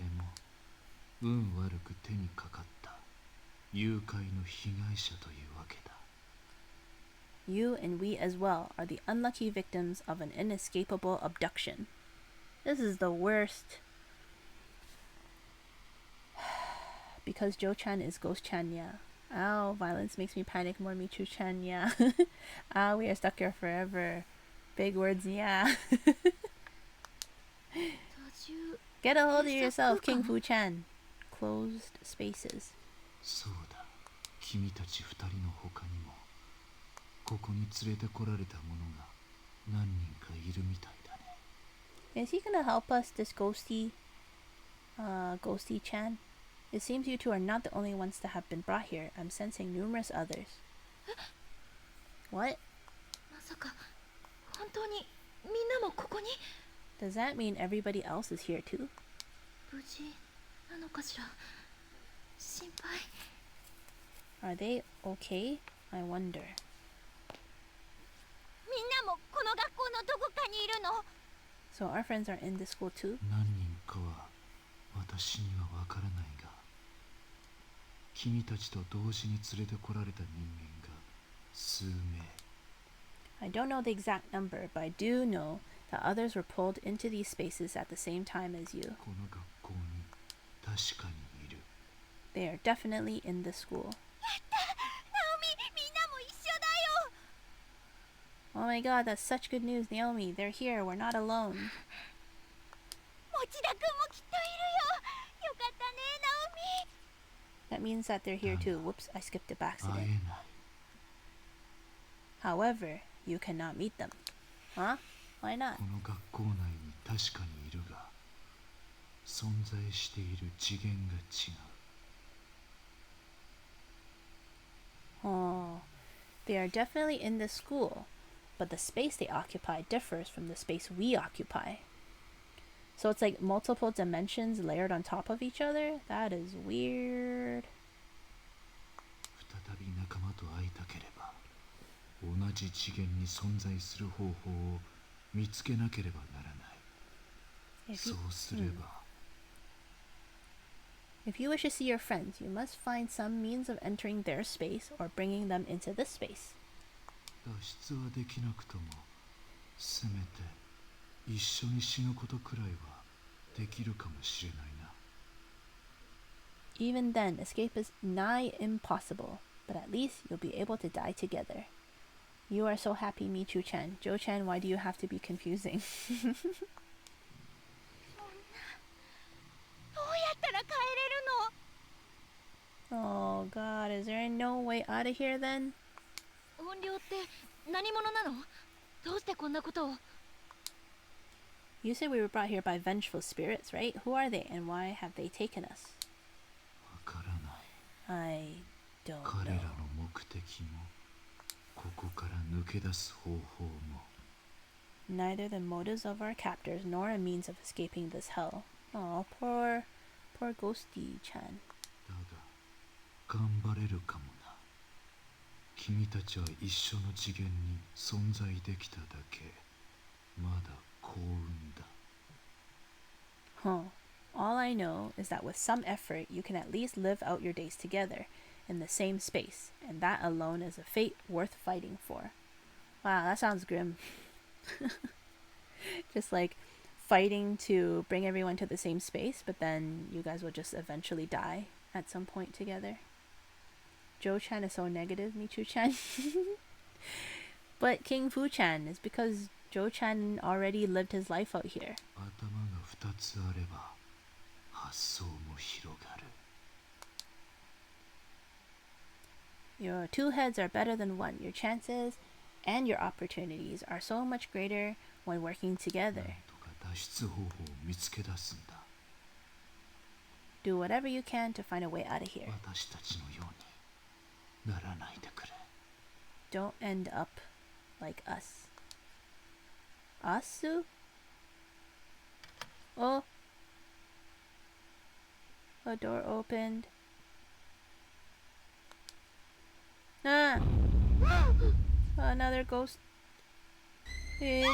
[SPEAKER 4] 運悪く手にかかった誘拐の被害者というわけだ。
[SPEAKER 1] You and we as well are the unlucky victims of an inescapable abduction. This is the worst. Because Joe-chan is Ghost-chan, yeah. Ow, violence makes me panic more, Michu-chan, yeah. Ah, we are stuck here forever. Big words, yeah. Get a hold of yourself, King Fu-chan. Closed spaces.
[SPEAKER 4] そうだ、君たち二人の他にもここに連れてこられた者が何人かいるみたいだね。
[SPEAKER 1] Is he gonna help us, this Ghosty-chan? It seems you two are not the only ones that have been brought here. I'm sensing numerous others. What?
[SPEAKER 2] まさか本当にみんなもここに
[SPEAKER 1] Does that mean everybody else is here too?
[SPEAKER 2] 無事なのかしら。心配。
[SPEAKER 1] Are they okay? I wonder.
[SPEAKER 6] みんなもこの学校のどこかにいるの？
[SPEAKER 1] So our friends are in this school too?
[SPEAKER 4] 何人かは私にはわからないが、君たちと同時に連れてこられた人間が数名。
[SPEAKER 1] I don't know the exact number, but I do know that others were pulled into these spaces at the same time as you.
[SPEAKER 4] この学校に確かにいる。
[SPEAKER 1] They are definitely in this school.
[SPEAKER 6] ナオミ、みんなも一緒だよ。
[SPEAKER 1] Oh my god, that's such good news, Naomi. They're here. We're not alone.
[SPEAKER 6] 持田くんもきっといるよ。よかったね、ナオミ。
[SPEAKER 1] That means that they're here too. Whoops, I skipped it by
[SPEAKER 4] 会
[SPEAKER 1] accident.
[SPEAKER 4] えない。
[SPEAKER 1] However, you cannot meet them. Huh? Why not?
[SPEAKER 4] この学校内に確かにいるが、存在している次元が違う。
[SPEAKER 1] Oh, they are definitely in this school, but the space they occupy differs from the space we occupy. So it's like multiple dimensions layered on top of each other? That is weird.
[SPEAKER 4] 再び仲間と会いたければ、同じ次元に存在する方法を見つけなければならない。
[SPEAKER 1] If
[SPEAKER 4] そ
[SPEAKER 1] you,
[SPEAKER 4] うすれば、
[SPEAKER 1] if you wish to see your friends, you must find some means of entering their space or bringing them into this space.
[SPEAKER 4] 脱出はできなくとも、せめて一緒に死ぬことくらいはできるかもしれないな。
[SPEAKER 1] Even then, escape is nigh impossible, but at least you'll be able to die together. You are so happy, Michu-chan. Joe-chan, why do you have to be confusing?
[SPEAKER 6] どうやったら帰れるの？
[SPEAKER 1] Oh god, is there no way out of here then?
[SPEAKER 2] 音量って何者なの？どうしてこんなことを？
[SPEAKER 1] You said we were brought here by vengeful spirits, right? Who are they and why have they taken us?
[SPEAKER 4] わからない。
[SPEAKER 1] I don't
[SPEAKER 4] 彼ら
[SPEAKER 1] know.
[SPEAKER 4] の目的も、ここから抜け出す方法も。
[SPEAKER 1] Neither the motives of our captors nor a means of escaping this hell. Oh, poor Ghosty-chan.
[SPEAKER 4] だが、頑張れるかもな。君たちは一緒の次元に存在できただけ、まだ幸運だ。
[SPEAKER 1] Huh. All I know is that with some effort, you can at least live out your days together in the same space, and that alone is a fate worth fighting for. Wow, that sounds grim. Just like fighting to bring everyone to the same space, but then you guys will just eventually die at some point together. Joe-chan is so negative, Michu-chan. But King Fu-chan is because Joe-chan already lived his life out here.
[SPEAKER 4] 頭が二つあれば、発想も広がる。
[SPEAKER 1] Your two heads are better than one. Your chances and your opportunities are so much greater when working
[SPEAKER 4] なん
[SPEAKER 1] together.
[SPEAKER 4] とか脱出方法を見つけ出すんだ。
[SPEAKER 1] Do whatever you can to find a way out of here.
[SPEAKER 4] 私たちのようにならないでくれ。
[SPEAKER 1] Don't end up like us. Asu? Oh. A door opened. Ah! Another ghost. Eh.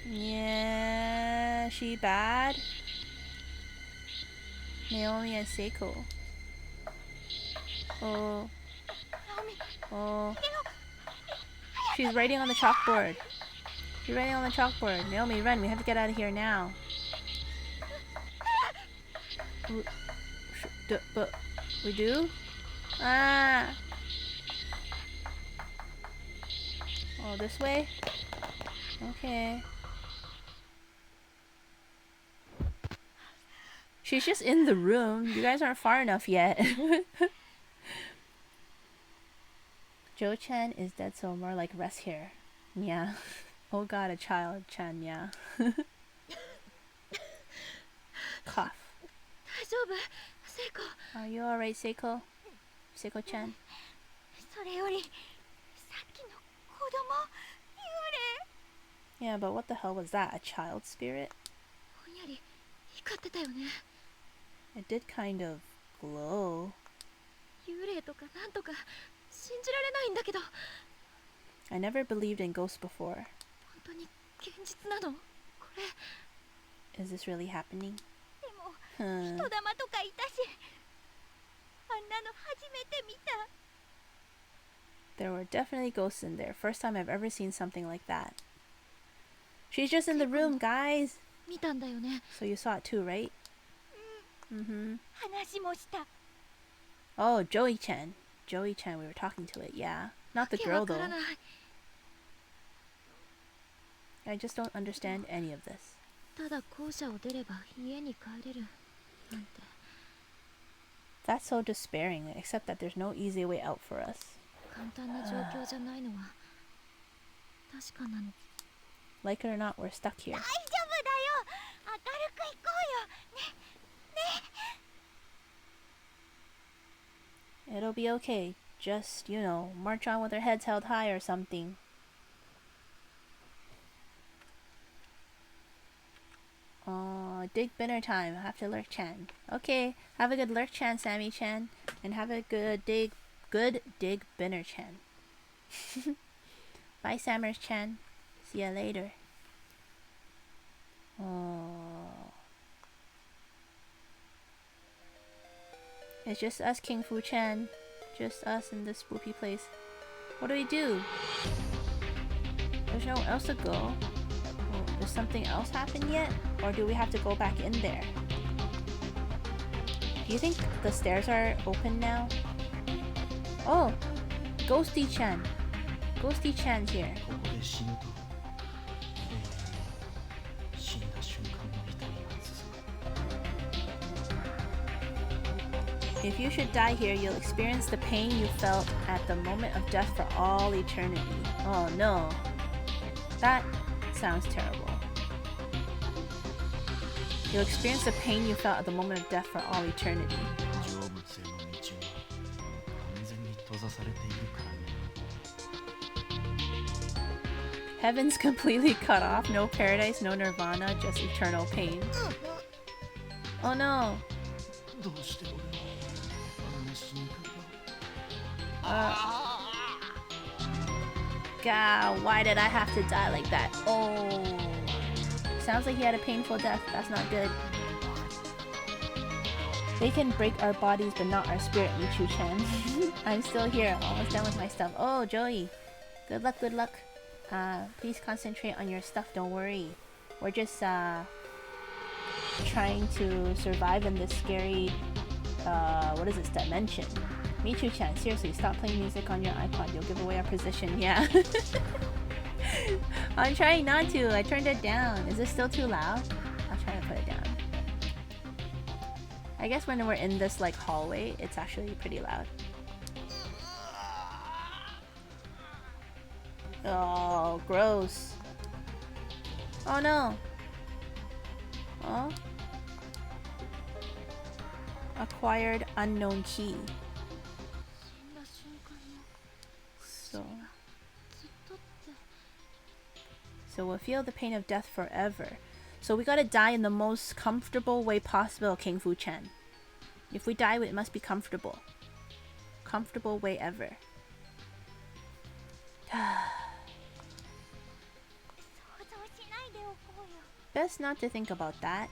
[SPEAKER 1] Yeah, she bad? Naomi and Seiko. Oh. Oh. She's writing on the chalkboard. She's writing on the chalkboard. Naomi, run. We have to get out of here now. But we do? Ah! Oh, this way? Okay. She's just in the room. You guys aren't far enough yet. Joe-chan is dead, so more like rest here. Yeah. Oh god, a child, Chan, yeah. Cough. Are you alright, Seiko? Seiko-chan?
[SPEAKER 6] それよりさっきの子供幽霊
[SPEAKER 1] Yeah, but what the hell was that? A child spirit?
[SPEAKER 2] ぼんやり光ってたよね。
[SPEAKER 1] It did kind of glow.
[SPEAKER 2] 幽霊とかなんとか信じられないんだけど。
[SPEAKER 1] I never believed in ghosts before.
[SPEAKER 2] 本当に現実なの？これ。
[SPEAKER 1] Is this really happening?
[SPEAKER 6] でも
[SPEAKER 1] Hmm.
[SPEAKER 6] 人玉とかいたしあんなの初めて見た
[SPEAKER 1] There were definitely ghosts in there. First time I've ever seen something like that. She's just in the room, guys!
[SPEAKER 2] 見たんだよね。
[SPEAKER 1] So you saw it too, right? Mm-hmm.
[SPEAKER 6] 話もした
[SPEAKER 1] Oh, Joey-chan. Joey-chan, we were talking to it, yeah. Not the
[SPEAKER 2] わけわ
[SPEAKER 1] girl,
[SPEAKER 2] か
[SPEAKER 1] though.
[SPEAKER 2] らない。
[SPEAKER 1] I just don't understand any of this.
[SPEAKER 2] ただ校舎を出れば家に帰れるなんて。
[SPEAKER 1] That's so despairing, except that there's no easy way out for us.
[SPEAKER 2] 簡単な状況じゃないのは確かなの。
[SPEAKER 1] Like it or not, we're stuck here.
[SPEAKER 6] 大丈夫だよ明るく行こうよね
[SPEAKER 1] It'll be okay. Just, you know, march on with our heads held high or something. Oh, dig dinner time. I have to lurk-chan. Okay, have a good lurk-chan, Sammy-chan. And have a good dig dinner-chan. Bye, Sammers-chan. See ya later. Oh. It's just us, King Fu-chan. Just us in this spooky place. What do we do? There's nowhere else to go. Well, does something else happen yet? Or do we have to go back in there? Do you think the stairs are open now? Oh! Ghosty-chan! Ghosty-chan's here.
[SPEAKER 4] ここで死ぬと、死んだ瞬間の痛みが続く。
[SPEAKER 1] If you should die here, you'll experience the pain you felt at the moment of death for all eternity. Oh no. That sounds terrible. You'll experience the pain you felt at the moment of death for all eternity.
[SPEAKER 4] 成仏への道は完全に閉ざされているからね。
[SPEAKER 1] Heaven's completely cut off. No paradise, no nirvana, just eternal pain. Oh no.
[SPEAKER 4] どうして俺はあんな死に方を。
[SPEAKER 1] God, why did I have to die like that? Oh. Sounds like he had a painful death. That's not good. They can break our bodies, but not our spirit, Michu-chan. I'm still here, almost done with my stuff. Oh, Joey. Good luck, good luck. Please concentrate on your stuff, don't worry. We're just, trying to survive in this scary, what is this, dimension. Michu-chan, seriously, stop playing music on your iPod. You'll give away our position, yeah. I'm trying not to. I turned it down. Is this still too loud? I'll try to put it down. I guess when we're in this like hallway, it's actually pretty loud. Oh, gross. Oh no. Oh. Acquired unknown key. So we'll feel the pain of death forever. So we gotta die in the most comfortable way possible, King Fu-chan. If we die, it must be comfortable. Comfortable way ever. Best not to think about that.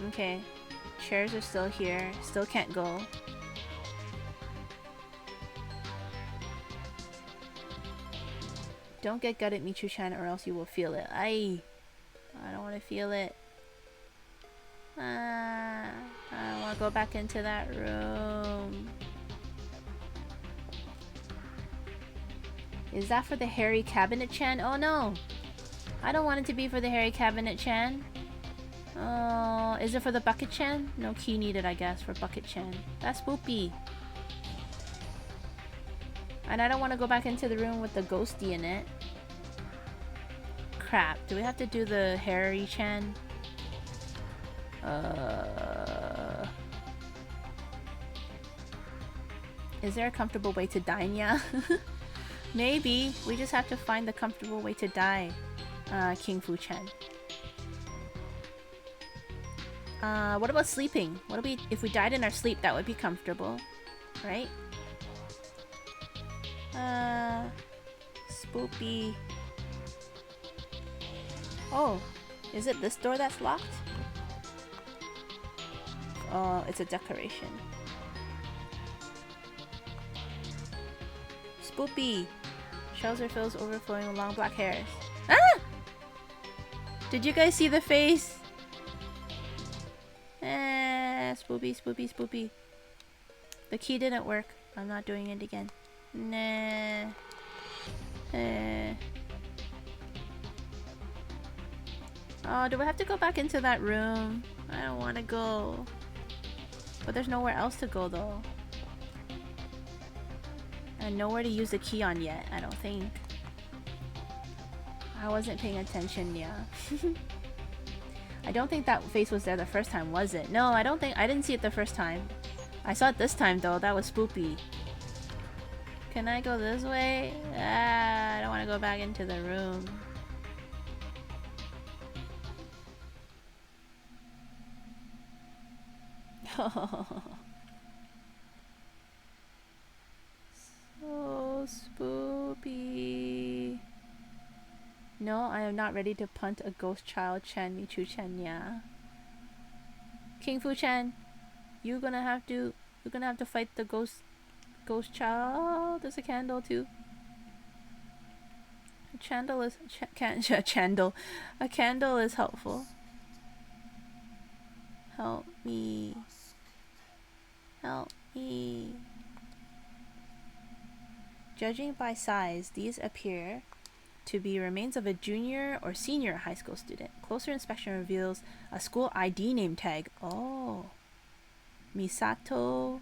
[SPEAKER 1] Okay. Chairs are still here. Still can't go. Don't get gutted, Michu-chan, or else you will feel it. I don't want to feel it. I don't want to go back into that room. Is that for the hairy cabinet-chan? Oh no! I don't want it to be for the hairy cabinet-chan. Oh, is it for the bucket-chan? No key needed, I guess, for bucket-chan. That's spoopy. And I don't want to go back into the room with the ghosty in it. Crap. Do we have to do the hairy-chan? Is there a comfortable way to die, Nya? Maybe. We just have to find the comfortable way to die, King Fu-chan. What about sleeping? What if we died in our sleep? That would be comfortable, right? Spoopy. Oh, is it this door that's locked? Oh, it's a decoration. Spoopy. Shells are filled overflowing with long black hairs. Ah! Did you guys see the face? Spoopy, spoopy, spoopy. The key didn't work. I'm not doing it again. Nah. Oh, do I have to go back into that room? I don't want to go. But there's nowhere else to go though. And nowhere to use the key on yet, I don't think. I wasn't paying attention, yeah. I don't think that face was there the first time, was it? No, I didn't see it the first time. I saw it this time though, that was spoopy. Can I go this way? I don't want to go back into the room. So spoopy. No, I am not ready to punt a ghost child, Chan Michu-chan, yeah. King Fu-chan, you're gonna have to fight the ghost child. There's a candle too. A candle is a candle is helpful. Help me. Help me. Judging by size, these appear to be remains of a junior or senior high school student. Closer inspection reveals a school ID name tag. Oh. Misato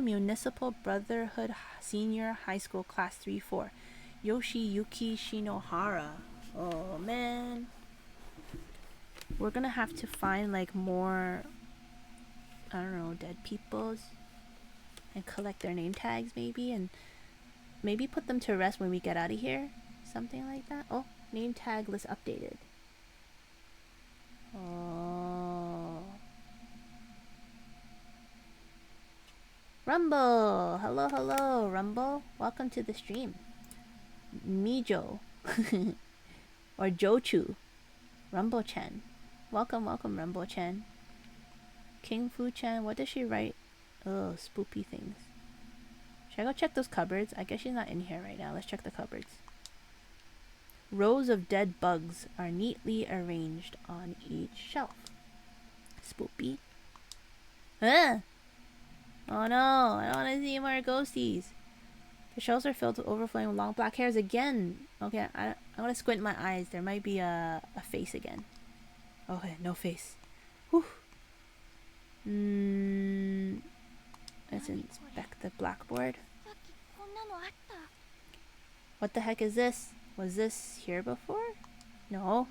[SPEAKER 1] Municipal Brotherhood Senior High School Class 3-4. Yoshiki Shinohara. Oh man. We're gonna have to find like more, I don't know, dead peoples and collect their name tags maybe, and maybe put them to rest when we get out of here. Something like that. Oh, name tag list updated. Oh. Rumble! Hello, hello, Rumble. Welcome to the stream. Mijo. Or Jochu. Rumble-chan. Welcome, welcome, Rumble-chan. King Fu-chan, what does she write? Oh, spoopy things. Should I go check those cupboards? I guess she's not in here right now. Let's check the cupboards. Rows of dead bugs are neatly arranged on each shelf. Spoopy. Ah! Oh no, I don't want to see more ghosties. The shelves are filled with overflowing with long black hairs again. Okay, I want to squint my eyes. There might be a face again. Okay, no face. Whew. Let's inspect the blackboard. What the heck is this? Was this here before? No.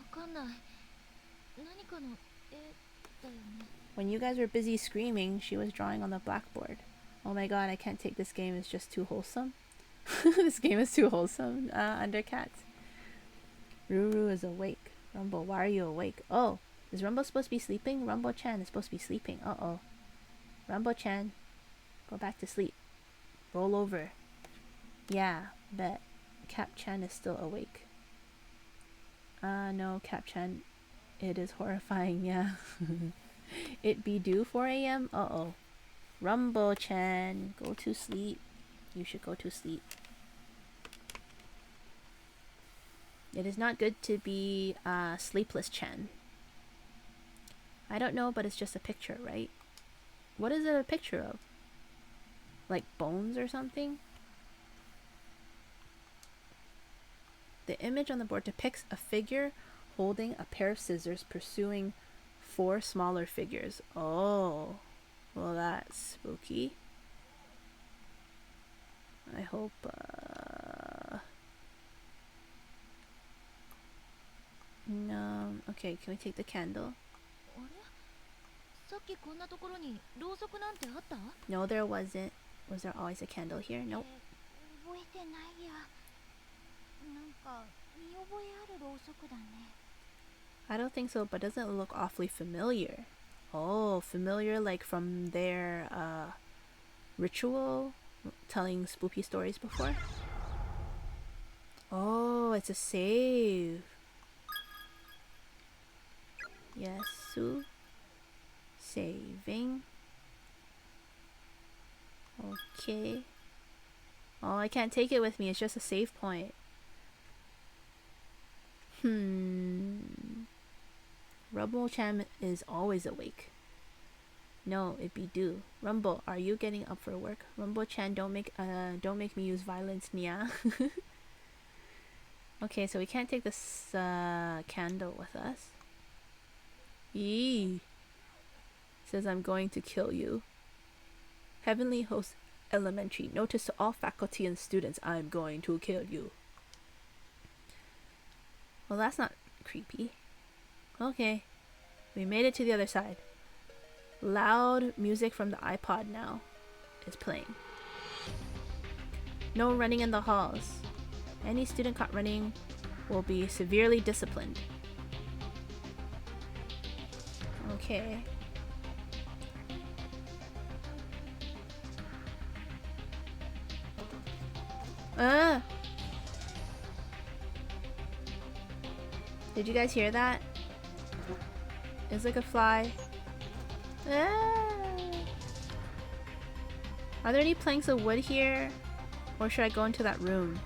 [SPEAKER 6] たよね。
[SPEAKER 1] When you guys were busy screaming, she was drawing on the blackboard. Oh my god, I can't take this game. It's just too wholesome. This game is too wholesome. Under cats. Ruru is awake. Rumble, why are you awake? Oh, is Rumble supposed to be sleeping? Rumble-chan is supposed to be sleeping. Uh-oh. Rumble-chan, go back to sleep. Roll over. Yeah, bet. Cap-chan is still awake. No, Cap-chan. It is horrifying, yeah. It be due 4 a.m.? Uh-oh. Rumble-chan, go to sleep. You should go to sleep. It is not good to be sleepless-chan. I don't know, but it's just a picture, right? What is it a picture of? Like bones or something? The image on the board depicts a figure holding a pair of scissors pursuing 4 smaller figures. Oh, well that's spooky. I hope, no, okay, can we take the candle?
[SPEAKER 6] あれ、さっきこんなところにろうそくなんてあった？
[SPEAKER 1] No, there wasn't. Was there always a candle here? Nope.
[SPEAKER 6] 覚えてないや。なんか見覚えあるろうそくだね。
[SPEAKER 1] I don't think so, but doesn't it look awfully familiar? Oh, familiar like from their ritual telling spooky stories before? Oh, it's a save. Yes, Sue. Saving. Okay. Oh, I can't take it with me. It's just a save point. Rumble-chan is always awake. No, it be due. Rumble, are you getting up for work? Rumble-chan, don't make me use violence, Nia. Okay, so we can't take this candle with us. Yee. Says I'm going to kill you. Heavenly Host Elementary. Notice to all faculty and students, I'm going to kill you. Well, that's not creepy. Okay. We made it to the other side. Loud music from the iPod now is playing. No running in the halls. Any student caught running will be severely disciplined. Okay. Did you guys hear that? It's like a fly. Are there any planks of wood here? Or should I go into that room?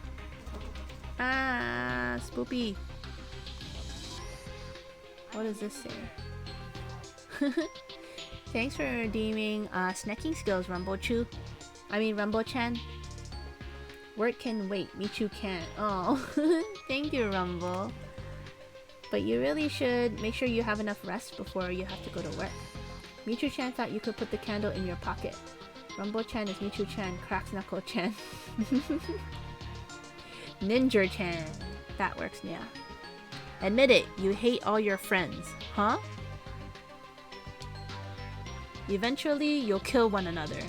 [SPEAKER 1] Spoopy. What does this say? Thanks for redeeming snacking skills, Rumble-chan. Work can wait, Michu can't. Oh, thank you, Rumble. But you really should make sure you have enough rest before you have to go to work. Michu-chan thought you could put the candle in your pocket. Rumble-chan is Michu-chan, cracks Knuckle-chan. Ninja-chan. That works, yeah. Admit it, you hate all your friends, huh? Eventually, you'll kill one another.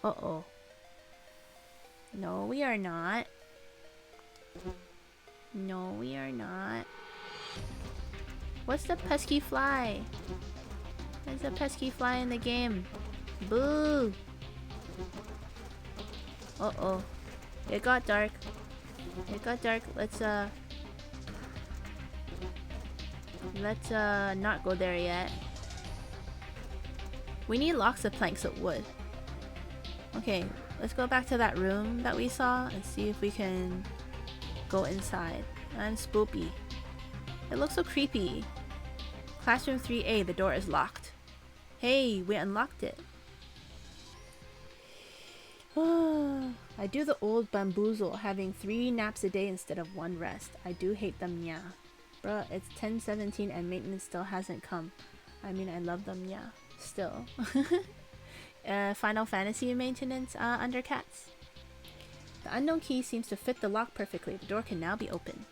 [SPEAKER 1] Uh-oh. No, we are not. No, we are not. What's the pesky fly? There's a pesky fly in the game. Boo! Uh-oh. It got dark. It got dark. Let's not go there yet. We need lots of planks of wood. Okay, let's go back to that room that we saw and see if we can go inside. And spoopy. It looks so creepy. Classroom 3A, the door is locked. Hey, we unlocked it. I do the old bamboozle, having 3 naps a day instead of 1 rest. I do hate them, yeah. Bruh, it's 10:17 and maintenance still hasn't come. I mean, I love them, yeah. Still. Final Fantasy maintenance under cats. The unknown key seems to fit the lock perfectly. The door can now be opened.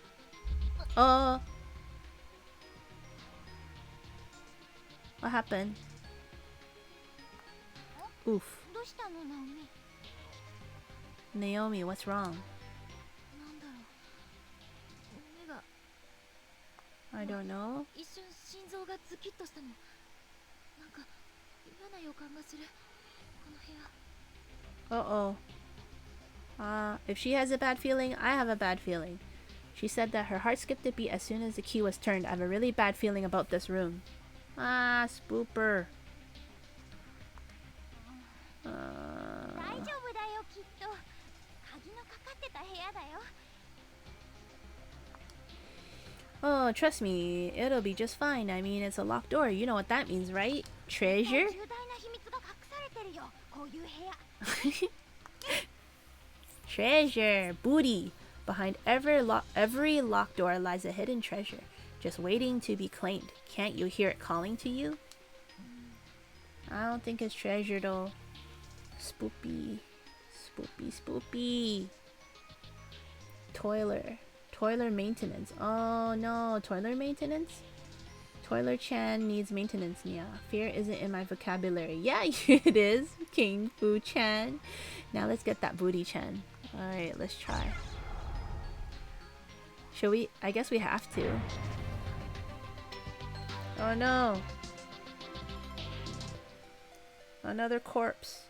[SPEAKER 1] What happened? Oof.
[SPEAKER 6] どうしたのナオミ。
[SPEAKER 1] Naomi, what's wrong?
[SPEAKER 2] なんだろう、目が
[SPEAKER 1] I don't know.
[SPEAKER 2] 一瞬心臓がズキッとしたの。なんか嫌な予感がする。この部屋。
[SPEAKER 1] Uh-oh. If she has a bad feeling, I have a bad feeling. She said that her heart skipped a beat as soon as the key was turned. I have a really bad feeling about this room. Ah, spooper.
[SPEAKER 6] 大丈夫だよきっと。鍵のかかってた部屋だよ。
[SPEAKER 1] Oh, trust me, it'll be just fine. I mean, it's a locked door. You know what that means, right? Treasure?
[SPEAKER 6] 重大な秘密が隠されてるよ。こういう部屋。
[SPEAKER 1] Treasure, booty. Behind every locked door lies a hidden treasure, just waiting to be claimed. Can't you hear it calling to you? I don't think it's treasure though. Spoopy. Spoopy, spoopy. Toiler maintenance. Oh no, toiler maintenance? Toiler-chan needs maintenance, Nia. Fear isn't in my vocabulary. Yeah, it is, King Fu-chan. Now let's get that booty-chan. Alright, let's try. Should we? I guess we have to. Oh no. Another corpse.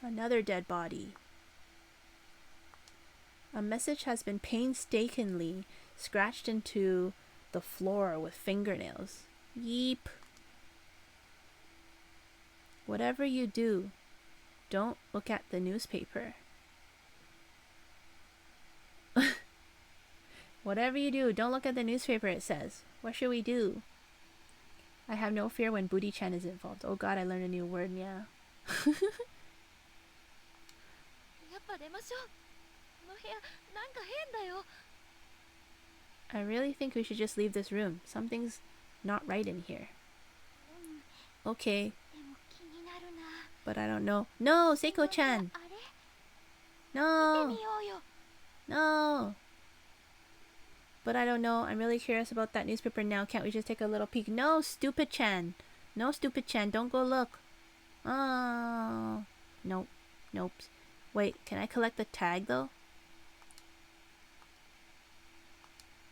[SPEAKER 1] Another dead body. A message has been painstakingly scratched into the floor with fingernails. Yeep. Whatever you do, don't look at the newspaper. Whatever you do, don't look at the newspaper, it says. What should we do? I have no fear when Booty-chan is involved. Oh god, I learned a new word, yeah. I really think we should just leave this room. Something's not right in here. Okay.
[SPEAKER 6] でも気になるな。
[SPEAKER 1] But I don't know. No, Seiko-chan!
[SPEAKER 6] あれ？
[SPEAKER 1] No!
[SPEAKER 6] 見てみようよ。
[SPEAKER 1] No! But I don't know. I'm really curious about that newspaper now. Can't we just take a little peek? No, stupid-chan! No, stupid-chan. Don't go look. Oh. Nope. Nope. Wait, can I collect the tag though?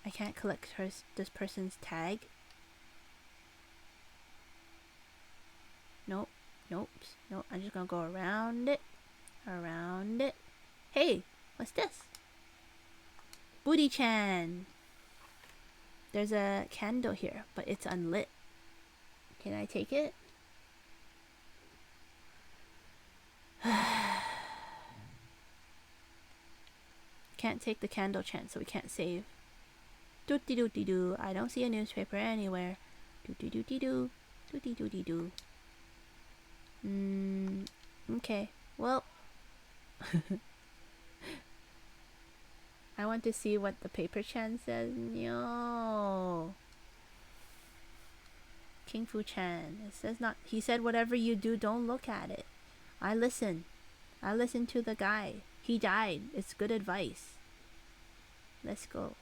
[SPEAKER 1] I can't collect this person's tag. Nope. Nope. Nope. I'm just gonna go around it. Around it. Hey! What's this? Booty-chan! There's a candle here, but it's unlit. Can I take it? Can't take the candle chance, so we can't save. Dooty dooty doo. I don't see a newspaper anywhere. Dooty dooty doo. Dooty dooty doo. Okay. Well. I want to see what the paper chan says. No. King Fu-chan. It says not. He said, whatever you do, don't look at it. I listen. I listened to the guy. He died. It's good advice. Let's go.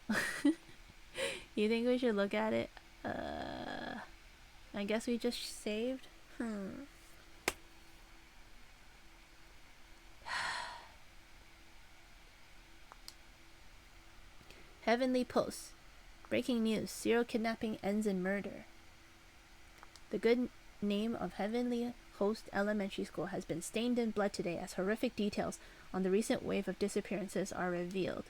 [SPEAKER 1] You think we should look at it? I guess we just saved? Heavenly Post. Breaking news. Serial kidnapping ends in murder. The good name of Heavenly Host Elementary School has been stained in blood today as horrific details on the recent wave of disappearances are revealed.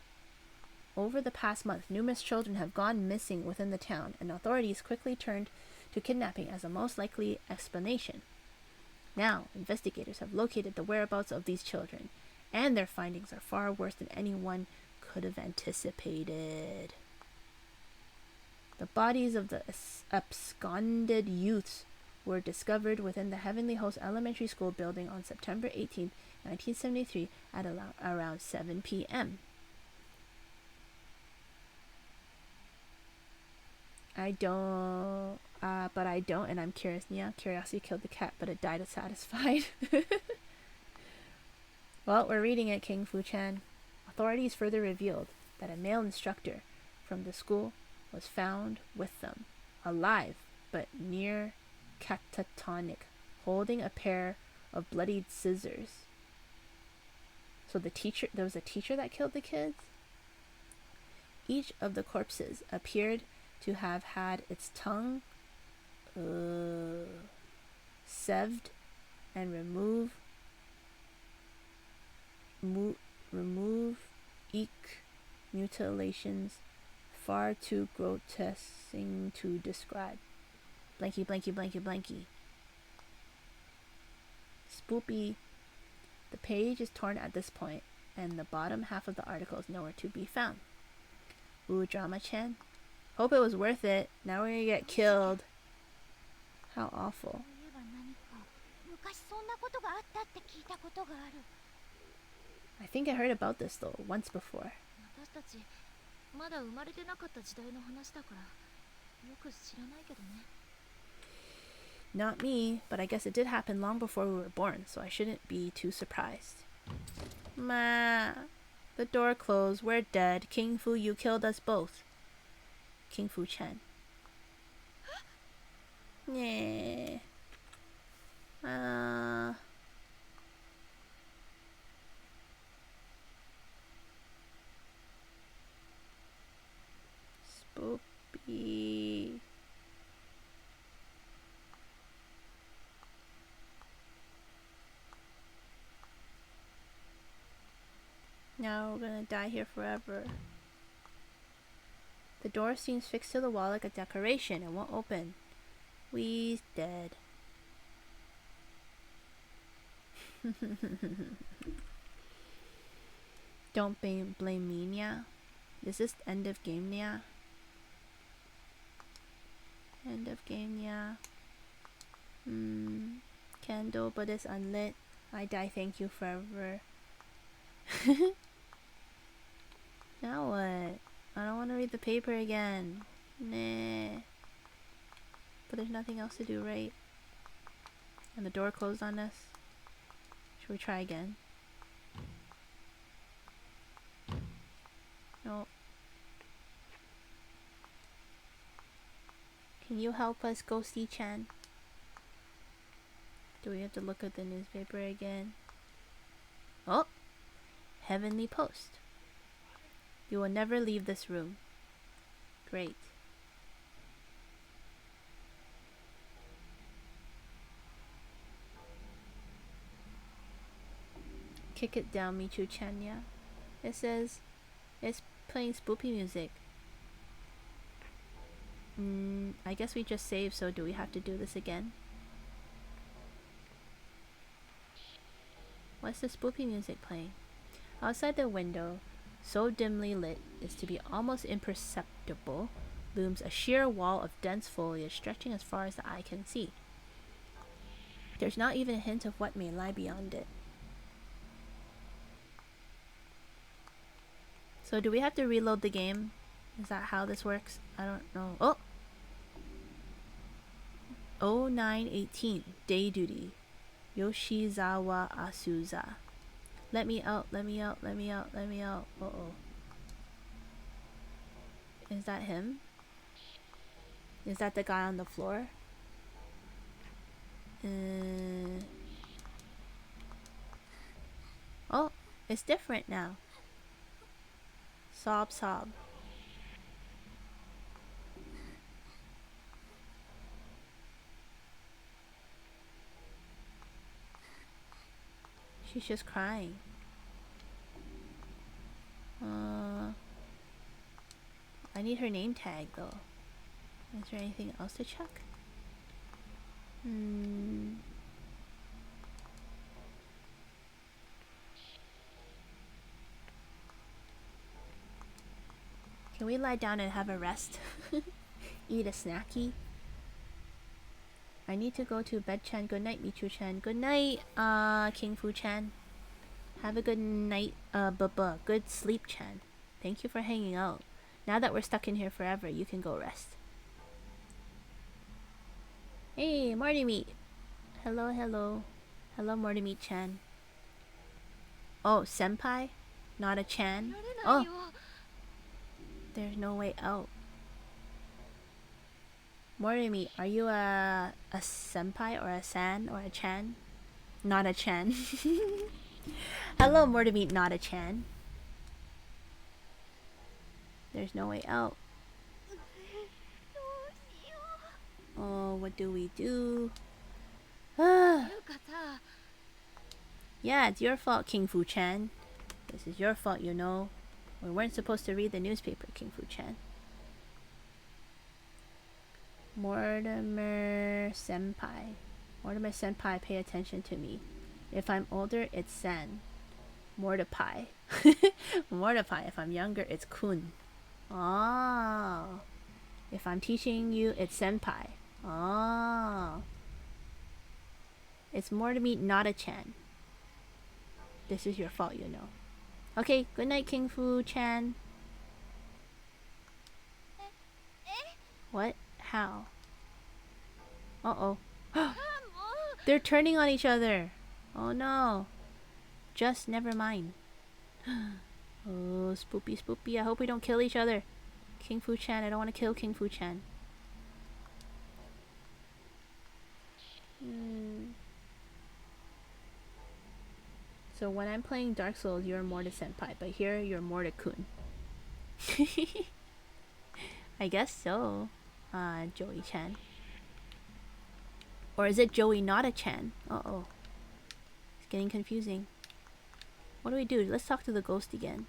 [SPEAKER 1] Over the past month, numerous children have gone missing within the town, and authorities quickly turned to kidnapping as a most likely explanation. Now, investigators have located the whereabouts of these children, and their findings are far worse than anyone could have anticipated. The bodies of the absconded youths were discovered within the Heavenly Host Elementary School building on September 18, 1973 at around 7 p.m. I don't, and I'm curious. Yeah, curiosity killed the cat, but it died satisfied. Well, we're reading it, King Fu-chan. Authorities further revealed that a male instructor from the school was found with them, alive but near catatonic, holding a pair of bloodied scissors. So there was a teacher that killed the kids? Each of the corpses appeared to have had its tongue severed and remove mutilations far too grotesque to describe. Blanky, blanky, blanky, blanky. Spoopy. The page is torn at this point, and the bottom half of the article is nowhere to be found. Ooh, Drama-chan. Hope it was worth it. Now we're gonna get killed. How awful.
[SPEAKER 6] そういえば何か昔そんなことがあったって聞いたことがある。
[SPEAKER 1] I think I heard about this though, once before.
[SPEAKER 2] 私たちまだ生まれてなかった時代の話だからよく知らないけどね。
[SPEAKER 1] Not me, but I guess it did happen long before we were born, so I shouldn't be too surprised. Ma, the door closed. We're dead. King Fu, you killed us both. King Fu-chan. Yeah. Spoopy. Now we're gonna die here forever. The door seems fixed to the wall like a decoration and won't open. We's dead. Don't blame me, Nya. Is this end of game, Nya? End of game, Nya. Candle, but it's unlit. I die, thank you forever. Now what? I don't want to read the paper again. Nah. But there's nothing else to do, right? And the door closed on us. Should we try again? No. Can you help us, Ghosty-chan? Do we have to look at the newspaper again? Oh! Heavenly Post. You will never leave this room. Great. Kick it down, Michu-chan. It says it's playing spoopy music. I guess we just saved, so do we have to do this again? What's the spoopy music playing? Outside the window, so dimly lit as to be almost imperceptible, looms a sheer wall of dense foliage stretching as far as the eye can see. There's not even a hint of what may lie beyond it. So do we have to reload the game? Is that how this works? I don't know. Oh! 0918, day duty. Yoshizawa Asuza. Let me out, let me out, let me out, let me out. Uh-oh. Is that him? Is that the guy on the floor? Oh, it's different now. Sob, sob. She's just crying. I need her name tag though. Is there anything else to check? Can we lie down and have a rest? Eat a snacky? I need to go to bed, Chan. Good night, Michu-chan. Good night, King Fu-chan. Have a good night, good sleep, Chan. Thank you for hanging out. Now that we're stuck in here forever, you can go rest. Hey, Morty Meat. Hello, hello. Hello, Morty Meat-chan. Oh, senpai? Not a Chan.
[SPEAKER 2] られない
[SPEAKER 1] Oh,
[SPEAKER 2] よ
[SPEAKER 1] there's no way out. Morimi, are you a senpai or a san or a chan? Not a chan. Hello, Morimi, not a chan. There's no way out.
[SPEAKER 6] どうしよ
[SPEAKER 1] Oh, what do we do?
[SPEAKER 2] ていうかさ
[SPEAKER 1] Yeah, it's your fault, King Fu Chan. This is your fault, you know. We weren't supposed to read the newspaper, King Fu Chan. Mortimer Senpai. Mortimer Senpai, pay attention to me. If I'm older, it's San. Mortipai. Mortipai. If I'm younger, it's Kun. Oh. If I'm teaching you, it's Senpai. Oh. It's more to me, not a Chan. This is your fault, you know. Okay, good night, King Fu Chan. What? How? Uh-oh.
[SPEAKER 6] う。もう
[SPEAKER 1] They're turning on each other. Oh no. Just never mind. Oh, spoopy, spoopy. I hope we don't kill each other. King Fu Chan, I don't want to kill King Fu Chan. So when I'm playing Dark Souls, you're more to Senpai, but here you're more to Kun. I guess so. Joey Chan. Or is it Joey not a Chan? Uh-oh. It's getting confusing. What do we do? Let's talk to the ghost again.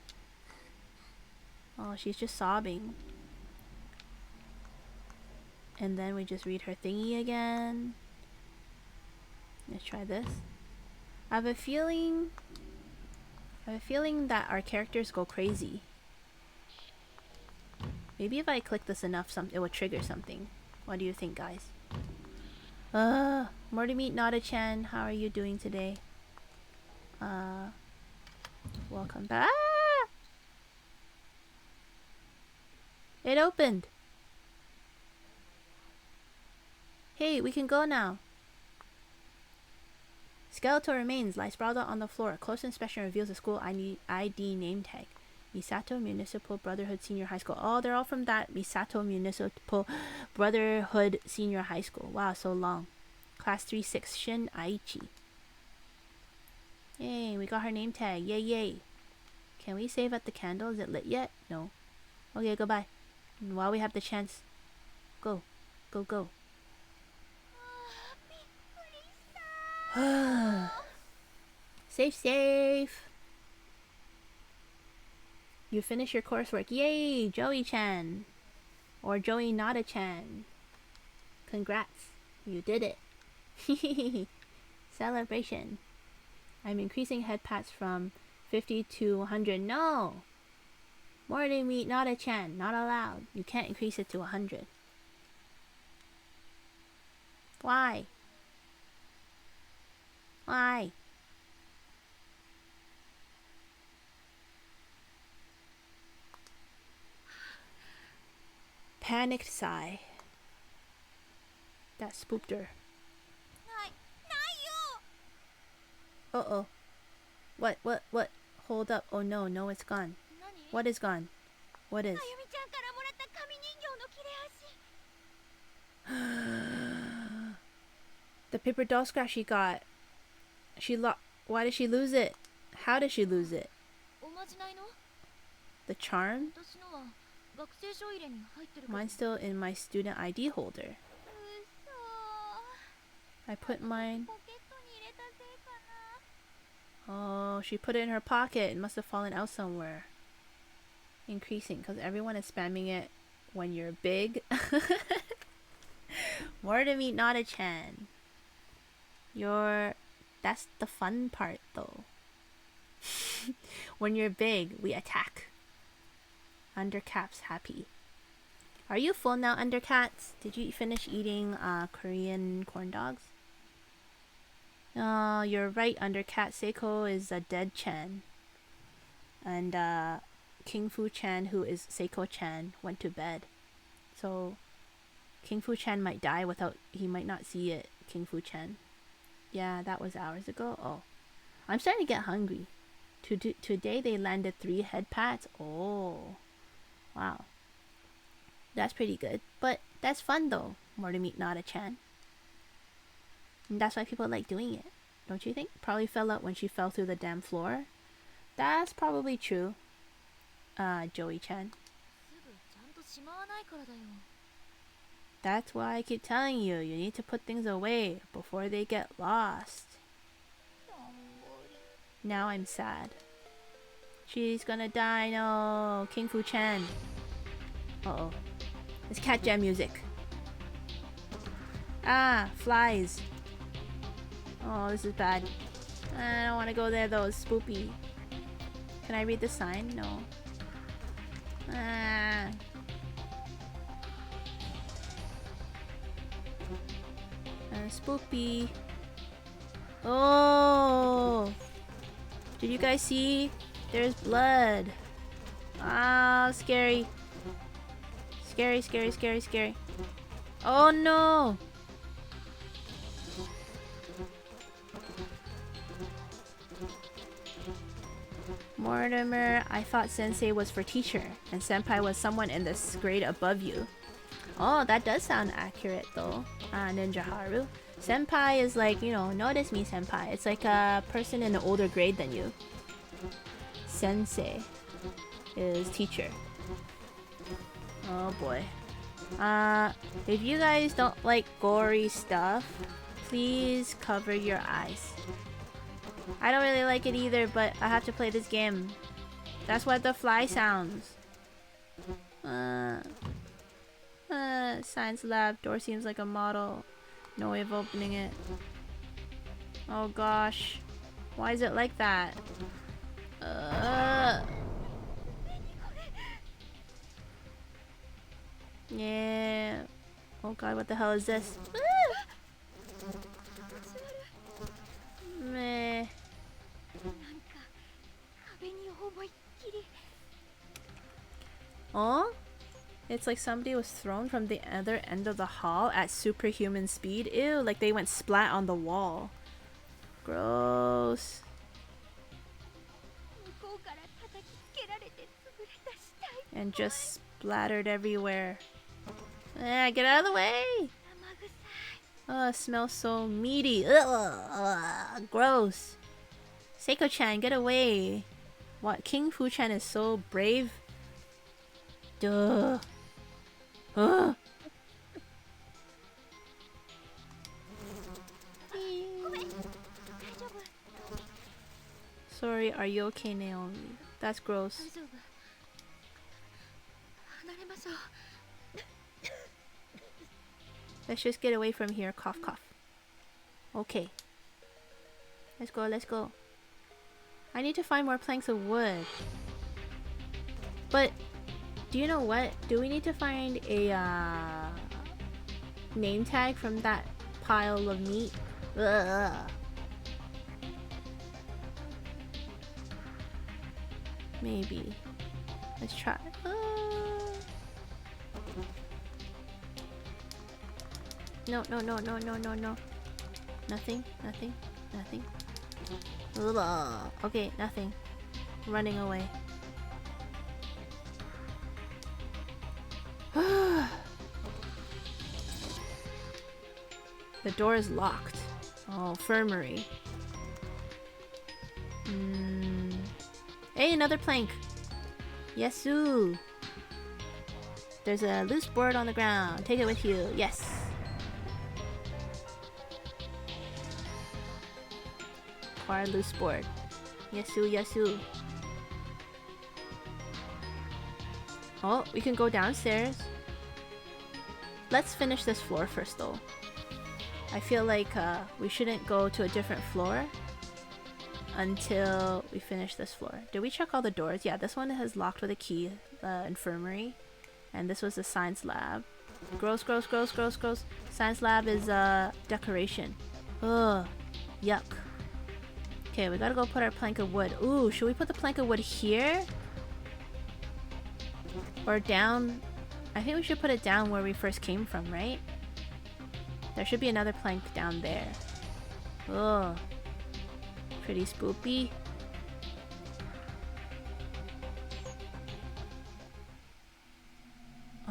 [SPEAKER 1] Oh, she's just sobbing. And then we just read her thingy again. Let's try this. I have a feeling that our characters go crazy. Maybe if I click this enough, it will trigger something. What do you think, guys? More to meet Nada-chan. How are you doing today? Welcome back. Ah! It opened. Hey, we can go now. Skeletal remains lie sprawled out on the floor. A close inspection reveals the school ID name tag. Misato Municipal Brotherhood Senior High School. Oh, they're all from that Misato Municipal Brotherhood Senior High School. Wow, so long. Class 3-6 Shin Aichi. Yay, we got her name tag. Yay, yay. Can we save at the candle? Is it lit yet? No. Okay, goodbye. And while we have the chance, go. Go, go.
[SPEAKER 6] びっくりした。
[SPEAKER 1] Safe, safe. You finish your coursework. Yay, Joey-chan. Or Joey Nada-chan. Congrats. You did it. Celebration. I'm increasing head pats from 50 to 100. No! More than meet Nada-chan. Not allowed. You can't increase it to 100. Why? Why? Panicked sigh. That spooked her.
[SPEAKER 6] ないよ。
[SPEAKER 1] Uh-oh. What? Hold up. Oh no, no, it's gone.
[SPEAKER 6] 何？
[SPEAKER 1] What is gone? What is?
[SPEAKER 6] あゆみちゃんからもらった紙人形の切れ端。
[SPEAKER 1] The paper doll scratch she got. Why did she lose it? How did she lose it?
[SPEAKER 2] おまじないの
[SPEAKER 1] The charm?
[SPEAKER 2] 私のは学生書入れに入ってるけど
[SPEAKER 1] Mine's still in my student ID holder.
[SPEAKER 6] うそ。
[SPEAKER 1] I put mine.
[SPEAKER 6] ポケットに入れたせいかな。
[SPEAKER 1] Oh, she put it in her pocket. It must have fallen out somewhere. Increasing, because everyone is spamming it when you're big. More to meet Nada-chan. That's the fun part, though. When you're big, we attack. Undercaps happy. Are you full now, Undercats? Did you finish eating Korean corn dogs? Oh, you're right, Undercat. Seiko is a dead Chan. And King Fu Chan, who is Seiko Chan, went to bed. So King Fu Chan might die he might not see it, King Fu Chan. Yeah, that was hours ago. Oh. I'm starting to get hungry. Today they landed 3 head pats. Oh, wow. That's pretty good. But that's fun though, more to meet Nada-chan. And that's why people like doing it, don't you think? Probably fell out when she fell through the damn floor. That's probably true. Joey-chan.
[SPEAKER 2] すぐちゃんとしまわないからだよ。
[SPEAKER 1] That's why I keep telling you, you need to put things away before they get lost. Now I'm sad. She's gonna die, no. King Fu-chan. Uh-oh. It's cat jam music. Ah, flies. Oh, this is bad. I don't want to go there though, it's spoopy. Can I read the sign? No. Ah. Spoopy. Oh! Did you guys see? There's blood. Ah, scary. Scary, scary, scary, scary. Oh no! Mortimer, I thought sensei was for teacher, and senpai was someone in this grade above you. Oh, that does sound accurate though, Ninja Haru. Senpai is like, you know, notice me senpai. It's like a person in an older grade than you. Sensei is teacher. Oh boy. If you guys don't like gory stuff, please cover your eyes. I don't really like it either, but I have to play this game. That's what the fly sounds. Science lab. Door seems like a model. No way of opening it. Oh gosh. Why is it like that? Yeah. Oh god, what the hell is this? Meh. Oh? It's like somebody was thrown from the other end of the hall at superhuman speed. Ew, like they went splat on the wall. Gross. And just splattered everywhere. Ah, get out of the way! Oh, it smells so meaty. Ugh, gross. Seiko-chan, get away. What? King Fu-chan is so brave. Duh. Ugh. Sorry, are you okay, Naomi? That's gross. Let's just get away from here. Cough, cough. Okay. Let's go, let's go. I need to find more planks of wood. But, do you know what? Do we need to find a name tag from that pile of meat? Ugh. Maybe. Let's try. No, no, no, no, no, no, no. Nothing, nothing, nothing. Ugh. Okay, nothing. Running away. The door is locked. Oh, infirmary. Hey, another plank. Yesu. There's a loose board on the ground. Take it with you. Yes. Acquire loose board. Yesu, yesu. Oh, we can go downstairs. Let's finish this floor first though. I feel like we shouldn't go to a different floor until we finish this floor. Did we check all the doors? Yeah, this one has locked with a key, the infirmary. And this was the science lab. Gross, gross, gross, gross, gross. Science lab is decoration. Ugh, yuck. Okay, we gotta go put our plank of wood. Ooh, should we put the plank of wood here? Or down? I think we should put it down where we first came from, right? There should be another plank down there. Ugh. Pretty spoopy.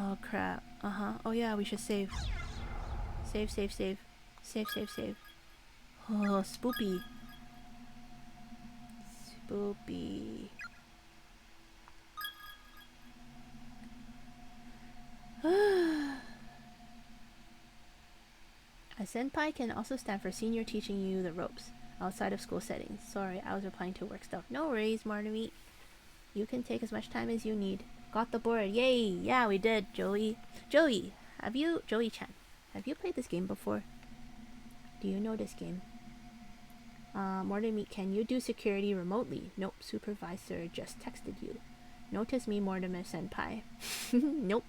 [SPEAKER 1] Oh crap. Oh yeah, we should save. Save. Save. Oh, spoopy. Spoopy. A senpai can also stand for senior teaching you the ropes outside of school settings. Sorry, I was replying to work stuff. No worries, Marnami. You can take as much time as you need. Got the board. Yay! Yeah, we did, Joey. Joey-chan, have you played this game before? Do you know this game? Mortimer, can you do security remotely? Nope, supervisor just texted you. Notice me, Mortimer senpai. Nope.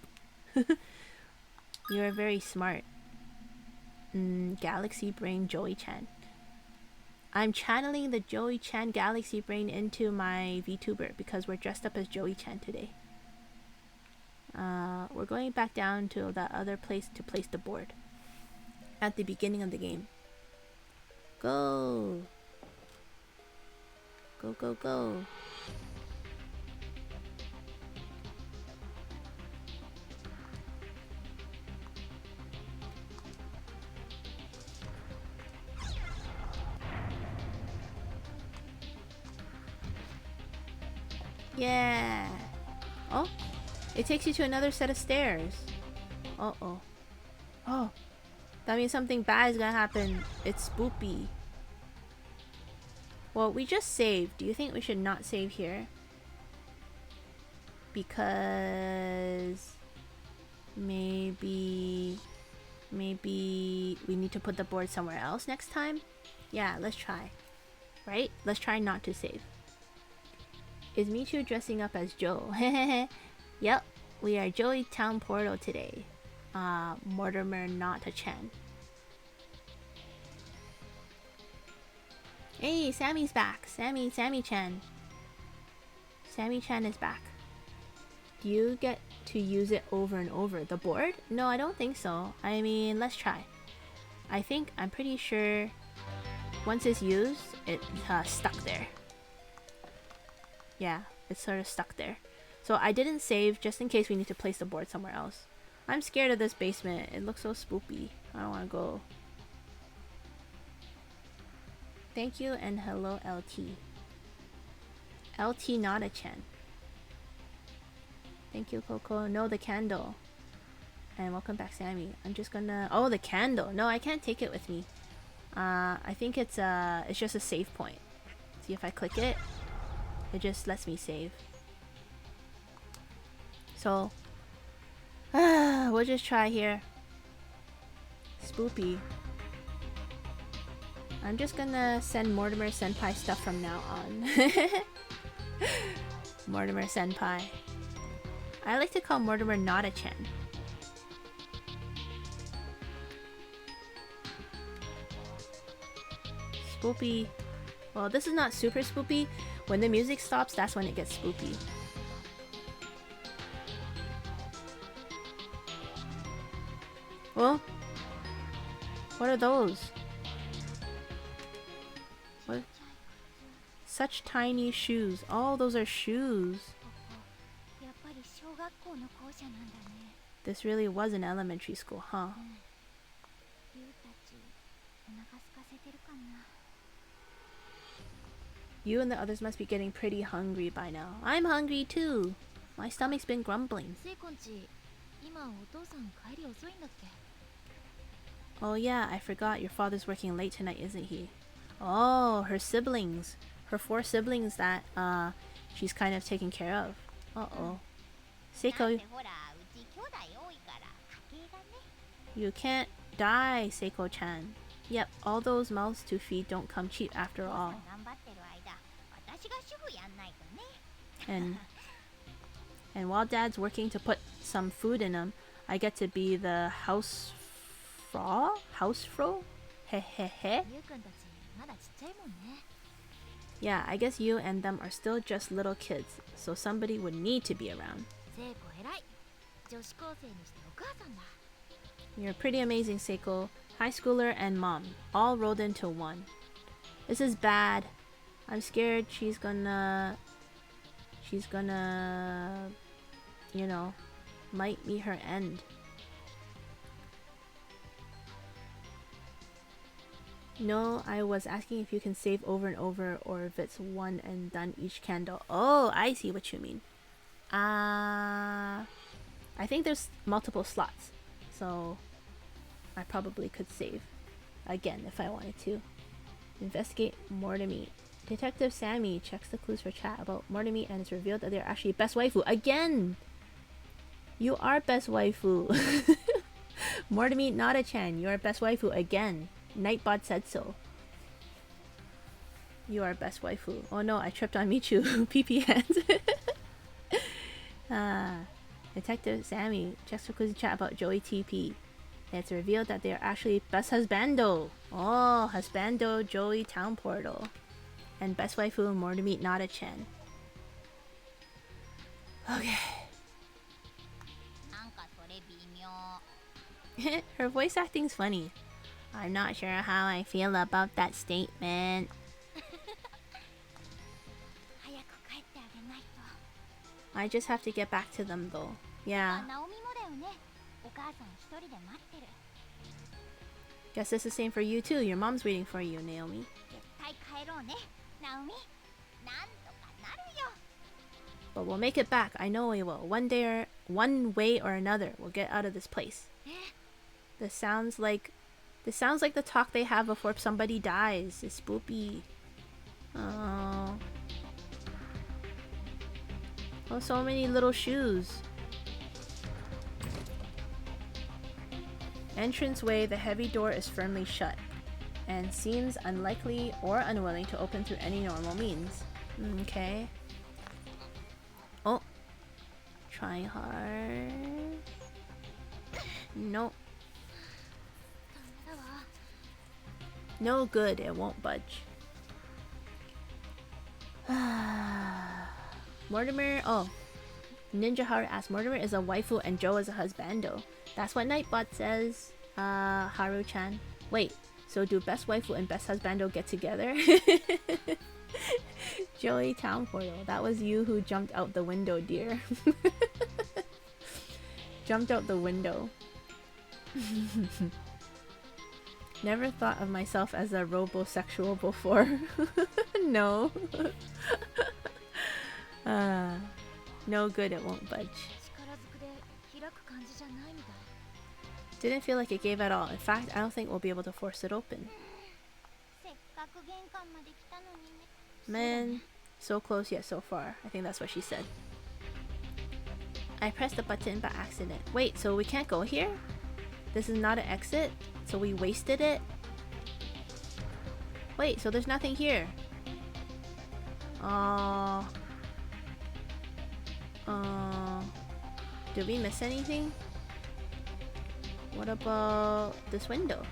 [SPEAKER 1] You are very smart. Galaxy Brain Joey-chan. I'm channeling the Joey-chan Galaxy Brain into my Vtuber because we're dressed up as Joey-chan today. We're going back down to that other place to place the board. At the beginning of the game. Go! Go. Yeah! Oh! It takes you to another set of stairs. Uh-oh. Oh! That means something bad is gonna happen. It's spoopy. Well, we just saved. Do you think we should not save here? Because... Maybe we need to put the board somewhere else next time? Yeah, let's try. Right? Let's try not to save. Is Michu dressing up as Joe? Yep, we are Joey Town Portal today. Mortimer Nata-chan. Hey, Sammy's back. Sammy-chan. Sammy-chan is back. Do you get to use it over and over? The board? No, I don't think so. I mean, let's try. I'm pretty sure once it's used, it's stuck there. Yeah, it's sort of stuck there. So I didn't save just in case we need to place the board somewhere else. I'm scared of this basement. It looks so spoopy. I don't want to go. Thank you and hello LT. LT Nada-chan. Thank you Coco. No, the candle. And welcome back Sammy. I'm just gonna... Oh, the candle. No, I can't take it with me. I think it's just a save point. See if I click it. It just lets me save. So, we'll just try here. Spoopy. I'm just gonna send Mortimer Senpai stuff from now on. Mortimer Senpai. I like to call Mortimer Nada-chan. Spoopy. Well, this is not super spoopy. When the music stops, that's when it gets spoopy. Well, what are those? What? Such tiny shoes. Oh, those are shoes. This really was an elementary school, huh? You and the others must be getting pretty hungry by now. I'm hungry too. My stomach's been grumbling. Oh yeah, I forgot. Your father's working late tonight, isn't he? Oh, her siblings. Her 4 siblings that she's kind of taking care of. Uh-oh. Seiko. You can't die, Seiko-chan. Yep, all those mouths to feed don't come cheap after all. And while Dad's working to put some food in them, I get to be the house fro? Hehehe. Yeah, I guess you and them are still just little kids, so somebody would need to be around. You're pretty amazing, Seiko. High schooler and mom, all rolled into one. This is bad. I'm scared she's gonna, you know, might be her end. No, I was asking if you can save over and over or if it's one and done each candle. Oh, I see what you mean. I think there's multiple slots, so I probably could save again if I wanted to. Investigate more to meet. Detective Sammy checks the clues for chat about more to meet and it's revealed that they're actually best waifu. Again! You are best waifu. More to meet Nada-chan, you are best waifu again. Nightbot said so. You are best waifu. Oh no, I tripped on Michu. PP hands. Detective Sammy checks for clues in chat about Joey TP. It's revealed that they are actually best husbando. Oh, husbando Joey Town Portal. And best waifu more to meet Nada-chan. Okay. Her voice acting's funny. I'm not sure how I feel about that statement. I just have to get back to them though. Yeah. Guess it's the same for you too. Your mom's waiting for you, Naomi. But we'll make it back. I know we will. One way or another, we'll get out of this place. This sounds like the talk they have before somebody dies. It's spoopy. Oh. Oh, so many little shoes. Entranceway, the heavy door is firmly shut and seems unlikely or unwilling to open through any normal means. Okay. Oh. Try hard. Nope. No good, it won't budge. Mortimer, oh. Ninja Haru asks, Mortimer is a waifu and Joe is a husbando. That's what Nightbot says, Haru-chan. Wait, so do best waifu and best husbando get together? Joey Town Portal, that was you who jumped out the window, dear. Jumped out the window. Never thought of myself as a robosexual before. No. No good, it won't budge. Didn't feel like it gave at all. In fact, I don't think we'll be able to force it open. Man, so close yet so far. I think that's what she said. I pressed the button by accident. Wait, so we can't go here? This is not an exit? So we wasted it? Wait, so there's nothing here. Did we miss anything? What about this window?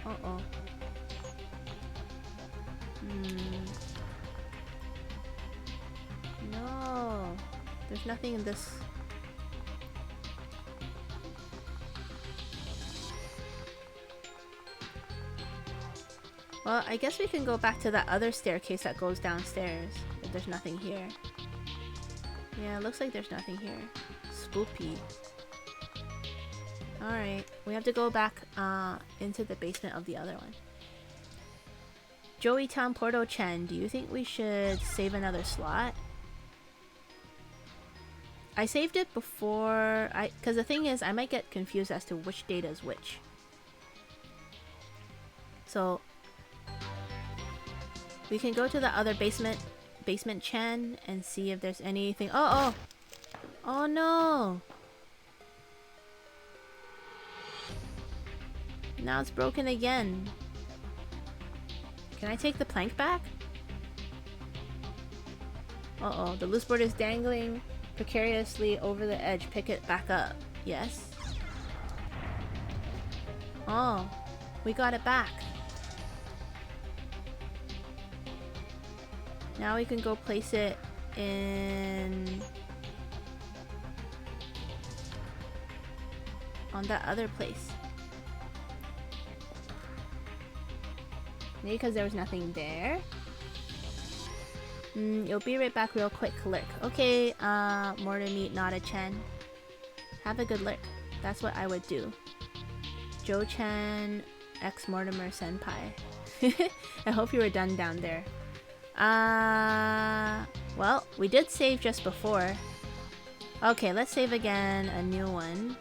[SPEAKER 1] Uh-oh. No. There's nothing in this. Well, I guess we can go back to that other staircase that goes downstairs. But there's nothing here. Yeah, it looks like there's nothing here. Spoopy. Alright, we have to go back into the basement of the other one. Joey Town Porto-chan, do you think we should save another slot? I saved it before because the thing is I might get confused as to which data is which. So we can go to the other basement Chan and see if there's anything. Oh no. Now it's broken again. Can I take the plank back? Uh-oh, the loose board is dangling precariously over the edge. Pick it back up. Yes. Oh, we got it back. Now we can go place it in on that other place. Maybe because there was nothing there. You'll be right back real quick, clerk. Okay, more to meet Nada-chan. Have a good look. That's what I would do. Jo-chan X Mortimer Senpai. I hope you were done down there. Well, we did save just before. Okay, let's save again, a new one.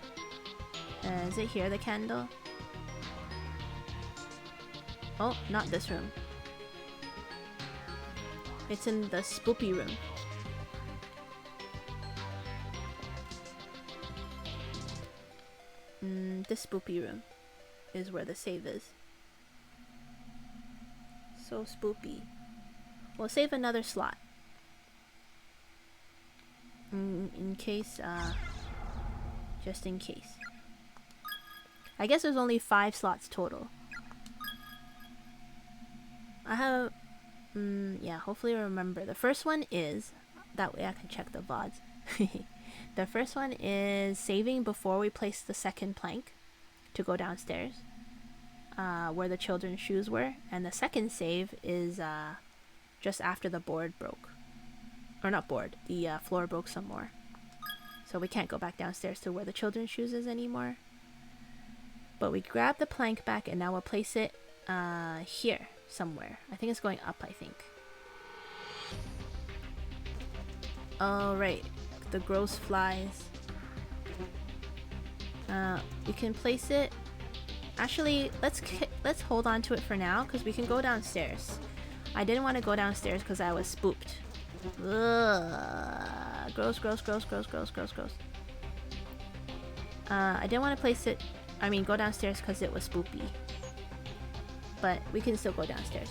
[SPEAKER 1] Is it here, the candle? Oh, not this room. It's in the spoopy room. This spoopy room is where the save is. So spoopy. We'll save another slot. In case, just in case. I guess there's only 5 slots total. I have, yeah, hopefully remember. The first one is, that way I can check the VODs. The first one is saving before we place the second plank to go downstairs, where the children's shoes were. And the second save is just after the board broke. Or not board, the floor broke some more. So we can't go back downstairs to where the children's shoes is anymore. But we grab the plank back and now we'll place it here somewhere. I think it's going up, I think. Alright, the gross flies. We can place it. Actually, let's hold on to it for now because we can go downstairs. I didn't want to go downstairs because I was spooked. Ugh. Gross, gross, gross, gross, gross, gross, gross. I didn't want to place it. I mean, go downstairs because it was spoopy. But we can still go downstairs.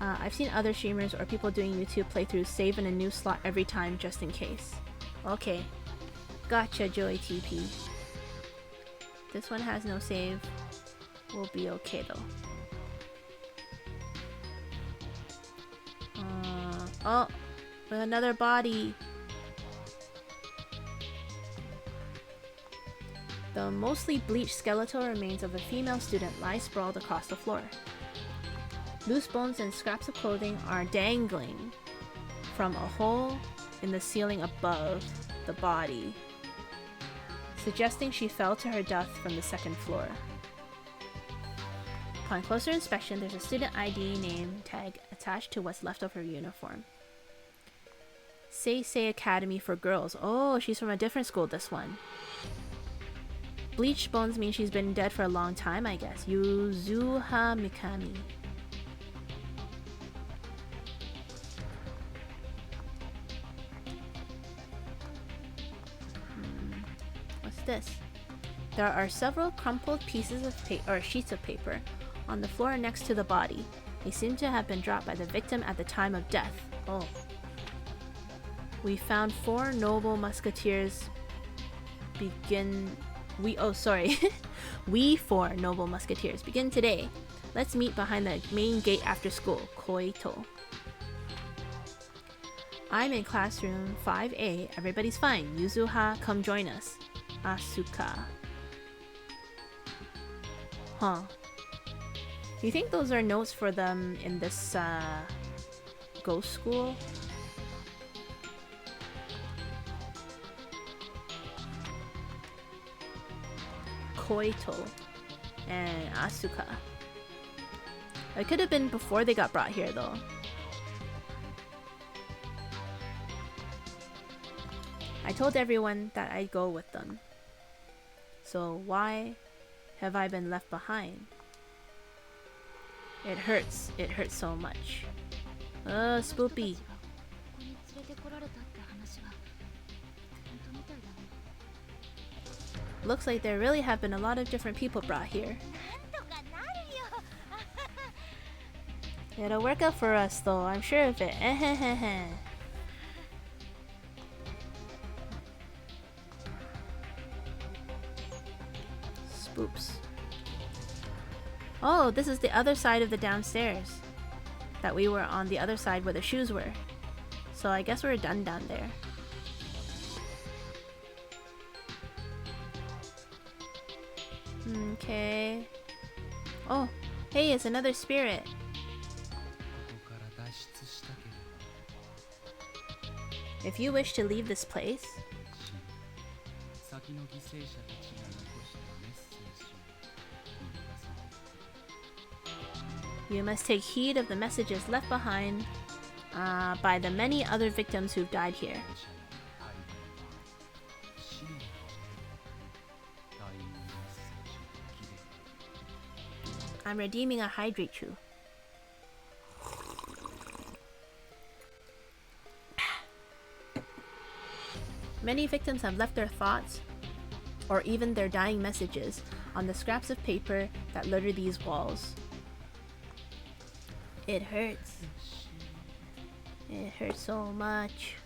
[SPEAKER 1] I've seen other streamers or people doing YouTube playthroughs save in a new slot every time just in case. Okay. Gotcha, Joey TP. This one has no save. We'll be okay though. Oh, with another body. The mostly bleached skeletal remains of a female student lie sprawled across the floor. Loose bones and scraps of clothing are dangling from a hole in the ceiling above the body, suggesting she fell to her death from the second floor. Upon closer inspection, there's a student ID name tag attached to what's left of her uniform. Seisei Academy for Girls. Oh, she's from a different school, this one. Bleached bones mean she's been dead for a long time, I guess. Yuzuha Mikami. What's this? There are several crumpled pieces of paper or sheets of paper on the floor next to the body. They seem to have been dropped by the victim at the time of death. Oh. We found 4 noble musketeers We 4 noble musketeers begin today. Let's meet behind the main gate after school. Koito. I'm in classroom 5A. Everybody's fine. Yuzuha, come join us. Asuka. Huh. Do you think those are notes for them in this ghost school? Koito and Asuka. It could have been before they got brought here though. I told everyone that I'd go with them. So why have I been left behind? It hurts. It hurts so much. Spoopy. Looks like there really have been a lot of different people brought here. It'll work out for us though, I'm sure of it. Spoops. Oh, this is the other side of the downstairs. That we were on the other side where the shoes were. So I guess we're done down there. Okay. Oh, hey, it's another spirit. If you wish to leave this place, You must take heed of the messages left behind by the many other victims who've died here. I'm redeeming a hydrate chew. Many victims have left their thoughts, or even their dying messages, on the scraps of paper that litter these walls. It hurts. It hurts so much.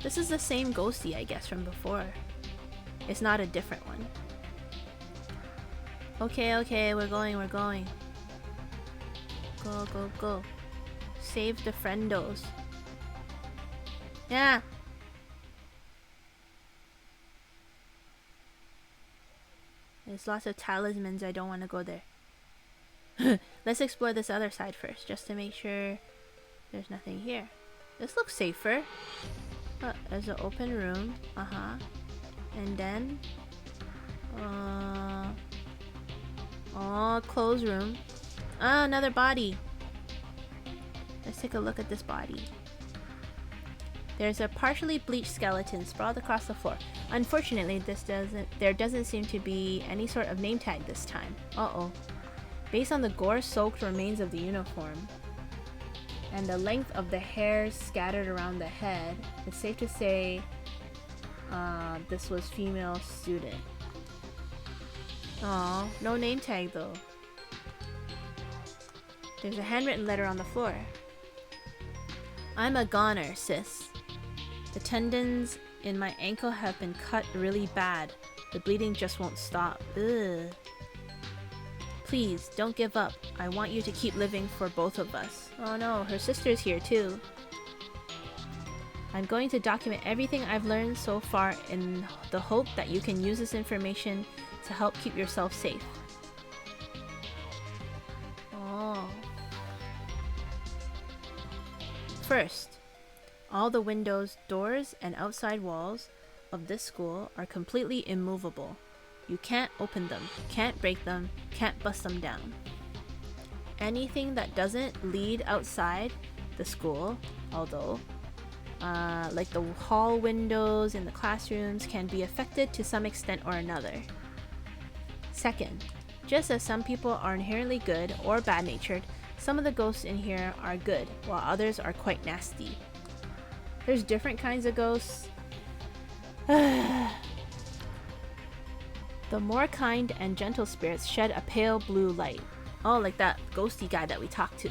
[SPEAKER 1] This is the same ghostie, I guess, from before. It's not a different one. Okay, we're going. Go. Save the friendos. Yeah. There's lots of talismans. I don't want to go there. Let's explore this other side first, just to make sure there's nothing here. This looks safer. Oh, there's an open room. And then closed room. Another body. Let's take a look at this body. There's a partially bleached skeleton sprawled across the floor. Unfortunately, there doesn't seem to be any sort of name tag this time. Based on the gore-soaked remains of the uniform and the length of the hairs scattered around the head, it's safe to say this was female student. No name tag though. There's a handwritten letter on the floor. I'm a goner, sis. The tendons in my ankle have been cut really bad. The bleeding just won't stop. Ugh. Please, don't give up. I want you to keep living for both of us. Oh no, her sister's here too. I'm going to document everything I've learned so far in the hope that you can use this information to help keep yourself safe. First, all the windows, doors, and outside walls of this school are completely immovable. You can't open them, can't break them, can't bust them down. Anything that doesn't lead outside the school, although, like the hall windows in the classrooms, can be affected to some extent or another. Second, just as some people are inherently good or bad-natured, some of the ghosts in here are good, while others are quite nasty. There's different kinds of ghosts. The more kind and gentle spirits shed a pale blue light. Oh, like that ghosty guy that we talked to.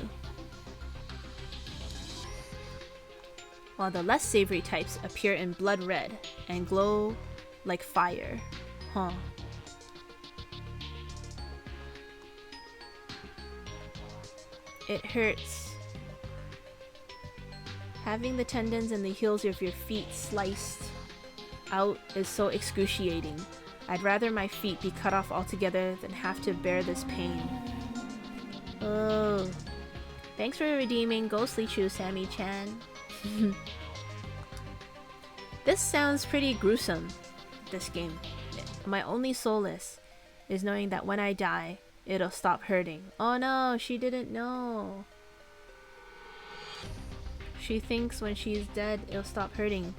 [SPEAKER 1] While the less savory types appear in blood red and glow like fire. It hurts. Having the tendons and the heels of your feet sliced out is so excruciating. I'd rather my feet be cut off altogether than have to bear this pain. Oh. Thanks for redeeming Ghostly Chew, Sammy-chan. This sounds pretty gruesome, this game. My only solace is knowing that when I die, it'll stop hurting. Oh no, she didn't know. She thinks when she's dead, it'll stop hurting.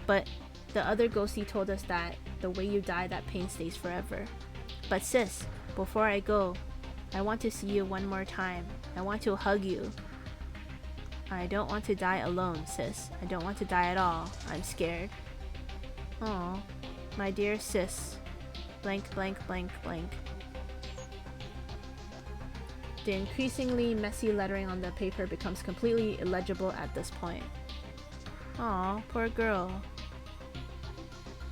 [SPEAKER 1] But the other ghostie told us that the way you die, that pain stays forever. But sis, before I go, I want to see you one more time. I want to hug you. I don't want to die alone, sis. I don't want to die at all. I'm scared. Oh, my dear sis. Blank, blank, blank, blank. The increasingly messy lettering on the paper becomes completely illegible at this point. Aw, poor girl.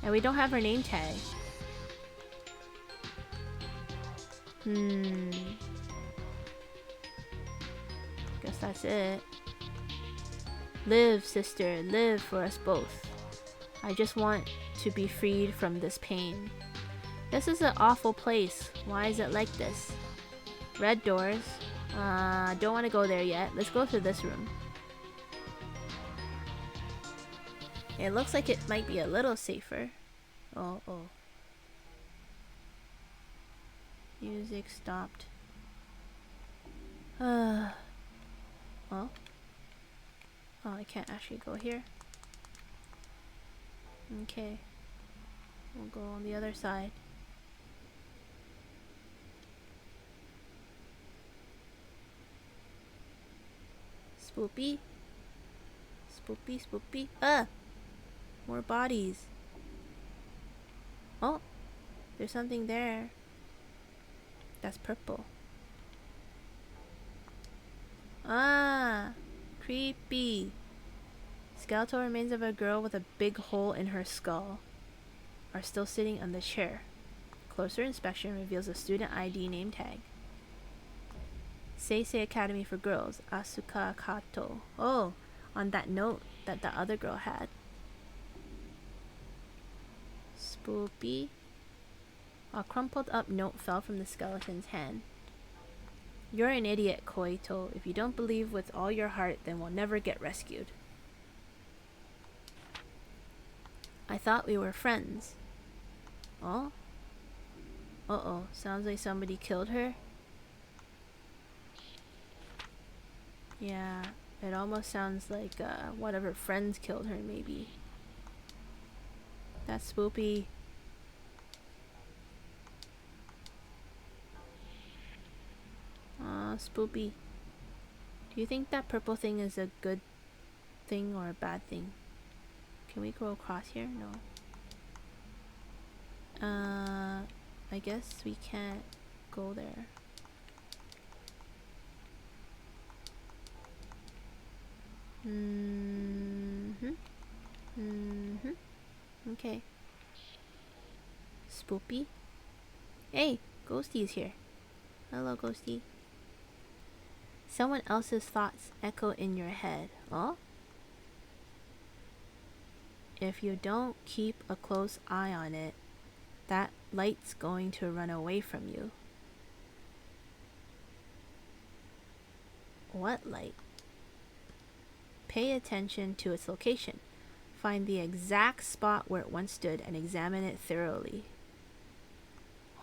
[SPEAKER 1] And we don't have her name tag. Guess that's it. Live, sister, live for us both. I just want to be freed from this pain. This is an awful place. Why is it like this? Red doors. Don't want to go there yet. Let's go to this room. It looks like it might be a little safer. Oh. Music stopped. Well. Oh, I can't actually go here. Okay. We'll go on the other side. Spoopy. Spoopy. More bodies. Oh, there's something there. That's purple. Creepy. Skeletal remains of a girl with a big hole in her skull are still sitting on the chair. Closer inspection reveals a student ID name tag. Seisei Academy for Girls, Asuka Kato. Oh, on that note that the other girl had. Spoopy. A crumpled up note fell from the skeleton's hand. You're an idiot, Koito. If you don't believe with all your heart, then we'll never get rescued. I thought we were friends. Oh? Uh-oh. Sounds like somebody killed her. Yeah, it almost sounds like one of her friends killed her, maybe. That's spoopy. Spoopy. Do you think that purple thing is a good thing or a bad thing? Can we go across here? No. I guess we can't go there. Okay. Spoopy. Hey, Ghosty's here. Hello, Ghosty. Someone else's thoughts echo in your head. Oh? If you don't keep a close eye on it, that light's going to run away from you. What light? Pay attention to its location. Find the exact spot where it once stood and examine it thoroughly.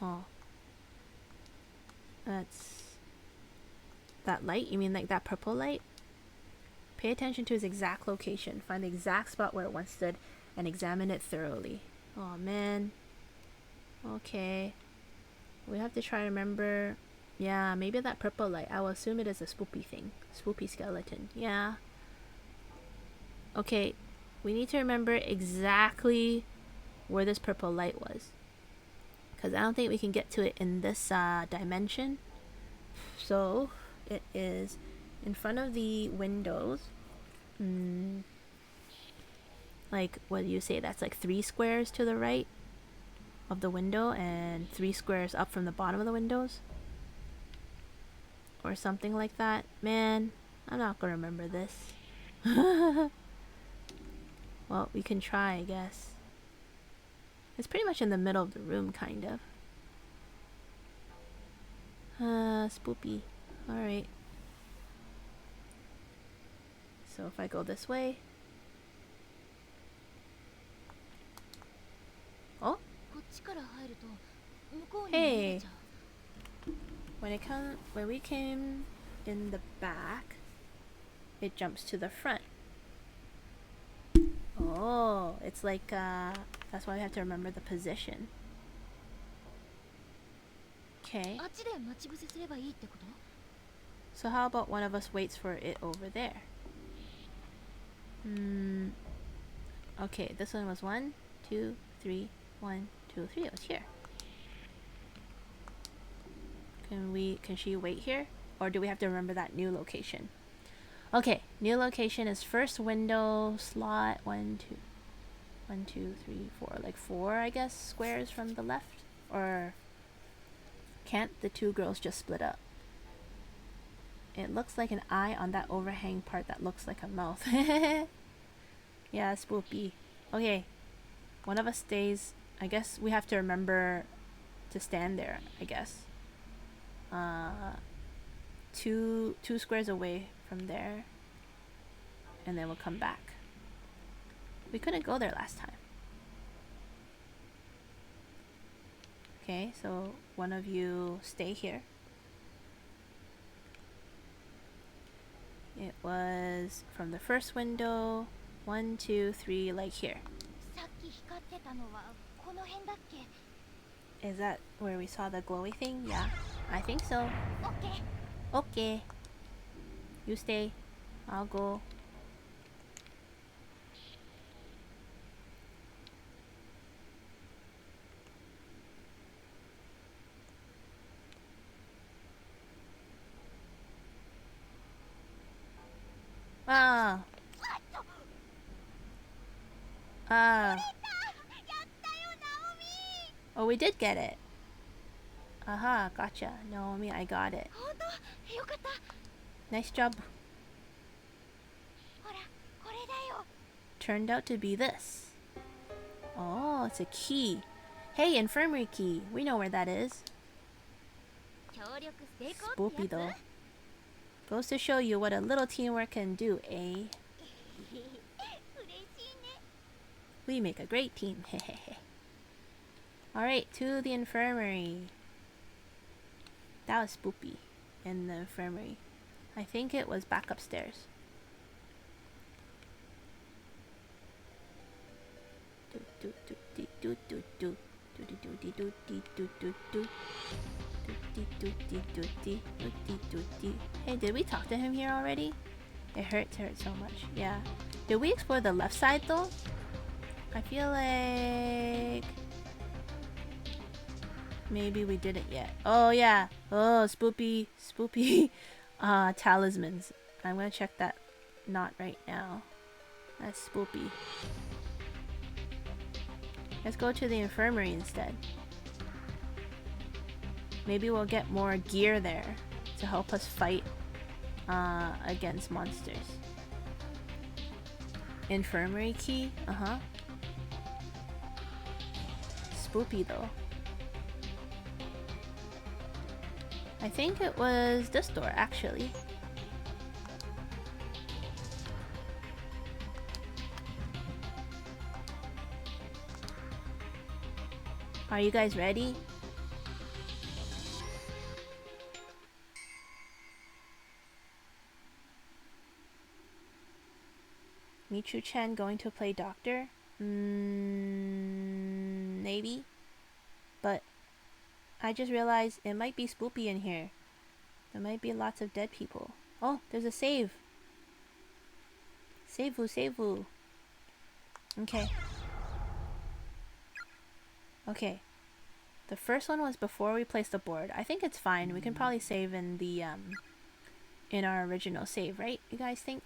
[SPEAKER 1] Oh. That's... that light? You mean like that purple light? Pay attention to its exact location. Find the exact spot where it once stood and examine it thoroughly. Oh man. Okay. We have to try to remember... yeah, maybe that purple light. I will assume it is a spoopy thing. Spoopy skeleton. Yeah. Okay. We need to remember exactly where this purple light was. Because I don't think we can get to it in this dimension. So, it is in front of the windows. Like, what do you say? That's like 3 squares to the right of the window and 3 squares up from the bottom of the windows. Or something like that. Man, I'm not gonna remember this. Well, we can try, I guess. It's pretty much in the middle of the room, kind of. Spoopy. Alright. So if I go this way... oh? Hey! When we came in the back, it jumps to the front. Oh, it's like, that's why we have to remember the position. Okay. So how about one of us waits for it over there? Okay, this one was 1, 2, 3, 1, 2, 3. It was here. Can she wait here? Or do we have to remember that new location? Okay, new location is first window slot 1, 2, 3, 4. Like 4, I guess, squares from the left? Or can't the 2 girls just split up? It looks like an eye on that overhang part that looks like a mouth. Yeah, spoopy. Okay, one of us stays. I guess we have to remember to stand there, I guess. 2 squares away from there. And then we'll come back. We couldn't go there last time. Okay, so one of you stay here. It was from the first window. 1, 2, 3, like here.
[SPEAKER 6] さっき光ってたのはこの辺だっけ？
[SPEAKER 1] Is that where we saw the glowy thing? Yeah, I think so.
[SPEAKER 6] オッケー。
[SPEAKER 1] Okay. You stay. I'll go. Ah. Ah.
[SPEAKER 6] やったよ、ナオミ。
[SPEAKER 1] Oh, we did get it. Aha, gotcha. Naomi, I got it.
[SPEAKER 6] 本当？よかった。
[SPEAKER 1] Nice job.
[SPEAKER 6] ほら、これだよ。
[SPEAKER 1] Turned out to be this. Oh, it's a key. Hey, infirmary key. We know where that is.
[SPEAKER 6] 協力成功って
[SPEAKER 1] Spoopy
[SPEAKER 6] やつ？
[SPEAKER 1] though. Goes to show you what a little teamwork can do, eh?
[SPEAKER 6] 嬉しいね。
[SPEAKER 1] We make a great team. Alright, to the infirmary. That was Spoopy in the infirmary. I think it was back upstairs. Hey, did we talk to him here already? It hurts so much. Yeah. Did we explore the left side though? I feel like maybe we didn't yet. Oh yeah. Oh, spoopy talismans. I'm gonna check that. Not right now. That's spoopy. Let's go to the infirmary instead. Maybe we'll get more gear there to help us fight against monsters. Infirmary key? Uh-huh. Spoopy though. I think it was this door actually. Are you guys ready? Michu-chan going to play doctor? Maybe. But I just realized it might be spoopy in here. There might be lots of dead people. Oh, there's a save. Save-oo. Okay. Okay. The first one was before we placed the board. I think it's fine. We can probably save in the in our original save, right? You guys think?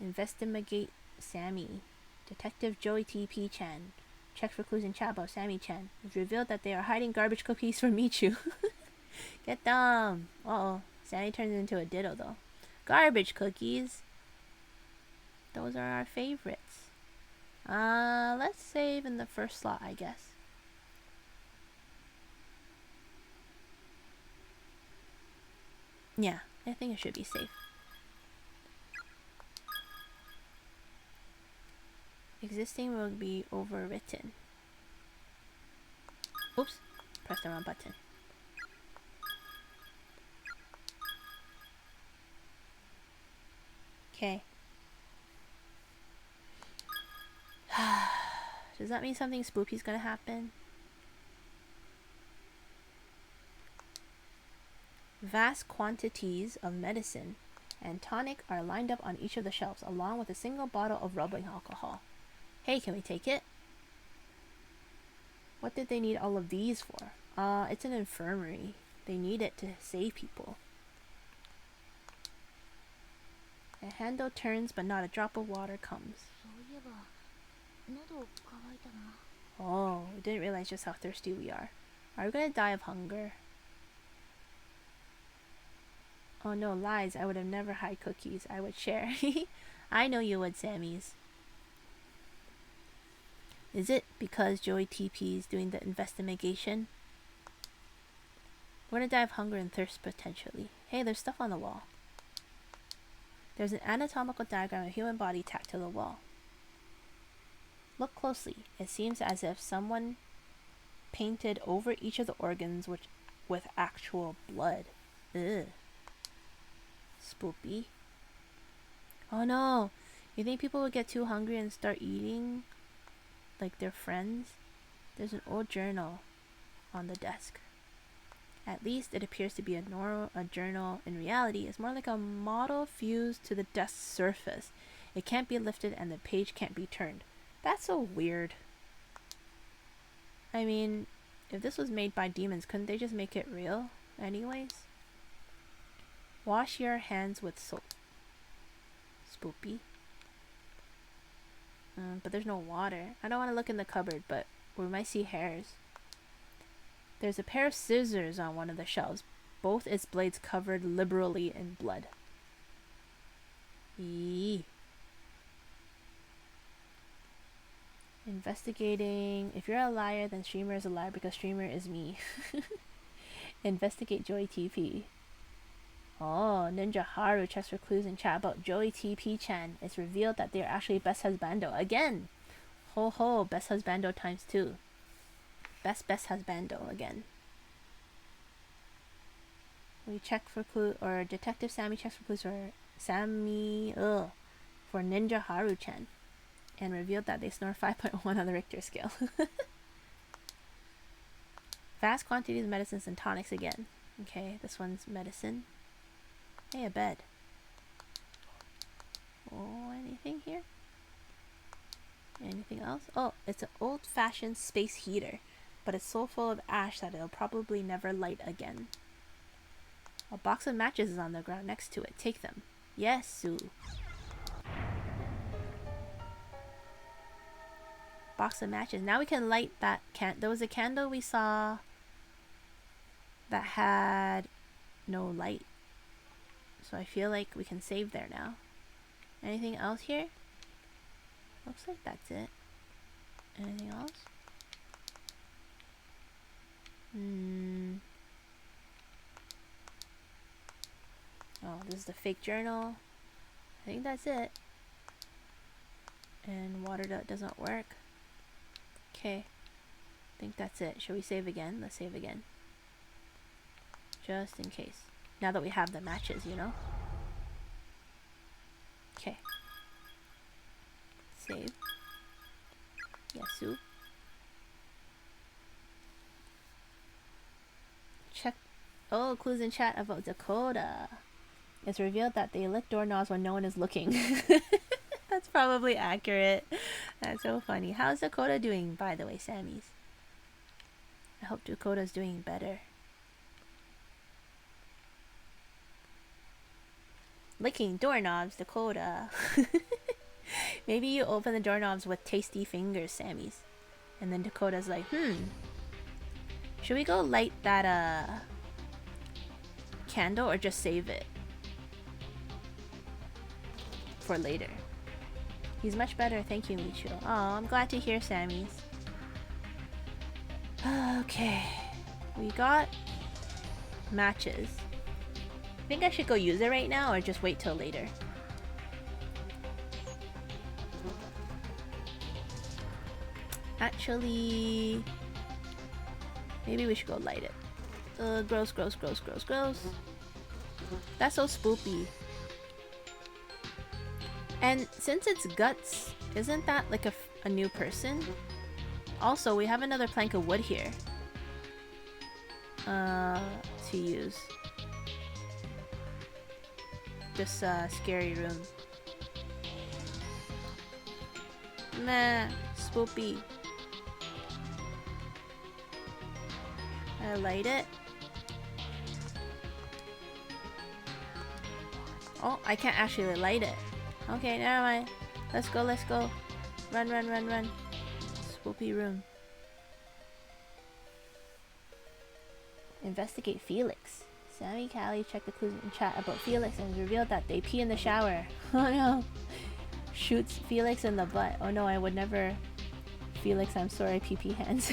[SPEAKER 1] Investigate Sammy. Detective Joey T.P. Chan. Check for clues in chat about Sammy-chan. It's revealed that they are hiding garbage cookies from Michu. Get them! Uh-oh. Sammy turns into a ditto though. Garbage cookies! Those are our favorites. Let's save in the first slot, I guess. Yeah, I think it should be safe. Existing will be overwritten. Oops, pressed the wrong button. Okay. Does that mean something spooky's gonna happen? Vast quantities of medicine and tonic are lined up on each of the shelves, along with a single bottle of rubbing alcohol. Hey, can we take it? What did they need all of these for? It's an infirmary. They need it to save people. A handle turns, but not a drop of water comes. Oh, we didn't realize just how thirsty we are. Are we gonna die of hunger? Oh no, lies. I would have never hide cookies. I would share. I know you would, Sammy's. Is it because Joey TP is doing the investigation? We're gonna die of hunger and thirst potentially. Hey, there's stuff on the wall. There's an anatomical diagram of a human body tacked to the wall. Look closely. It seems as if someone painted over each of the organs with actual blood. Ugh. Spoopy. Oh no! You think people would get too hungry and start eating like their friends? There's an old journal on the desk. At least it appears to be a journal. In reality, it's more like a model fused to the desk's surface. It can't be lifted and the page can't be turned. That's so weird. I mean, if this was made by demons, couldn't they just make it real anyways? Wash your hands with soap. Spoopy. But there's no water. I don't want to look in the cupboard, but we might see hairs. There's a pair of scissors on one of the shelves, both its blades covered liberally in blood. Eee. Investigating. If you're a liar, then streamer is a liar because streamer is me. Investigate Joey TP. Oh, Ninja Haru checks for clues in chat about Joey TP-chan. It's revealed that they are actually best husbando. Again! Ho ho, best husbando times 2. Best husbando again. We check for clue, or Detective Sammy checks for clues for for Ninja Haru-chan. And revealed that they snore 5.1 on the Richter scale. Vast quantities of medicines and tonics again. Okay, this one's medicine. Hey, a bed. Oh, anything here? Anything else? Oh, it's an old-fashioned space heater, but it's so full of ash that it'll probably never light again. A box of matches is on the ground next to it. Take them. Yes, Sue. Box of matches. Now we can light that there was a candle we saw that had no light. So I feel like we can save there now. Anything else here? Looks like that's it. Anything else? Oh, this is the fake journal. I think that's it. And water that doesn't work. Okay. I think that's it. Shall we save again? Let's save again. Just in case. Now that we have the matches, you know? Okay. Save. Yasu. Check. Oh, clues in chat about Dakota. It's revealed that they lick doorknobs when no one is looking. That's probably accurate. That's so funny. How's Dakota doing, by the way, Sammy's? I hope Dakota's doing better. Licking doorknobs, Dakota. Maybe you open the doorknobs with tasty fingers, Sammy's. And then Dakota's like, should we go light that candle or just save it for later? He's much better, thank you, Micho. Oh, I'm glad to hear, Sammy's. Okay, we got matches. Think I should go use it right now or just wait till later? Actually, maybe we should go light it. Gross, gross, gross, gross, gross. That's so spoopy. And since it's guts, isn't that like a new person? Also, we have another plank of wood here. To use. This scary room. Meh, spoopy. I light it. Oh, I can't actually light it. Okay, never mind. Let's go, let's go. Run, run, run, run. Spoopy room. Investigate Felix. Sammy Callie checked the clues in chat about Felix and revealed that they pee in the shower. Oh no. Shoots Felix in the butt. Oh no, I would never. Felix, I'm sorry, pee hands.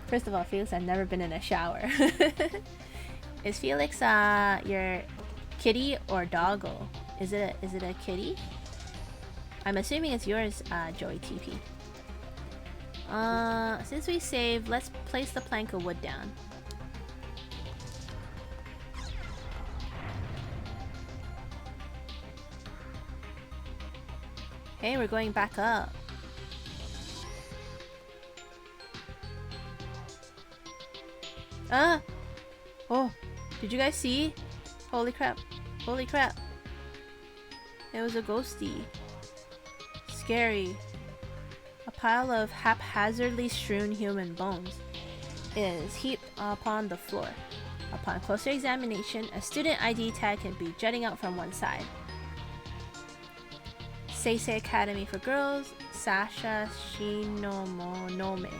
[SPEAKER 1] First of all, Felix, I've never been in a shower. Is Felix your kitty or doggo? Is it a kitty? I'm assuming it's yours, Joey TP. Since we saved, let's place the plank of wood down. Hey, we're going back up. Oh, did you guys see? Holy crap. Holy crap. It was a ghosty. Scary. A pile of haphazardly strewn human bones is heaped upon the floor. Upon closer examination, a student ID tag can be jutting out from one side. Seisei Academy for Girls, Sasha Shinomonome.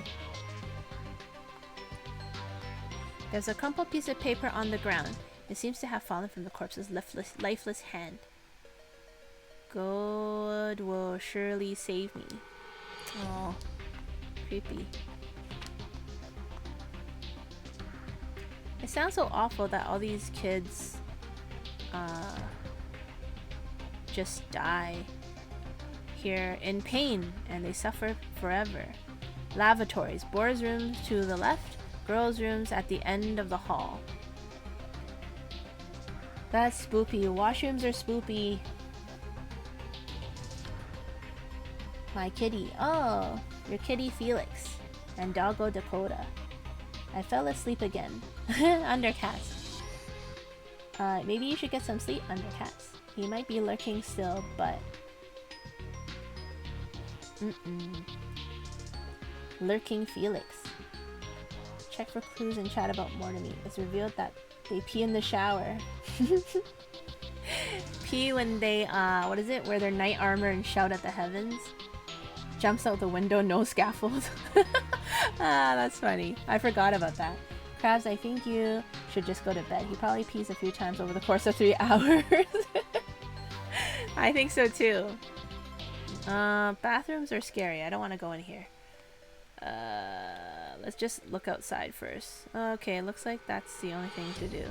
[SPEAKER 1] There's a crumpled piece of paper on the ground. It seems to have fallen from the corpse's lifeless hand. God will surely save me. Oh, creepy. It sounds so awful that all these kids just die here in pain and they suffer forever. Lavatories, boys' rooms to the left, girls' rooms at the end of the hall. That's spoopy. Washrooms are spoopy. My kitty. Oh, your kitty Felix. And doggo Dakota. I fell asleep again. Undercats. Maybe you should get some sleep, Undercats. He might be lurking still, but... Lurking Felix. Check for clues and chat about more to me. It's revealed that they pee in the shower. Pee when they, what is it? Wear their knight armor and shout at the heavens. Jumps out the window, no scaffold. That's funny. I forgot about that. Krabs, I think you should just go to bed. He probably pees a few times over the course of 3 hours. I think so too. Bathrooms are scary. I don't want to go in here. Let's just look outside first. Okay, looks like that's the only thing to do.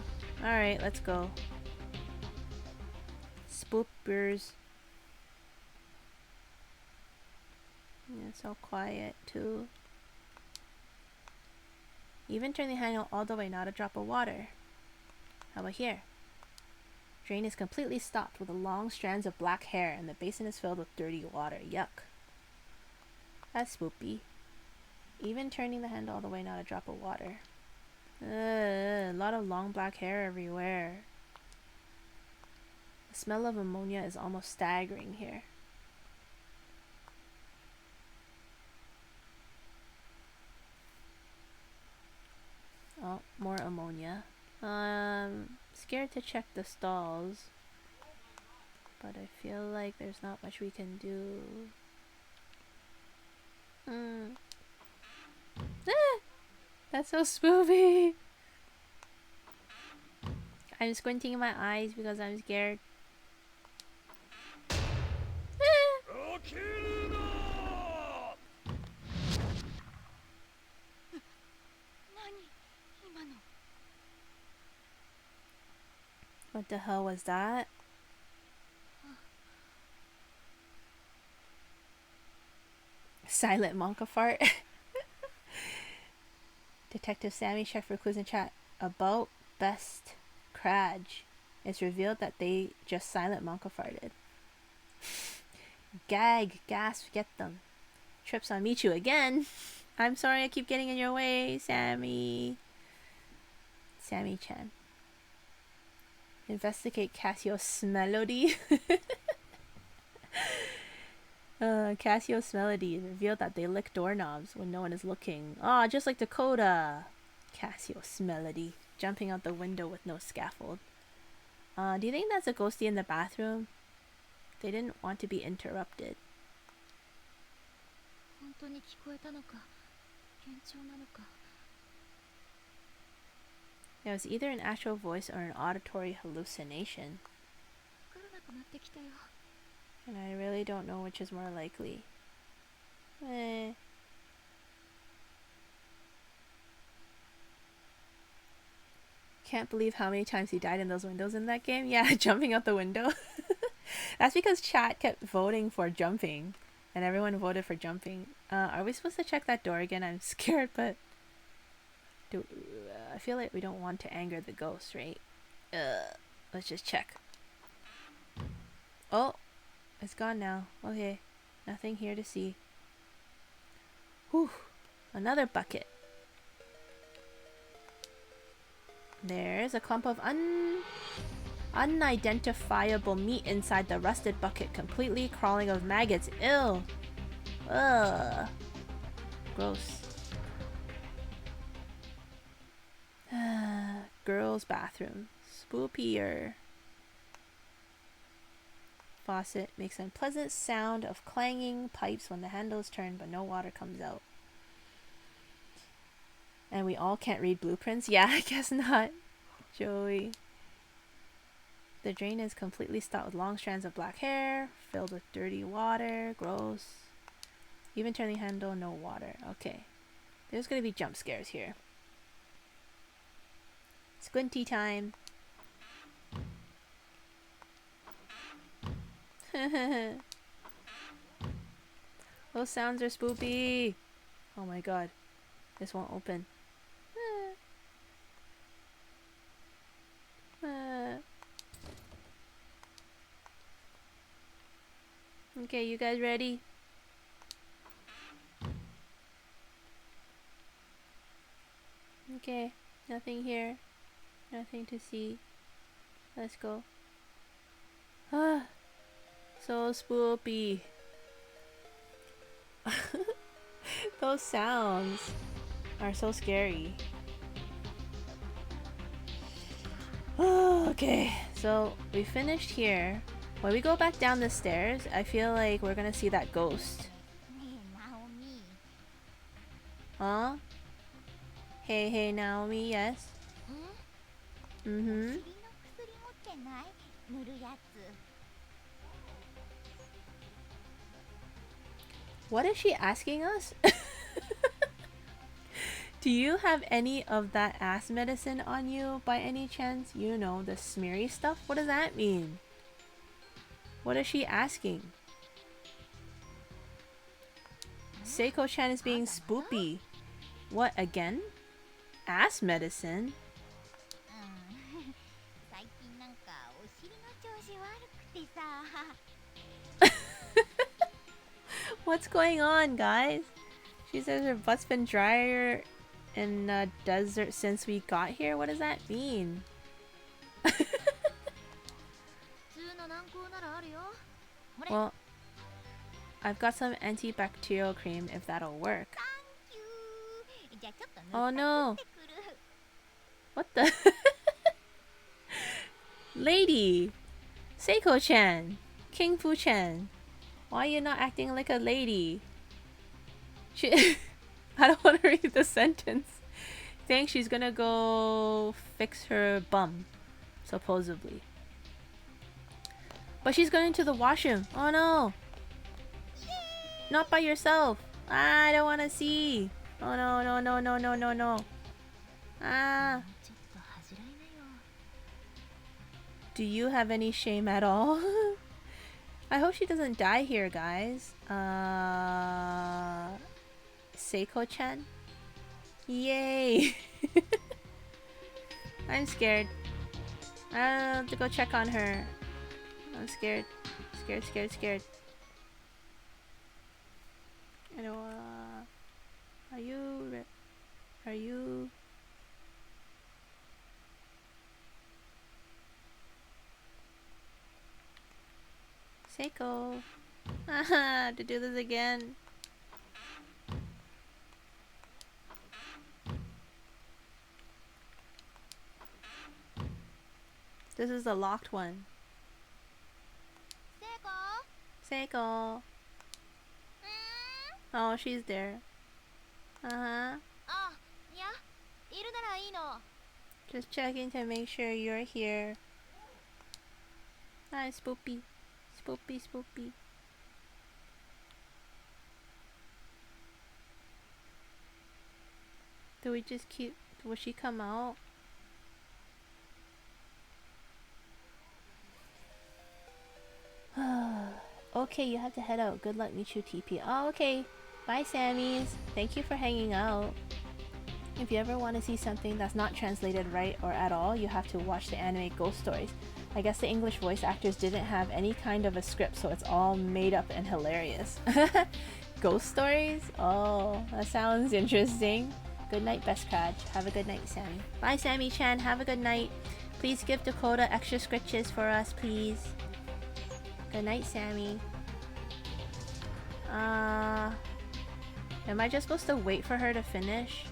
[SPEAKER 1] Alright, let's go. Spoopers. Yeah, it's so quiet too. Even turn the handle all the way, not a drop of water. How about here? Drain is completely stopped with long strands of black hair and the basin is filled with dirty water. Yuck. That's spoopy. Even turning the handle all the way, not a drop of water. A lot of long black hair everywhere. The smell of ammonia is almost staggering here. Oh, more ammonia. Scared to check the stalls, but I feel like there's not much we can do. That's so spoopy. I'm squinting my eyes because I'm scared. What the hell was that? Silent monka fart. Detective Sammy checked for clues in chat about best Kraj. It's revealed that they just silent monka farted. Gag, gasp, get them. Trips on Michu again. I'm sorry I keep getting in your way, Sammy. Sammy-chan. Investigate Cassius Melody. Cassius Melody revealed that they lick doorknobs when no one is looking. Ah, just like Dakota. Cassius Melody jumping out the window with no scaffold. Do you think that's a ghostie in the bathroom? They didn't want to be interrupted. It was either an actual voice or an auditory hallucination. And I really don't know which is more likely. Can't believe how many times he died in those windows in that game. Yeah, jumping out the window. That's because chat kept voting for jumping. And everyone voted for jumping. Are we supposed to check that door again? I'm scared, but I feel like we don't want to anger the ghost, right? Let's just check. Oh, it's gone now. Okay, nothing here to see. Whew, another bucket. There's a clump of unidentifiable meat inside the rusted bucket, completely crawling of maggots. Ew. Ugh. Gross. Girls' bathroom. Spoopier. Faucet makes an unpleasant sound of clanging pipes when the handle is turned, but no water comes out. And we all can't read blueprints? Yeah, I guess not. Joey. The drain is completely stopped with long strands of black hair, filled with dirty water. Gross. Even turning handle, no water. Okay. There's gonna be jump scares here. Squinty time. Those sounds are spoopy. Oh my god. This won't open. Okay, you guys ready? Okay, nothing here. Nothing to see. Let's go. Ah, so spoopy. Those sounds are so scary. Okay, so we finished here. When we go back down the stairs, I feel like we're gonna see that ghost.
[SPEAKER 6] ねえナオミ
[SPEAKER 1] Huh? Hey, hey, Naomi, yes?
[SPEAKER 6] お
[SPEAKER 1] Mm-hmm.
[SPEAKER 6] 尻の薬持ってない塗るやつ
[SPEAKER 1] What is she asking us? Do you have any of that ass medicine on you by any chance? You know, the smeary stuff? What does that mean? What is she asking? Seiko-chan is being spoopy. What, again? Ass medicine?
[SPEAKER 6] うん最近なんかお尻の調子悪くてさ
[SPEAKER 1] What's going on, guys? She says her butt's been drier in the desert since we got here. What does that mean?
[SPEAKER 6] 普通の軟膏ならあるよほれ
[SPEAKER 1] Well, I've got some antibacterial cream if that'll work.
[SPEAKER 6] キューじゃあちょっと塗
[SPEAKER 1] Oh
[SPEAKER 6] って
[SPEAKER 1] no.
[SPEAKER 6] くる
[SPEAKER 1] What the? Lady! Seiko-chan! King Fu-chan! Why are you not acting like a lady? She I don't want to read the sentence. Thinks she's gonna go fix her bum. Supposedly. But she's going to the washroom. Oh no! Not by yourself! I don't want to see! Oh no, no, no, no, no, no, no. Ah!
[SPEAKER 6] ちょっと恥じらいなよ
[SPEAKER 1] Do you have any shame at all? I hope she doesn't die here, guys. Seiko-chan? Yay! I'm scared. I have to go check on her. I'm scared. Scared, scared, scared. I know, are you... Seiko. Haha, to do this again. This is the locked one.
[SPEAKER 6] セイコ
[SPEAKER 1] Seiko. Oh, she's there. Uh-huh.
[SPEAKER 6] あいやいるならいいの
[SPEAKER 1] Just checking to make sure you're here. Hi, Spoopy. Spoopy, Spoopy. Do we just keep... Will she come out? okay, you have to head out. Good luck, Michu TP. Oh, okay. Bye, Sammys. Thank you for hanging out. If you ever want to see something that's not translated right or at all, you have to watch the anime Ghost Stories. I guess the English voice actors didn't have any kind of a script, so it's all made up and hilarious. Ghost Stories? Oh, that sounds interesting. Good night, Best Crad. Have a good night, Sammy. Bye, Sammy-chan. Have a good night. Please give Dakota extra scritches for us, please. Good night, Sammy. Am I just supposed to wait for her to finish?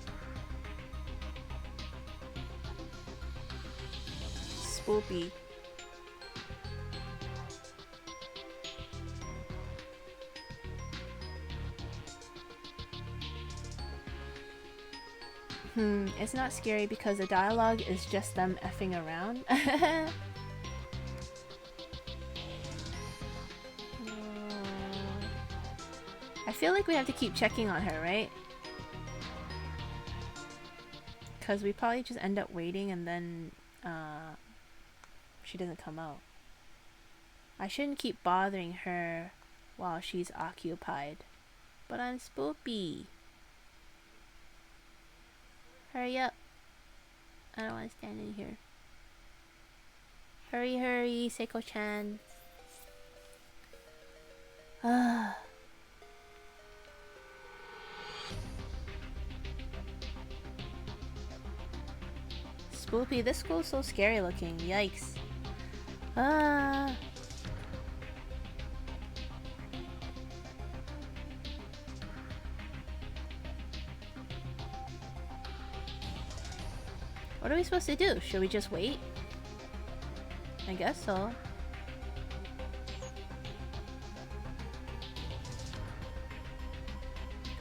[SPEAKER 1] Spoopy. It's not scary because the dialogue is just them effing around. I feel like we have to keep checking on her, right? Because we probably just end up waiting and then she doesn't come out. I shouldn't keep bothering her while she's occupied. But I'm spoopy. Hurry up. I don't want to stand in here. Hurry, hurry, Seiko-chan. Spoopy, this school's so scary looking. Yikes. What are we supposed to do? Should we just wait? I guess so.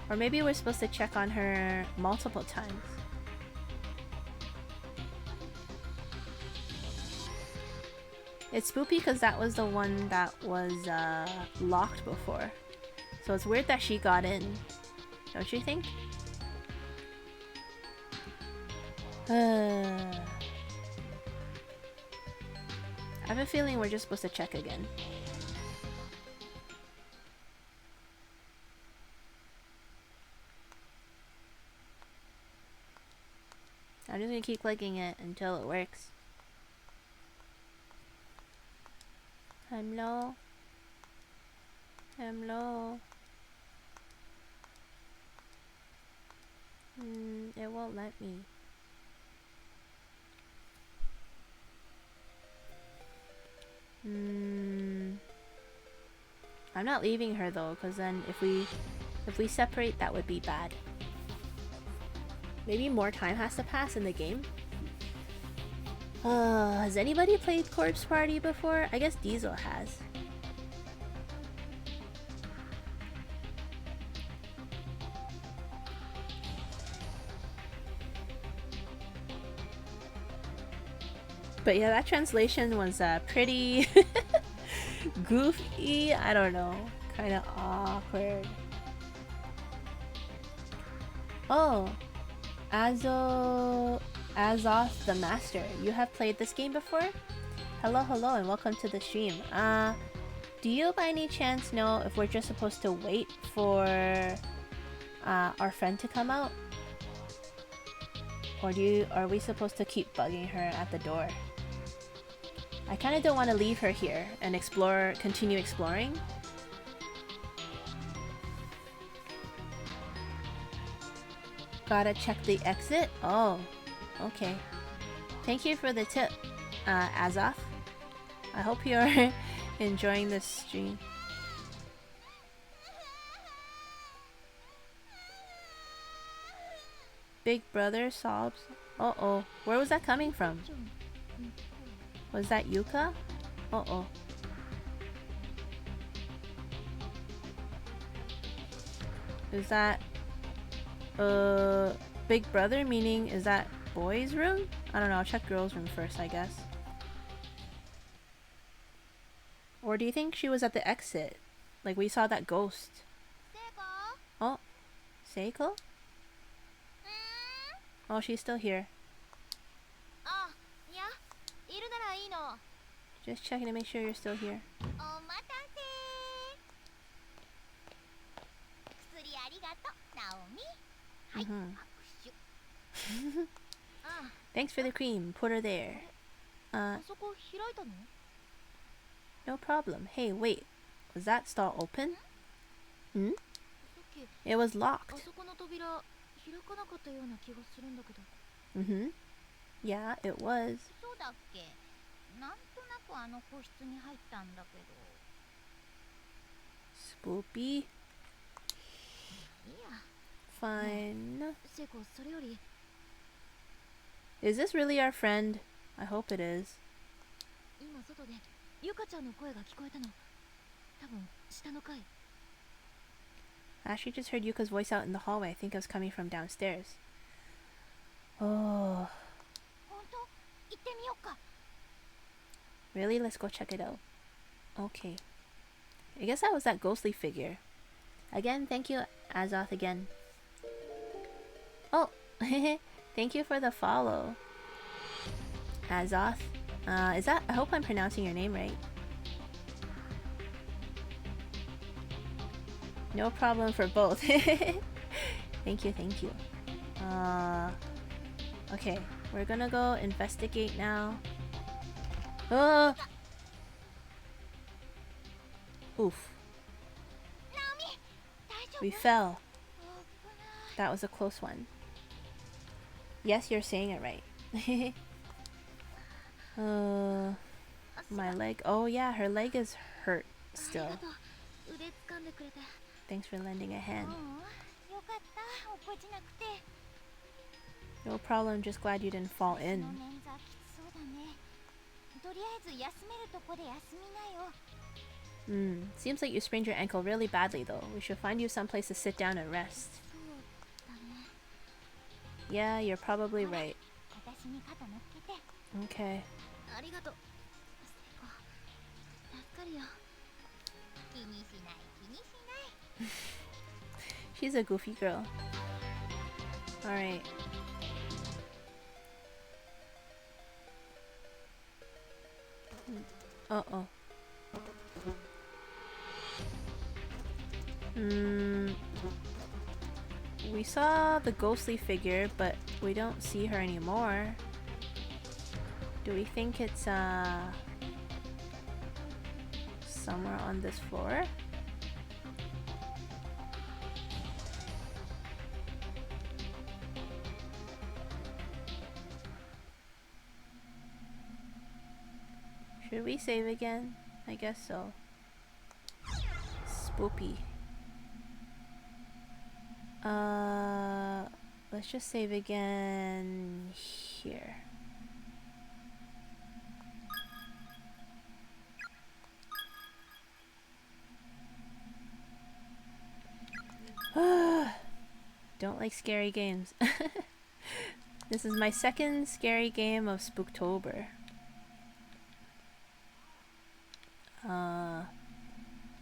[SPEAKER 1] Or maybe we're supposed to check on her multiple times. It's spoopy because that was the one that was locked before. So it's weird that she got in. Don't you think? I have a feeling we're just supposed to check again. I'm just gonna keep clicking it until it works. I'm low. I'm low. It won't let me. I'm not leaving her though, because then if we separate, that would be bad. Maybe more time has to pass in the game. Has anybody played Corpse Party before? I guess Diesel has. But yeah, that translation was pretty goofy. I don't know. Kind of awkward. Oh, Azoth the Master. You have played this game before? Hello, hello, and welcome to the stream. Do you by any chance know if we're just supposed to wait for our friend to come out? Or are we supposed to keep bugging her at the door? I kind of don't want to leave her here and continue exploring. Gotta check the exit? Oh, okay. Thank you for the tip, Azoth. I hope you're enjoying this stream. Big brother sobs. Uh-oh. Where was that coming from? Was that Yuka? Uh-oh. Is that... Big brother? Meaning, is that boys' room? I don't know. I'll check girls' room first, I guess. Or do you think she was at the exit? Like, we saw that ghost. Oh. Seiko? Oh, she's still here. Just checking to make sure you're still here.
[SPEAKER 6] はい、
[SPEAKER 1] Mhm.
[SPEAKER 6] 拍手。あ
[SPEAKER 1] Thanks for the cream. Put her there.
[SPEAKER 6] あ、あそこ開いたの？
[SPEAKER 1] No problem. Hey, wait. Was that stall open? Hmm?
[SPEAKER 6] さっき
[SPEAKER 1] It was
[SPEAKER 6] あ
[SPEAKER 1] locked.
[SPEAKER 6] そこの扉開かなかったような気がするんだけど。
[SPEAKER 1] Mhm. Yeah, it was.
[SPEAKER 6] そうだっけ？なんとなくあの個室に入ったんだけど。
[SPEAKER 1] Spoopy.
[SPEAKER 6] いいや。
[SPEAKER 1] Fine.
[SPEAKER 6] セイコ、それより
[SPEAKER 1] Is this really our friend? I hope it is.
[SPEAKER 6] 今外でゆかちゃんの声が聞こえたの。多分下の階。
[SPEAKER 1] I actually just heard Yuka's voice out in the hallway. I think it was coming from downstairs. Oh,
[SPEAKER 6] 本当？行ってみようか。
[SPEAKER 1] really? Let's go check it out. Okay. I guess that was that ghostly figure. Again, thank you, Azoth again. Oh, thank you for the follow. Azoth. Is that... I hope I'm pronouncing your name right. No problem for both. Thank you, thank you. Okay, we're gonna go investigate now. Oh! Oof.
[SPEAKER 6] ナオミ、大丈夫？
[SPEAKER 1] We fell.
[SPEAKER 6] 危ない。
[SPEAKER 1] That was a close one. Yes, you're saying it right. My leg. Oh yeah, her leg is hurt
[SPEAKER 6] あり
[SPEAKER 1] still.
[SPEAKER 6] がとう。腕掴んでくれて。
[SPEAKER 1] Thanks for lending a
[SPEAKER 6] う
[SPEAKER 1] hand.
[SPEAKER 6] ん、よかった。落っこちなくて。
[SPEAKER 1] No problem, just glad you didn't fall
[SPEAKER 6] この
[SPEAKER 1] in.
[SPEAKER 6] 捻挫きつそうだね。とりあえず休めるとこで休みなよ。
[SPEAKER 1] Seems like you sprained your ankle really badly though. We should find you someplace to sit down and rest.
[SPEAKER 6] そうだね。
[SPEAKER 1] Yeah, you're probably right.
[SPEAKER 6] 私に肩乗っけて。
[SPEAKER 1] Okay.
[SPEAKER 6] ありがとう。セイコ、助かるよ。気にしない、気にしない。
[SPEAKER 1] She's a goofy girl. Alright. Uh-oh. We saw the ghostly figure, but we don't see her anymore. Do we think it's somewhere on this floor? Should we save again? I guess so. Spoopy. Let's just save again here. Don't like scary games. This is my second scary game of Spooktober.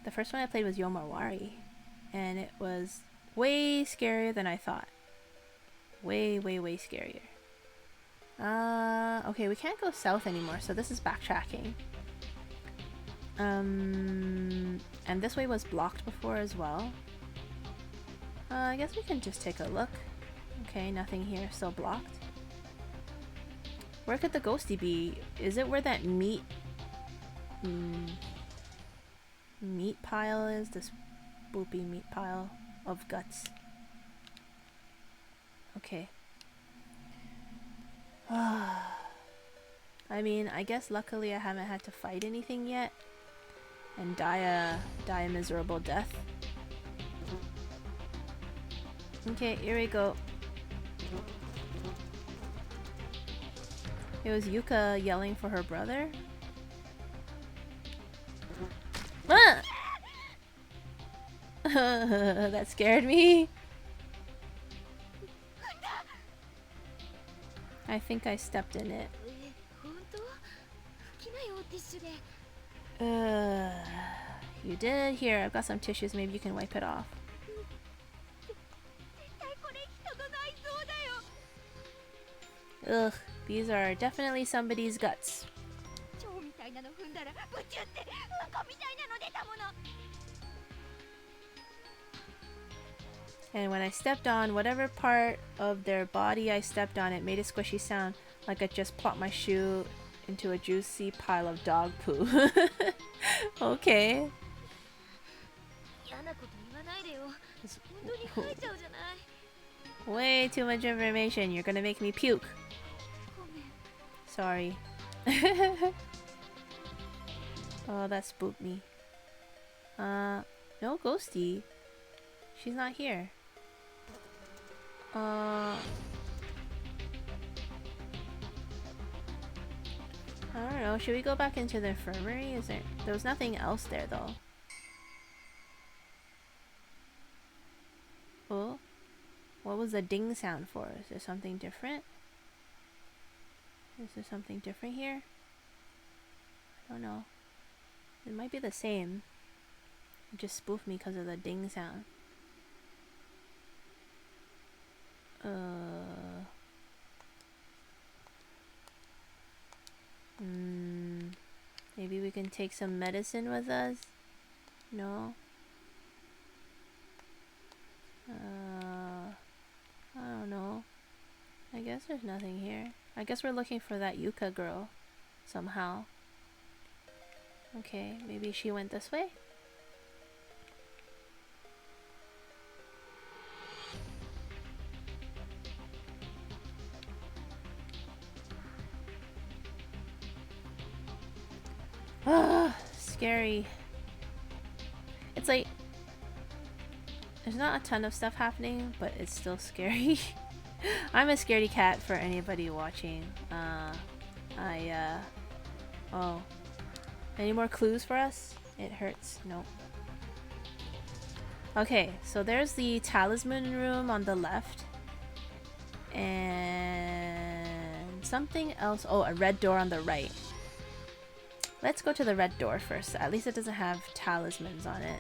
[SPEAKER 1] The first one I played was Yomawari, and it was way scarier than I thought. Way, way, way scarier. Okay, we can't go south anymore, so this is backtracking. And this way was blocked before as well. I guess we can just take a look. Okay, nothing here, still blocked. Where could the ghosty be? Is it where that meat pile is? This boopy meat pile of guts. Okay. I mean, I guess luckily I haven't had to fight anything yet and die a miserable death. Okay, here we go. It was Yuka yelling for her brother. Ah! That scared me. I think I stepped in it.
[SPEAKER 6] 本当？拭きなよ、ティッシュで。
[SPEAKER 1] You did? Here, I've got some tissues. Maybe you can wipe it off.
[SPEAKER 6] 絶対これ人の内臓だよ。
[SPEAKER 1] Ugh, these are definitely somebody's guts.
[SPEAKER 6] 蝶みたいなの踏んだらブチュってうんこみたいなの出たもの。
[SPEAKER 1] And when I stepped on whatever part of their body I stepped on, it made a squishy sound like I just plopped my shoe into a juicy pile of dog poo. Okay.
[SPEAKER 2] 嫌なこと言わないでよ。本当に吐いちゃうじゃない。
[SPEAKER 1] Way too much information. You're gonna make me puke.
[SPEAKER 2] ごめん。
[SPEAKER 1] Sorry. Oh, that spooked me. No Ghosty. She's not here. I don't know. Should we go back into the infirmary? There was nothing else there though. Oh, what was the ding sound for? Is there something different? Is there something different here? I don't know. It might be the same. It just spoofed me because of the ding sound. Maybe we can take some medicine with us? No? I don't know. I guess there's nothing here. I guess we're looking for that Yuka girl somehow. Okay, maybe she went this way? Ah, scary. It's like there's not a ton of stuff happening, but it's still scary. I'm a scaredy cat for anybody watching. Oh. Any more clues for us? It hurts. Nope. Okay, so there's the talisman room on the left. And something else. Oh, a red door on the right. Let's go to the red door first. At least it doesn't have talismans on it.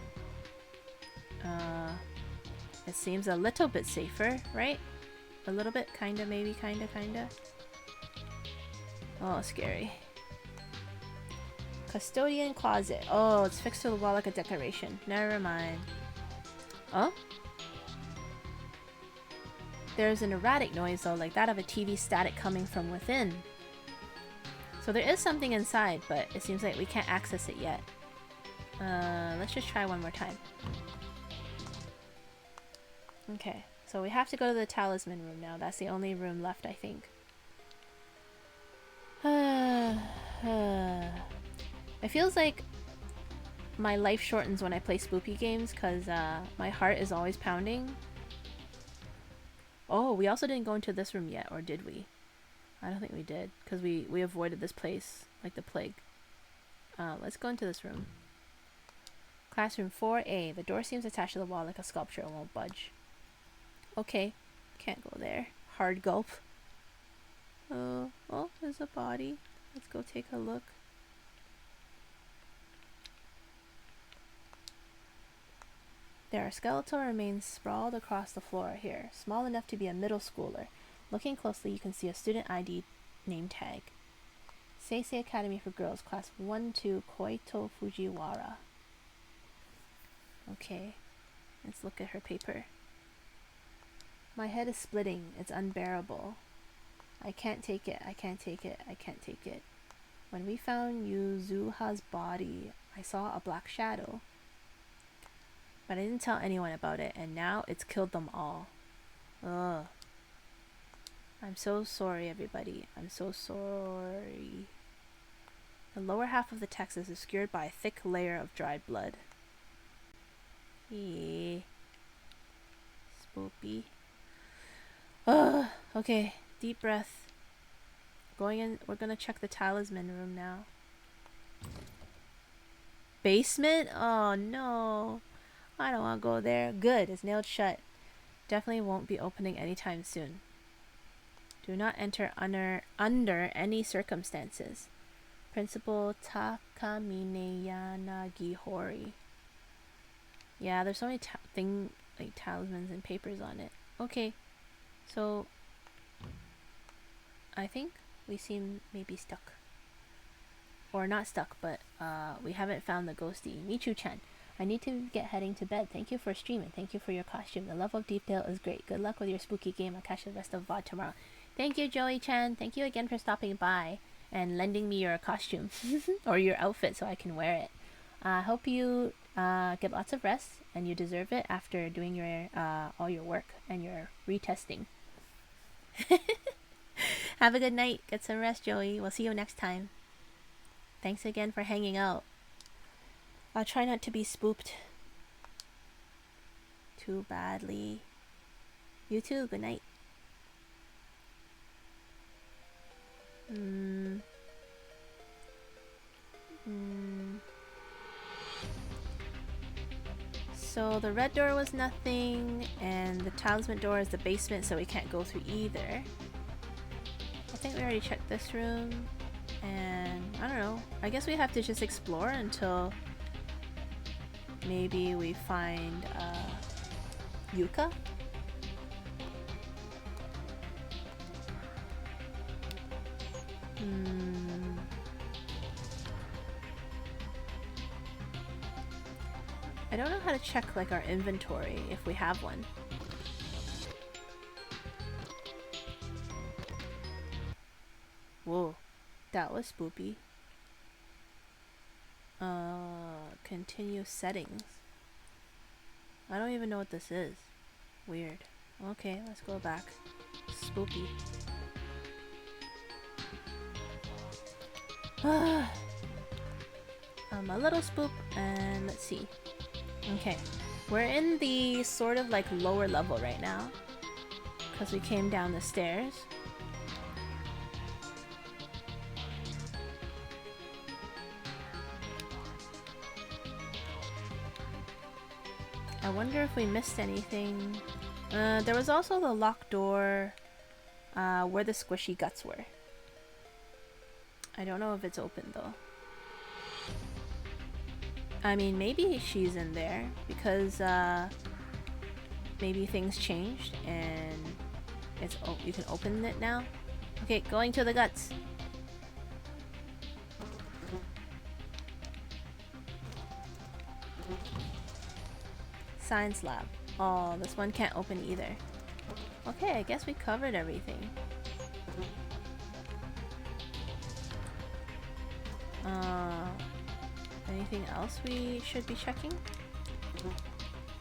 [SPEAKER 1] It seems a little bit safer, right? A little bit, kinda, maybe, kinda. Oh, scary. Custodian closet. Oh, it's fixed to the wall like a decoration. Never mind. Oh? There's an erratic noise though, like that of a TV static coming from within. So there is something inside, but it seems like we can't access it yet. Let's just try one more time. Okay, so we have to go to the talisman room now. That's the only room left, I think. It feels like my life shortens when I play spooky games because my heart is always pounding. Oh, we also didn't go into this room yet, or did we? I don't think we did, because we avoided this place like the plague. Let's go into this room. Classroom 4A. The door seems attached to the wall like a sculpture and won't budge. Okay, can't go there. Hard gulp. Oh, there's a body. Let's go take a look. There are skeletal remains sprawled across the floor here, small enough to be a middle schooler. Looking closely, you can see a student ID name tag. Seisei Academy for Girls, Class 1-2, Koito Fujiwara. Okay, let's look at her paper. My head is splitting. It's unbearable. I can't take it. I can't take it. I can't take it. When we found Yuzuha's body, I saw a black shadow. But I didn't tell anyone about it, and now it's killed them all. Ugh. I'm so sorry, everybody. I'm so sorry. The lower half of the text is obscured by a thick layer of dried blood. Yeah. Spoopy. Ugh. Okay, deep breath. Going in, we're gonna check the talisman room now. Basement? Oh no. I don't want to go there. Good, it's nailed shut. Definitely won't be opening anytime soon. Do not enter under any circumstances. Principal Takamine Yanagihori. Yeah, there's so many like talismans and papers on it. Okay, so I think we seem maybe stuck. Or not stuck, but we haven't found the ghosty. Michu-chan. I need to get heading to bed. Thank you for streaming. Thank you for your costume. The level of detail is great. Good luck with your spooky game. I'll catch the rest of VOD tomorrow. Thank you, Joey-chan. Thank you again for stopping by and lending me your costume or your outfit so I can wear it. I hope you get lots of rest and you deserve it after doing your all your work and your retesting. Have a good night. Get some rest, Joey. We'll see you next time. Thanks again for hanging out. I'll try not to be spooked too badly. You too. Good night. So the red door was nothing, and the talisman door is the basement, so we can't go through either. I think we already checked this room, and I don't know. I guess we have to just explore until maybe we find Yuka. I don't know how to check like our inventory if we have one. Whoa, that was spoopy. Continue settings. I don't even know what this is. Weird. Okay, let's go back. Spoopy. I'm a little spook, and let's see. Okay, we're in the sort of like lower level right now because we came down the stairs. I wonder if we missed anything. There was also the locked door where the squishy guts were. I don't know if it's open though. I mean, maybe she's in there because maybe things changed and it's you can open it now. Okay, going to the guts. Science lab. Oh, this one can't open either. Okay, I guess we covered everything. Anything else we should be checking?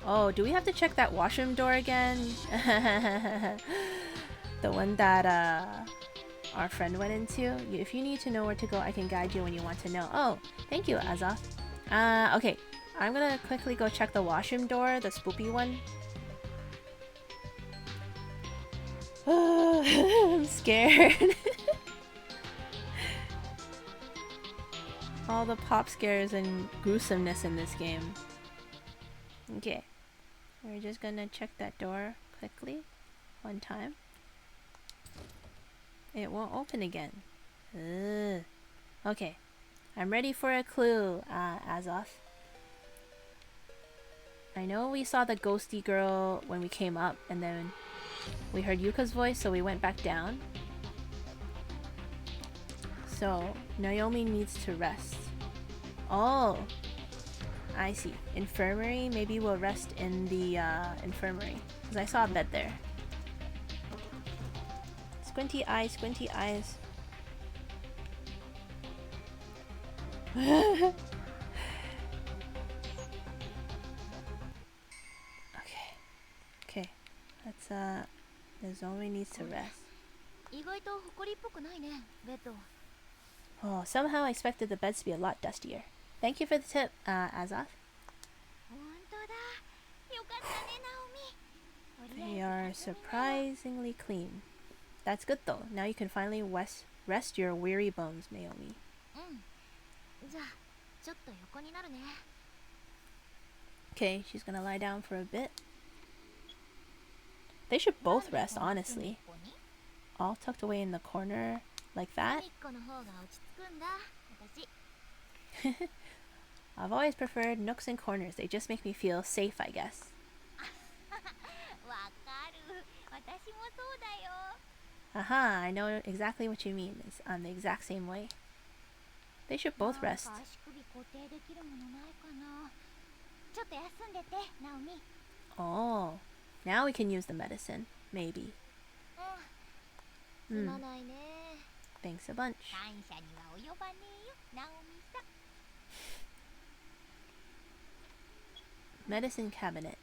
[SPEAKER 1] Oh, do we have to check that washroom door again? The one that our friend went into? If you need to know where to go, I can guide you when you want to know. Oh, thank you, Azoth. Okay, I'm gonna quickly go check the washroom door, the spoopy one. I'm scared. All the pop scares and gruesomeness in this game. Okay, we're just gonna check that door quickly, one time. It won't open again. Ugh. Okay, I'm ready for a clue, Azoth. I know we saw the ghosty girl when we came up, and then we heard Yuka's voice, so we went back down. So, Naomi needs to rest. Oh! I see. Infirmary? Maybe we'll rest in the infirmary. Because I saw a bed there. Squinty eyes, squinty eyes. Okay. Okay. Let's Naomi needs to rest. Oh, somehow I expected the beds to be a lot dustier. Thank you for the tip, Azoth. They are surprisingly clean. That's good though. Now you can finally rest your weary bones, Naomi. Okay, she's gonna lie down for a bit. They should both rest, honestly. All tucked away in the corner, like that. I've always preferred nooks and corners. They just make me feel safe, I guess. Aha, I know exactly what you mean. I'm the exact same way. They should both rest.
[SPEAKER 6] ちょっと休んでて、ナオミ。
[SPEAKER 1] Oh, now we can use the medicine, maybe.
[SPEAKER 6] すまないね。
[SPEAKER 1] Thanks a bunch.
[SPEAKER 6] 感謝には及ばねえよ、ナオミさん。
[SPEAKER 1] Medicine cabinet.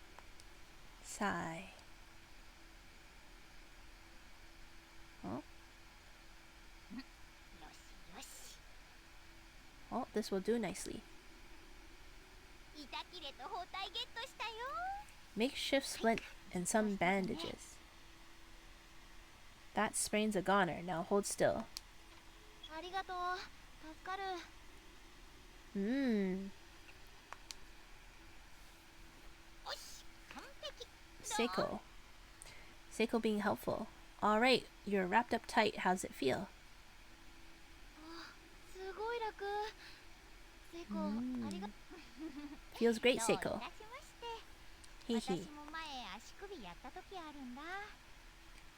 [SPEAKER 1] Sigh. Oh,
[SPEAKER 6] よしよし。
[SPEAKER 1] oh, this will do nicely.
[SPEAKER 6] 板切れと包帯ゲットしたよ。
[SPEAKER 1] Makeshift splint and some bandages. That sprain's a goner. Now hold still.
[SPEAKER 6] ありがとう。助かる。
[SPEAKER 1] Mmm.
[SPEAKER 6] おし、完璧。
[SPEAKER 1] Seiko. Seiko being helpful. Alright, you're wrapped up tight. How's it feel?
[SPEAKER 6] すごい楽。セイコ、ありがとう。
[SPEAKER 1] Feels great,
[SPEAKER 6] どうい
[SPEAKER 1] Seiko.
[SPEAKER 6] たしまして。
[SPEAKER 1] Hee
[SPEAKER 6] 私
[SPEAKER 1] hee.
[SPEAKER 6] も前足首やった時あるんだ。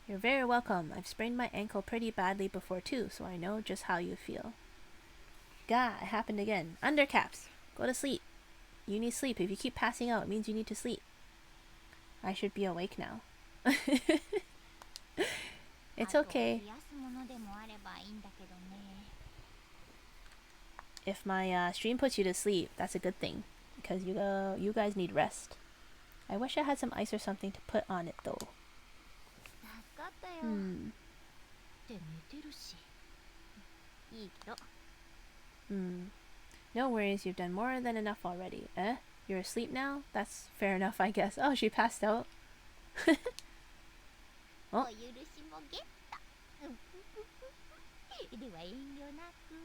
[SPEAKER 1] You're very welcome. I've sprained my ankle pretty badly before too, so I know just how you feel. Gah, it happened again. Undercaps! Go to sleep. You need sleep. If you keep passing out, it means you need to sleep. I should be awake now. It's
[SPEAKER 6] あと
[SPEAKER 1] okay.
[SPEAKER 6] 冷やすものでもあればいいんだけどね。
[SPEAKER 1] If my stream puts you to sleep, that's a good thing. Because you guys need rest. I wish I had some ice or something to put on it though.
[SPEAKER 6] 助かったよ。
[SPEAKER 1] Hmm.
[SPEAKER 6] って寝てるし。いいけど。
[SPEAKER 1] Hmm. No worries, you've done more than enough already. Eh? You're asleep now? That's fair enough, I guess. Oh, she passed out.
[SPEAKER 6] お許しもゲット。では遠慮なく。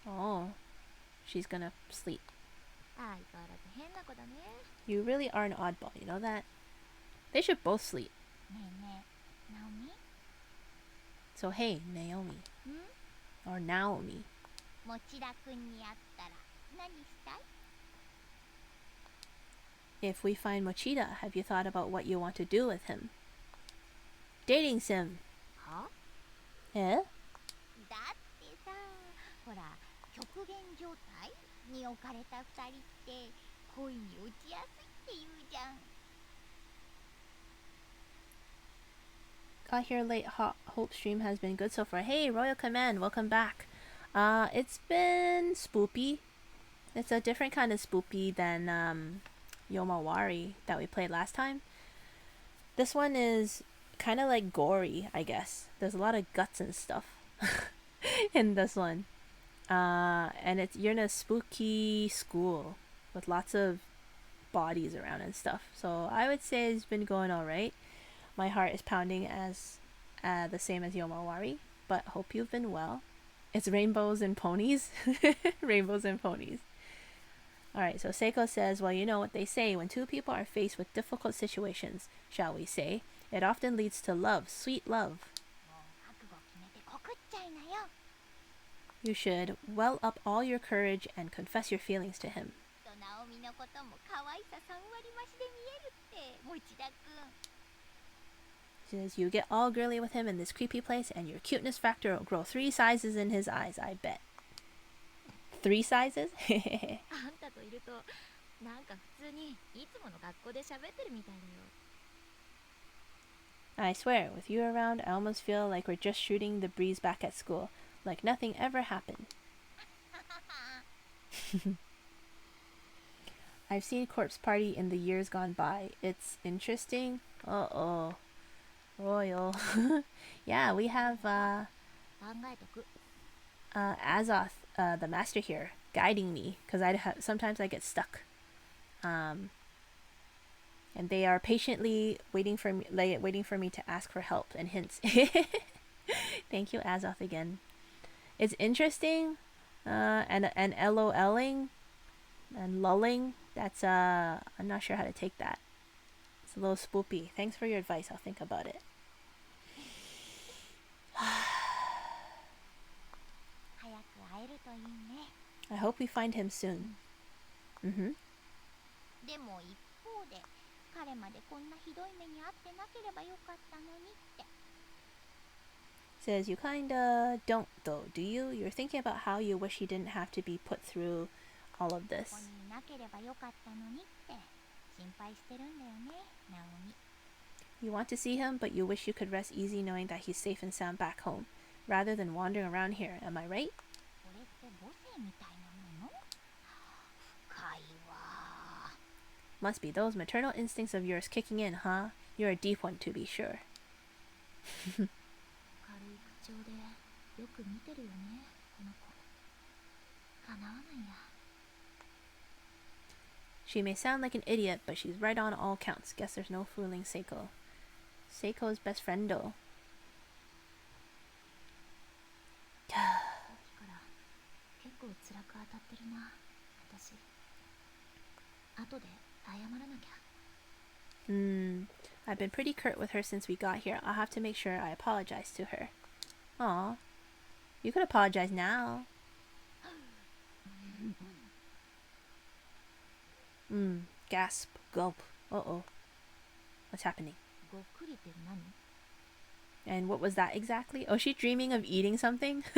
[SPEAKER 1] Oh. She's gonna sleep.
[SPEAKER 6] 相変わらず変な子だね。
[SPEAKER 1] You really are an oddball, you know that? They should both sleep.
[SPEAKER 6] ねえねえ、ナオミ。
[SPEAKER 1] So hey, Naomi.
[SPEAKER 6] ん？
[SPEAKER 1] Or Naomi.
[SPEAKER 6] 持田くんに会ったら何したい？
[SPEAKER 1] If we find Mochida, have you thought about what you want to do with him? Dating sim.
[SPEAKER 6] は？
[SPEAKER 1] Eh?
[SPEAKER 6] だってさ、ほら、極限状態に置かれた二人って恋に落ちやすいって言うじゃん。
[SPEAKER 1] Got here late. Hope stream has been good so far. Hey, Royal Command, welcome back. It's been spoopy. It's a different kind of spoopy than Yomawari that we played last time. This one is kind of like gory, I guess. There's a lot of guts and stuff in this one. And you're in a spooky school with lots of bodies around and stuff. So I would say it's been going alright. My heart is pounding as the same as Yomawari, but hope you've been well. It's rainbows and ponies. Rainbows and ponies. Alright, so Seiko says, well, you know what they say. When two people are faced with difficult situations, shall we say, it often leads to love, sweet love.
[SPEAKER 6] もう覚悟決めて告っちゃいなよ。
[SPEAKER 1] You should well up all your courage and confess your feelings to him.
[SPEAKER 6] とナオミのことも可愛さ3割増しで見えるって持田くん。
[SPEAKER 1] Says you get all girly with him in this creepy place, and your cuteness factor will grow 3 sizes in his eyes, I bet. 3 sizes?
[SPEAKER 2] あんたといるとなんか普通にいつもの学校で喋ってるみたいだよ。
[SPEAKER 1] I swear, with you around, I almost feel like we're just shooting the breeze back at school, like nothing ever happened. I've seen Corpse Party in the years gone by. It's interesting. Uh-oh. Royal. Yeah, we have
[SPEAKER 6] 考えとく。
[SPEAKER 1] Azoth, the master here, guiding me, because sometimes I get stuck. And they are patiently waiting for me to ask for help and hints. Thank you, Azoth, again. It's interesting, and LOLing and lulling. That's I'm not sure how to take that. It's a little spoopy. Thanks for your advice. I'll think about it.
[SPEAKER 6] 早く会えるといいね。
[SPEAKER 1] I hope we find him soon. Mm-hmm.
[SPEAKER 6] でも一方で、彼までこんなひどい目に遭ってなければよかったのにって。
[SPEAKER 1] Says you kinda don't though, do you? You're thinking about how you wish he didn't have to be put through all of
[SPEAKER 6] ここ
[SPEAKER 1] this.
[SPEAKER 6] になければよかったのにって心配してるんだよね、ナオミ。
[SPEAKER 1] You want to see him, but you wish you could rest easy knowing that he's safe and sound back home, rather than wandering around here. Am I right?
[SPEAKER 6] これって母性みたいなもの？深いわ。
[SPEAKER 1] Must be those maternal instincts of yours kicking in, huh? You're a deep one, to be sure.
[SPEAKER 2] 軽い口調でよく見てるよね、この子。かなわないや。
[SPEAKER 1] She may sound like an idiot, but she's right on all counts. Guess there's no fooling Seiko. Seiko's best friendo.
[SPEAKER 2] さっきから結構辛く当たってるな、私。後で謝らなきゃ。
[SPEAKER 1] I've been pretty curt with her since we got here. I'll have to make sure I apologize to her. Aw. You could apologize now. Gasp. Gulp. Uh-oh. What's happening?
[SPEAKER 2] ごっくりって何？
[SPEAKER 1] And what was that exactly? Oh, she dreaming of eating something?
[SPEAKER 6] す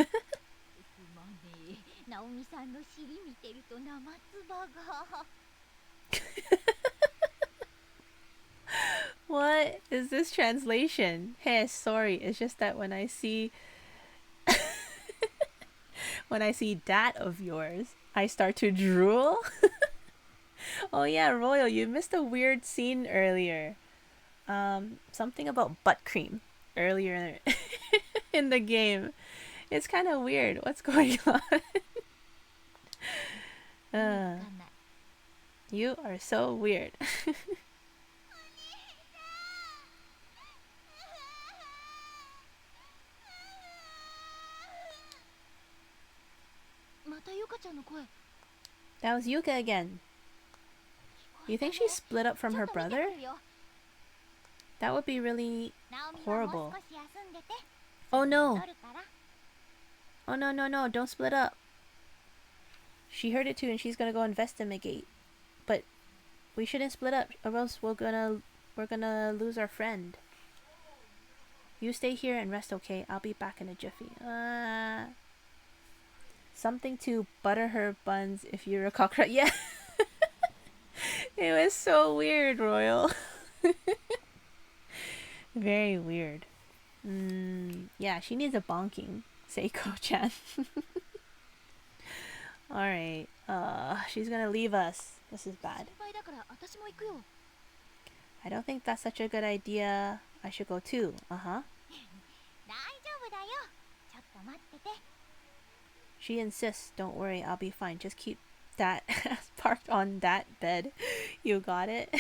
[SPEAKER 6] まねえ、ナオミさんの尻見てると生唾が。
[SPEAKER 1] What is this translation? Hey, sorry. It's just that when I see when I see that of yours, I start to drool. Oh yeah, Royal, you missed a weird scene earlier. Something about butt cream earlier in the game. It's kind of weird. What's going on?
[SPEAKER 2] わかんない。
[SPEAKER 1] You are so weird.
[SPEAKER 2] またゆかちゃんの声。
[SPEAKER 1] That was Yuka again. You think she split up from her brother? That would be really horrible. Oh no. Oh no, no, no, don't split up. She heard it too and she's gonna go investigate. But we shouldn't split up or else we're gonna lose our friend. You stay here and rest, okay? I'll be back in a jiffy. Something to butter her buns if you're a cockroach. Yeah. It was so weird, Royal. Very weird. Yeah, she needs a bonking. Seiko-chan. Alright. She's gonna leave us. This is bad.
[SPEAKER 2] 心配だから私も行くよ。
[SPEAKER 1] I don't think that's such a good idea. I should go too. Uh-huh.
[SPEAKER 6] 大丈夫だよ。ちょっと待ってて。
[SPEAKER 1] She insists. Don't worry, I'll be fine. Just keep that parked on that bed. You got it?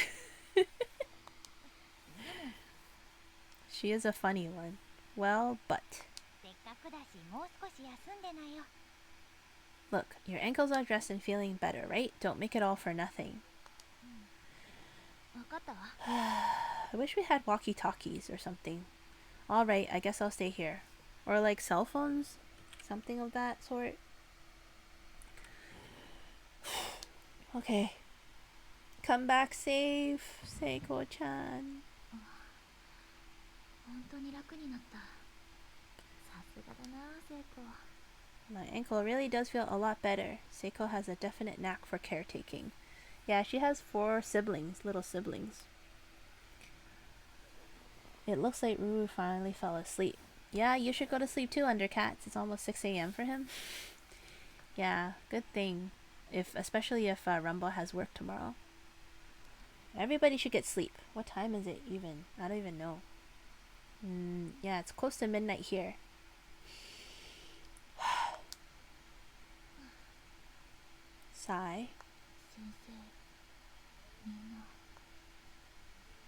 [SPEAKER 1] She is a funny one. Well, but...
[SPEAKER 6] せっかくだし、もう少し休んでなよ。
[SPEAKER 1] Look, your ankles are dressed and feeling better, right? Don't make it all for nothing.
[SPEAKER 2] わかったわ。
[SPEAKER 1] I wish we had walkie-talkies or something. Alright, I guess I'll stay here. Or like cell phones? Something of that sort. Okay. Come back safe, Seiko-chan.
[SPEAKER 2] 本当に楽になった。さすがだな、セイコ。
[SPEAKER 1] My ankle really does feel a lot better. Seiko has a definite knack for caretaking. Yeah, she has 4 siblings, little siblings. It looks like Ruru finally fell asleep. Yeah, you should go to sleep too, Undercats. It's almost 6 a.m. for him. Yeah, good thing. Especially if Rumble has work tomorrow. Everybody should get sleep. What time is it even? I don't even know. Yeah, it's close to midnight here. Sigh.
[SPEAKER 2] 先生、みんな、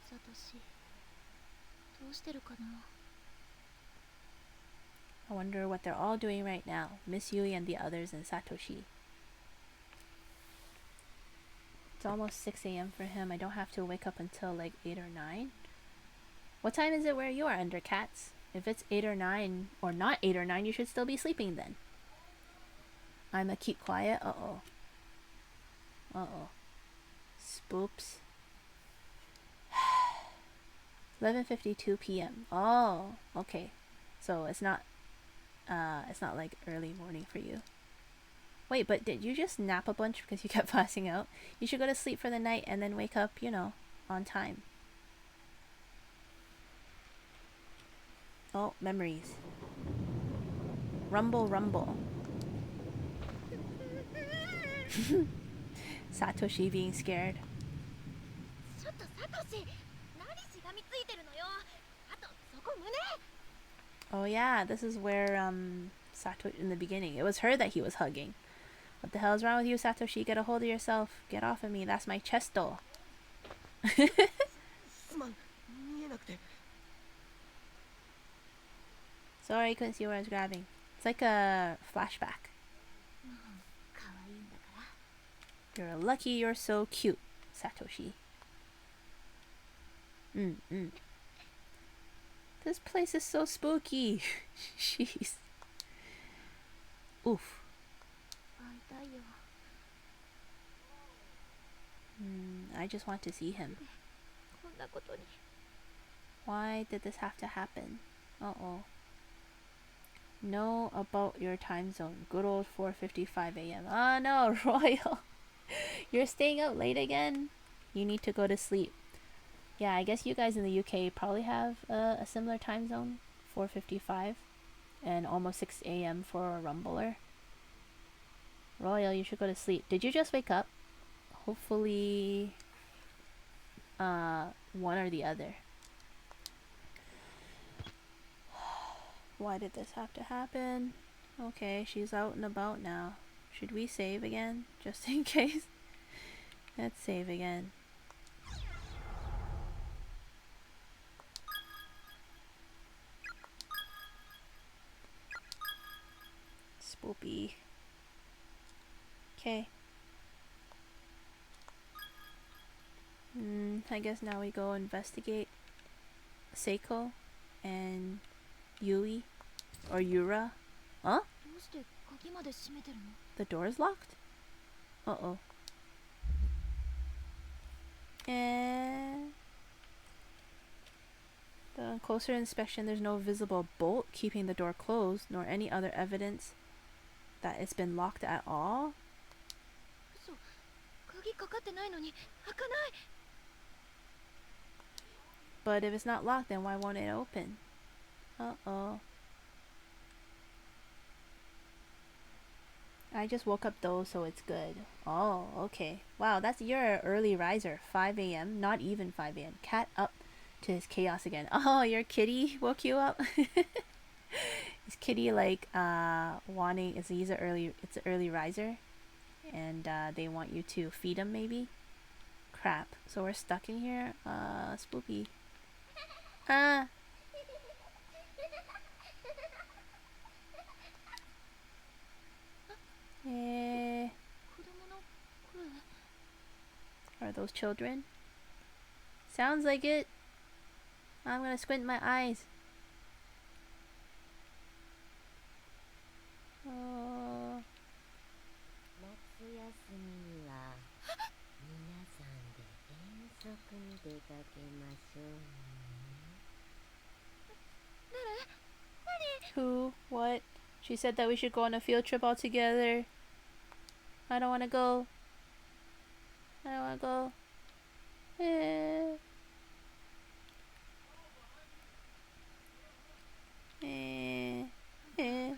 [SPEAKER 2] サトシ、どうしてるかな。
[SPEAKER 1] I wonder what they're all doing right now. Miss Yui and the others and Satoshi. It's almost 6 a.m. for him. I don't have to wake up until like 8 or 9. What time is it where you are, Undercats? If it's 8 or 9, or not 8 or 9, you should still be sleeping then. I'ma keep quiet. Uh-oh. Uh-oh. Spoops. 11:52 p.m. Oh, okay. So it's not like early morning for you. Wait, but did you just nap a bunch because you kept passing out? You should go to sleep for the night and then wake up, you know, on time. Oh, memories. Rumble, rumble. Satoshi being scared. Oh yeah, this is where Satoshi in the beginning. It was her that he was hugging. What the hell is wrong with you, Satoshi? Get a hold of yourself. Get off of me. That's my chesto. Sorry, I couldn't see where I was grabbing. It's like a flashback. You're lucky you're so cute, Satoshi. This place is so spooky. Jeez. Oof. I just want to see him. Why did this have to happen? Uh-oh. Know about your time zone. Good old 4:55 a.m. Oh no, Royal. You're staying up late again? You need to go to sleep. Yeah, I guess you guys in the UK probably have a similar time zone. 4:55 and almost 6 a.m. for a rumbler. Royal, you should go to sleep. Did you just wake up? Hopefully one or the other. Why did this have to happen? Okay, she's out and about now. Should we save again? Just in case. Let's save again. Spoopy. Okay. I guess now we go investigate Seiko and Yui or Yura. Huh? The door's locked? Uh-oh. And on closer inspection, there's no visible bolt keeping the door closed, nor any other evidence that it's been locked at all. But if it's not locked, then why won't it open? Uh-oh. I just woke up though, so it's good. Oh, okay. Wow, that's your early riser. 5 a.m. Not even 5 a.m. Cat up to his chaos again. Oh, your kitty woke you up? Is kitty like wanting? It's an early riser, and they want you to feed him maybe. Crap. So we're stuck in here. Spoopy. Ah. Eh. Are those children? Sounds like it. I'm gonna squint my eyes. Oh. Who? What? She said that we should go on a field trip all together. I don't want to go. I don't want to go. Eh. Eh. Eh.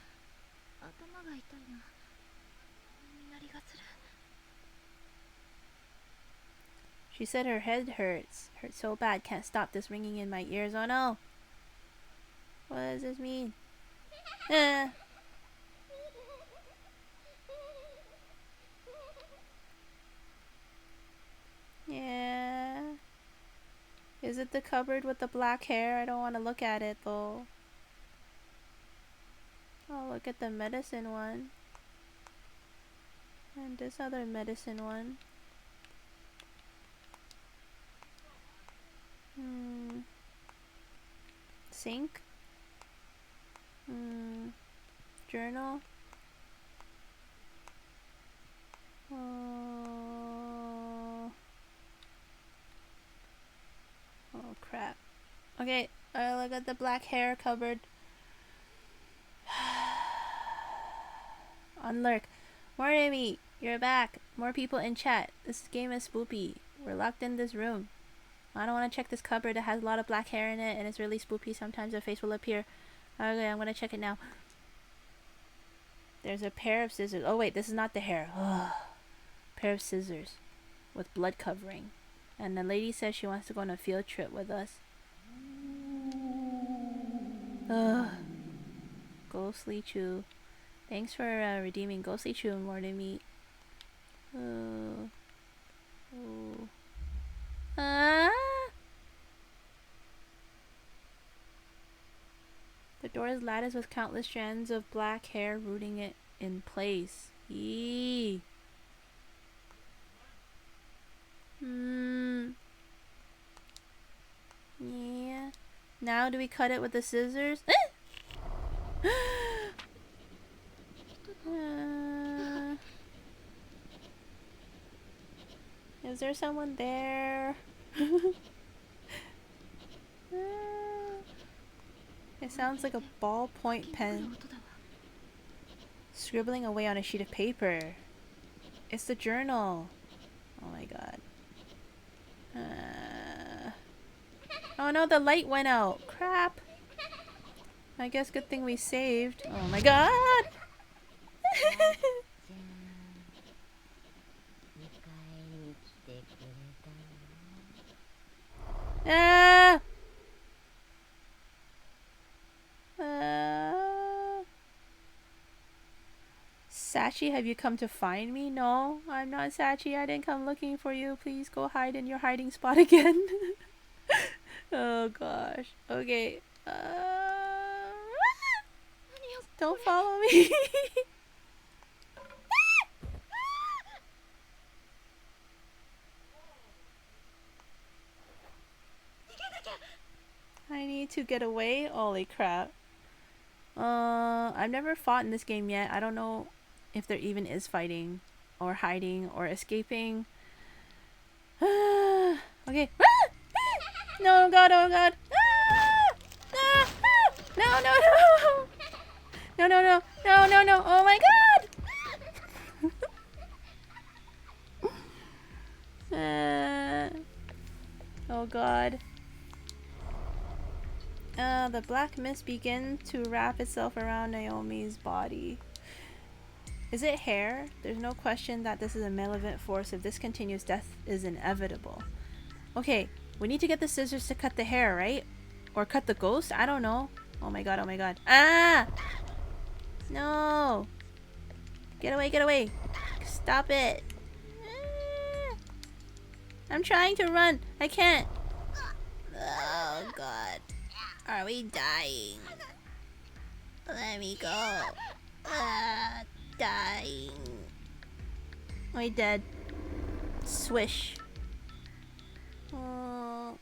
[SPEAKER 1] She said her head hurts. Hurts so bad, can't stop this ringing in my ears. Oh no. What does this mean? Eh. Yeah. Is it the cupboard with the black hair? I don't want to look at it though. Oh, look at the medicine one. And this other medicine one. Sink? Journal? Oh crap. Okay, look at the black hair cupboard. Unlurk. More enemy, you're back. More people in chat. This game is spoopy. We're locked in this room. I don't want to check this cupboard. It has a lot of black hair in it, and it's really spoopy. Sometimes a face will appear. Okay, I'm gonna check it now. There's a pair of scissors. Oh wait, this is not the hair. Ugh. Pair of scissors with blood covering. And the lady says she wants to go on a field trip with us. Ugh. Ghostly Chew. Thanks for redeeming Ghostly Chew and more to meat. Oh. Ah! The door is latticed with countless strands of black hair rooting it in place. Eee. Yeah. Now do we cut it with the scissors? Is there someone there? It sounds like a ballpoint pen scribbling away on a sheet of paper. It's the journal. Oh my god. Oh no, the light went out. Crap. I guess good thing we saved. Oh my god! Ah! Sachi, have you come to find me? No, I'm not Sachi. I didn't come looking for you. Please go hide in your hiding spot again. Oh gosh. Okay. Don't follow me. I need to get away. Holy crap. I've never fought in this game yet. I don't know if there even is fighting or hiding or escaping. Okay. No, god, oh god. No, no, no. No, no, no. No, no, no. Oh my god. Oh god. The black mist begins to wrap itself around Naomi's body. Is it hair? There's no question that this is a malevolent force. If this continues, death is inevitable. Okay, we need to get the scissors to cut the hair, right? Or cut the ghost? I don't know. Oh my god, oh my god. Ah! No! Get away, get away! Stop it! I'm trying to run! I can't! Oh god. Are we dying? Let me go. Dying. We dead. Swish. Oh.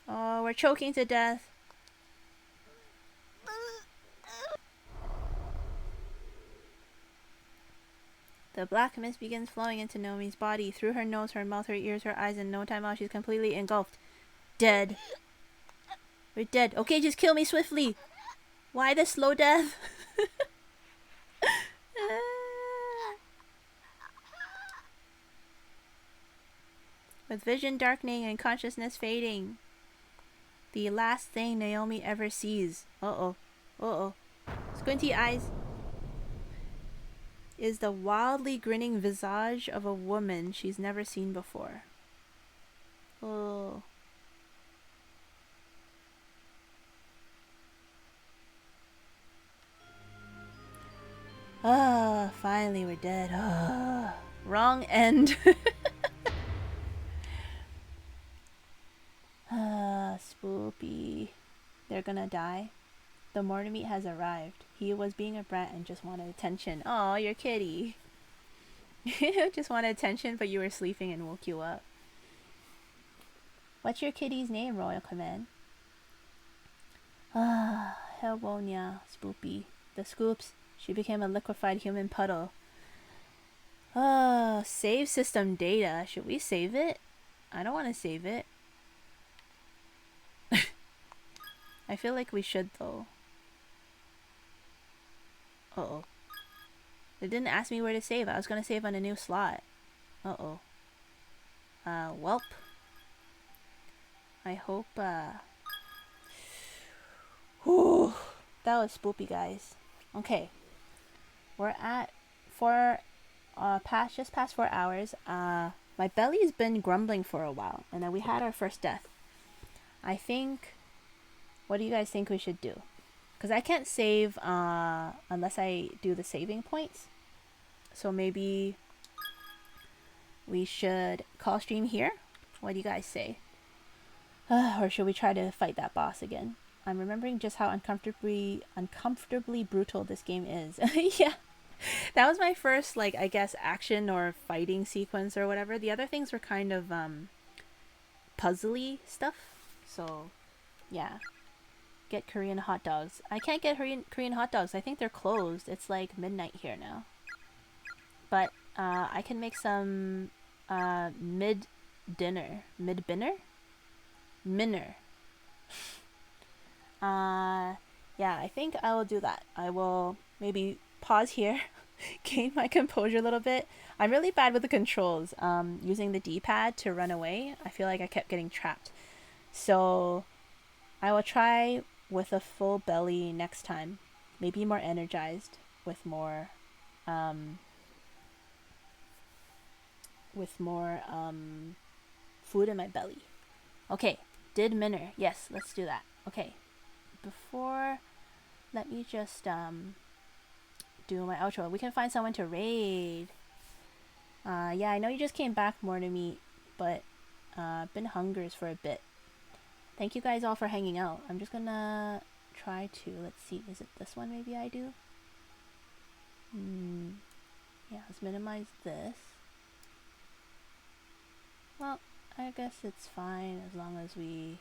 [SPEAKER 1] Oh, we're choking to death. The black mist begins flowing into Naomi's body. Through her nose, her mouth, her ears, her eyes. In no time out, she's completely engulfed. Dead. We're dead. Okay, just kill me swiftly. Why the slow death? With vision darkening and consciousness fading. The last thing Naomi ever sees. Uh-oh. Uh-oh. Squinty eyes. Is the wildly grinning visage of a woman she's never seen before. Oh. Ah, finally we're dead. Ah, wrong end. Ah, spoopy. They're gonna die. The mortar meat has arrived. He was being a brat and just wanted attention. Oh, your kitty. Just wanted attention, but you were sleeping and woke you up. What's your kitty's name, Royal Command? Ah, Helwonia, spoopy. The scoops. She became a liquefied human puddle. Ah, save system data. Should we save it? I don't want to save it. I feel like we should though. Uh-oh. It didn't ask me where to save. I was gonna save on a new slot. Uh-oh. Welp. I hope, Whew. That was spoopy, guys. Okay. We're at just past 4 hours. My belly's been grumbling for a while, and then we had our first death. I think, what do you guys think we should do? Because I can't save unless I do the saving points. So maybe we should call stream here? What do you guys say? Or should we try to fight that boss again? I'm remembering just how uncomfortably brutal this game is. Yeah. That was my first, like, I guess, action or fighting sequence or whatever. The other things were kind of puzzly stuff. So, yeah. Get Korean hot dogs. I can't get Korean hot dogs. I think they're closed. It's like midnight here now. But I can make some mid-dinner. Mid-binner? Minner. Yeah, I think I will do that. I will maybe pause here, gain my composure a little bit. I'm really bad with the controls. Using the D-pad to run away, I feel like I kept getting trapped. So I will try with a full belly next time. Maybe more energized with more food in my belly. Okay, did Minner. Yes, let's do that. Okay. Before, let me just do my outro. We can find someone to raid. Yeah, I know you just came back more to meet, but been hungers for a bit. Thank you guys all for hanging out. I'm just gonna try to, let's see, is it this one maybe I do? Yeah, let's minimize this. Well, I guess it's fine as long as we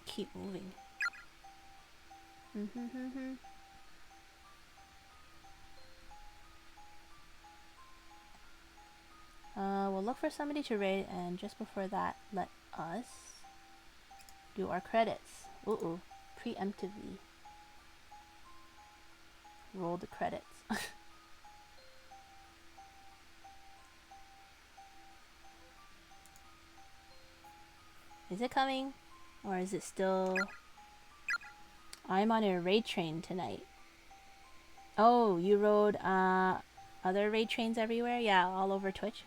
[SPEAKER 1] keep moving. We'll look for somebody to raid, and just before that, let us do our credits. Ooh, preemptively roll the credits. Is it coming? Or is it still... I'm on a raid train tonight. Oh, you rode other raid trains everywhere? Yeah, all over Twitch.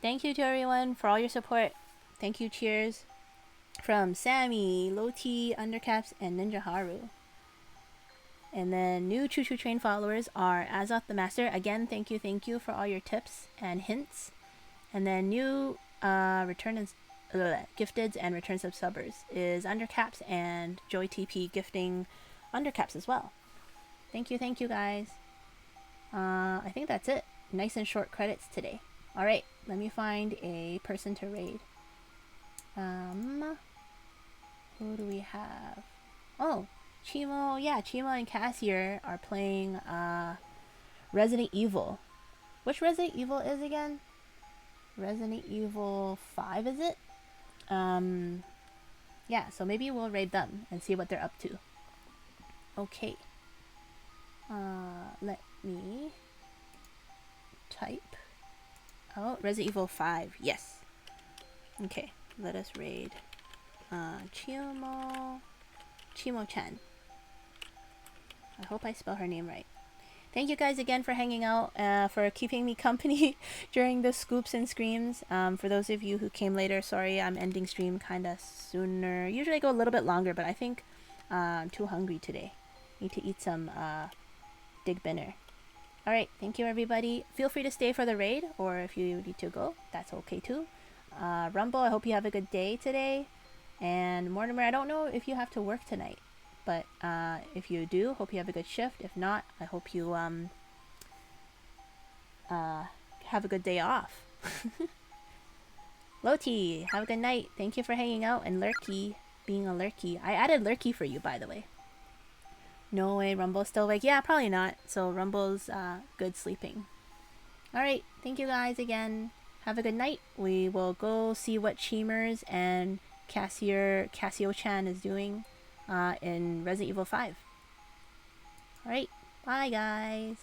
[SPEAKER 1] Thank you to everyone for all your support. Thank you, cheers. From Sammy, Loti, Undercaps, and Ninja Haru. And then new Choo Choo Train followers are Azoth the Master. Again, thank you for all your tips and hints. And then new gifteds and return subscribers is Undercaps and Joy TP gifting Undercaps as well. Thank you guys. I think that's it. Nice and short credits today. Alright, let me find a person to raid. Who do we have? Oh, Chimo. Yeah, Chimo and Cassier are playing Resident Evil. Which Resident Evil is again? Resident Evil 5, is it? Yeah, so maybe we'll raid them and see what they're up to. Okay. Let me type. Oh, Resident Evil 5. Yes. Okay, let us raid Chimo-chan. I hope I spell her name right. Thank you guys again for hanging out, for keeping me company during the scoops and screams. For those of you who came later, sorry, I'm ending stream kind of sooner. Usually I go a little bit longer, but I think I'm too hungry today. Need to eat some dig dinner. Alright, thank you everybody. Feel free to stay for the raid, or if you need to go, that's okay too. Rumble, I hope you have a good day today. And Mortimer, I don't know if you have to work tonight. But if you do, hope you have a good shift. If not, I hope you have a good day off. Loti, have a good night. Thank you for hanging out. And Lurky, being a Lurky. I added Lurky for you, by the way. No way, Rumble's still awake. Yeah, probably not. So Rumble's good sleeping. Alright, thank you guys again. Have a good night. We will go see what Cheemers and Cassio-chan is doing in Resident Evil 5. Alright, bye guys.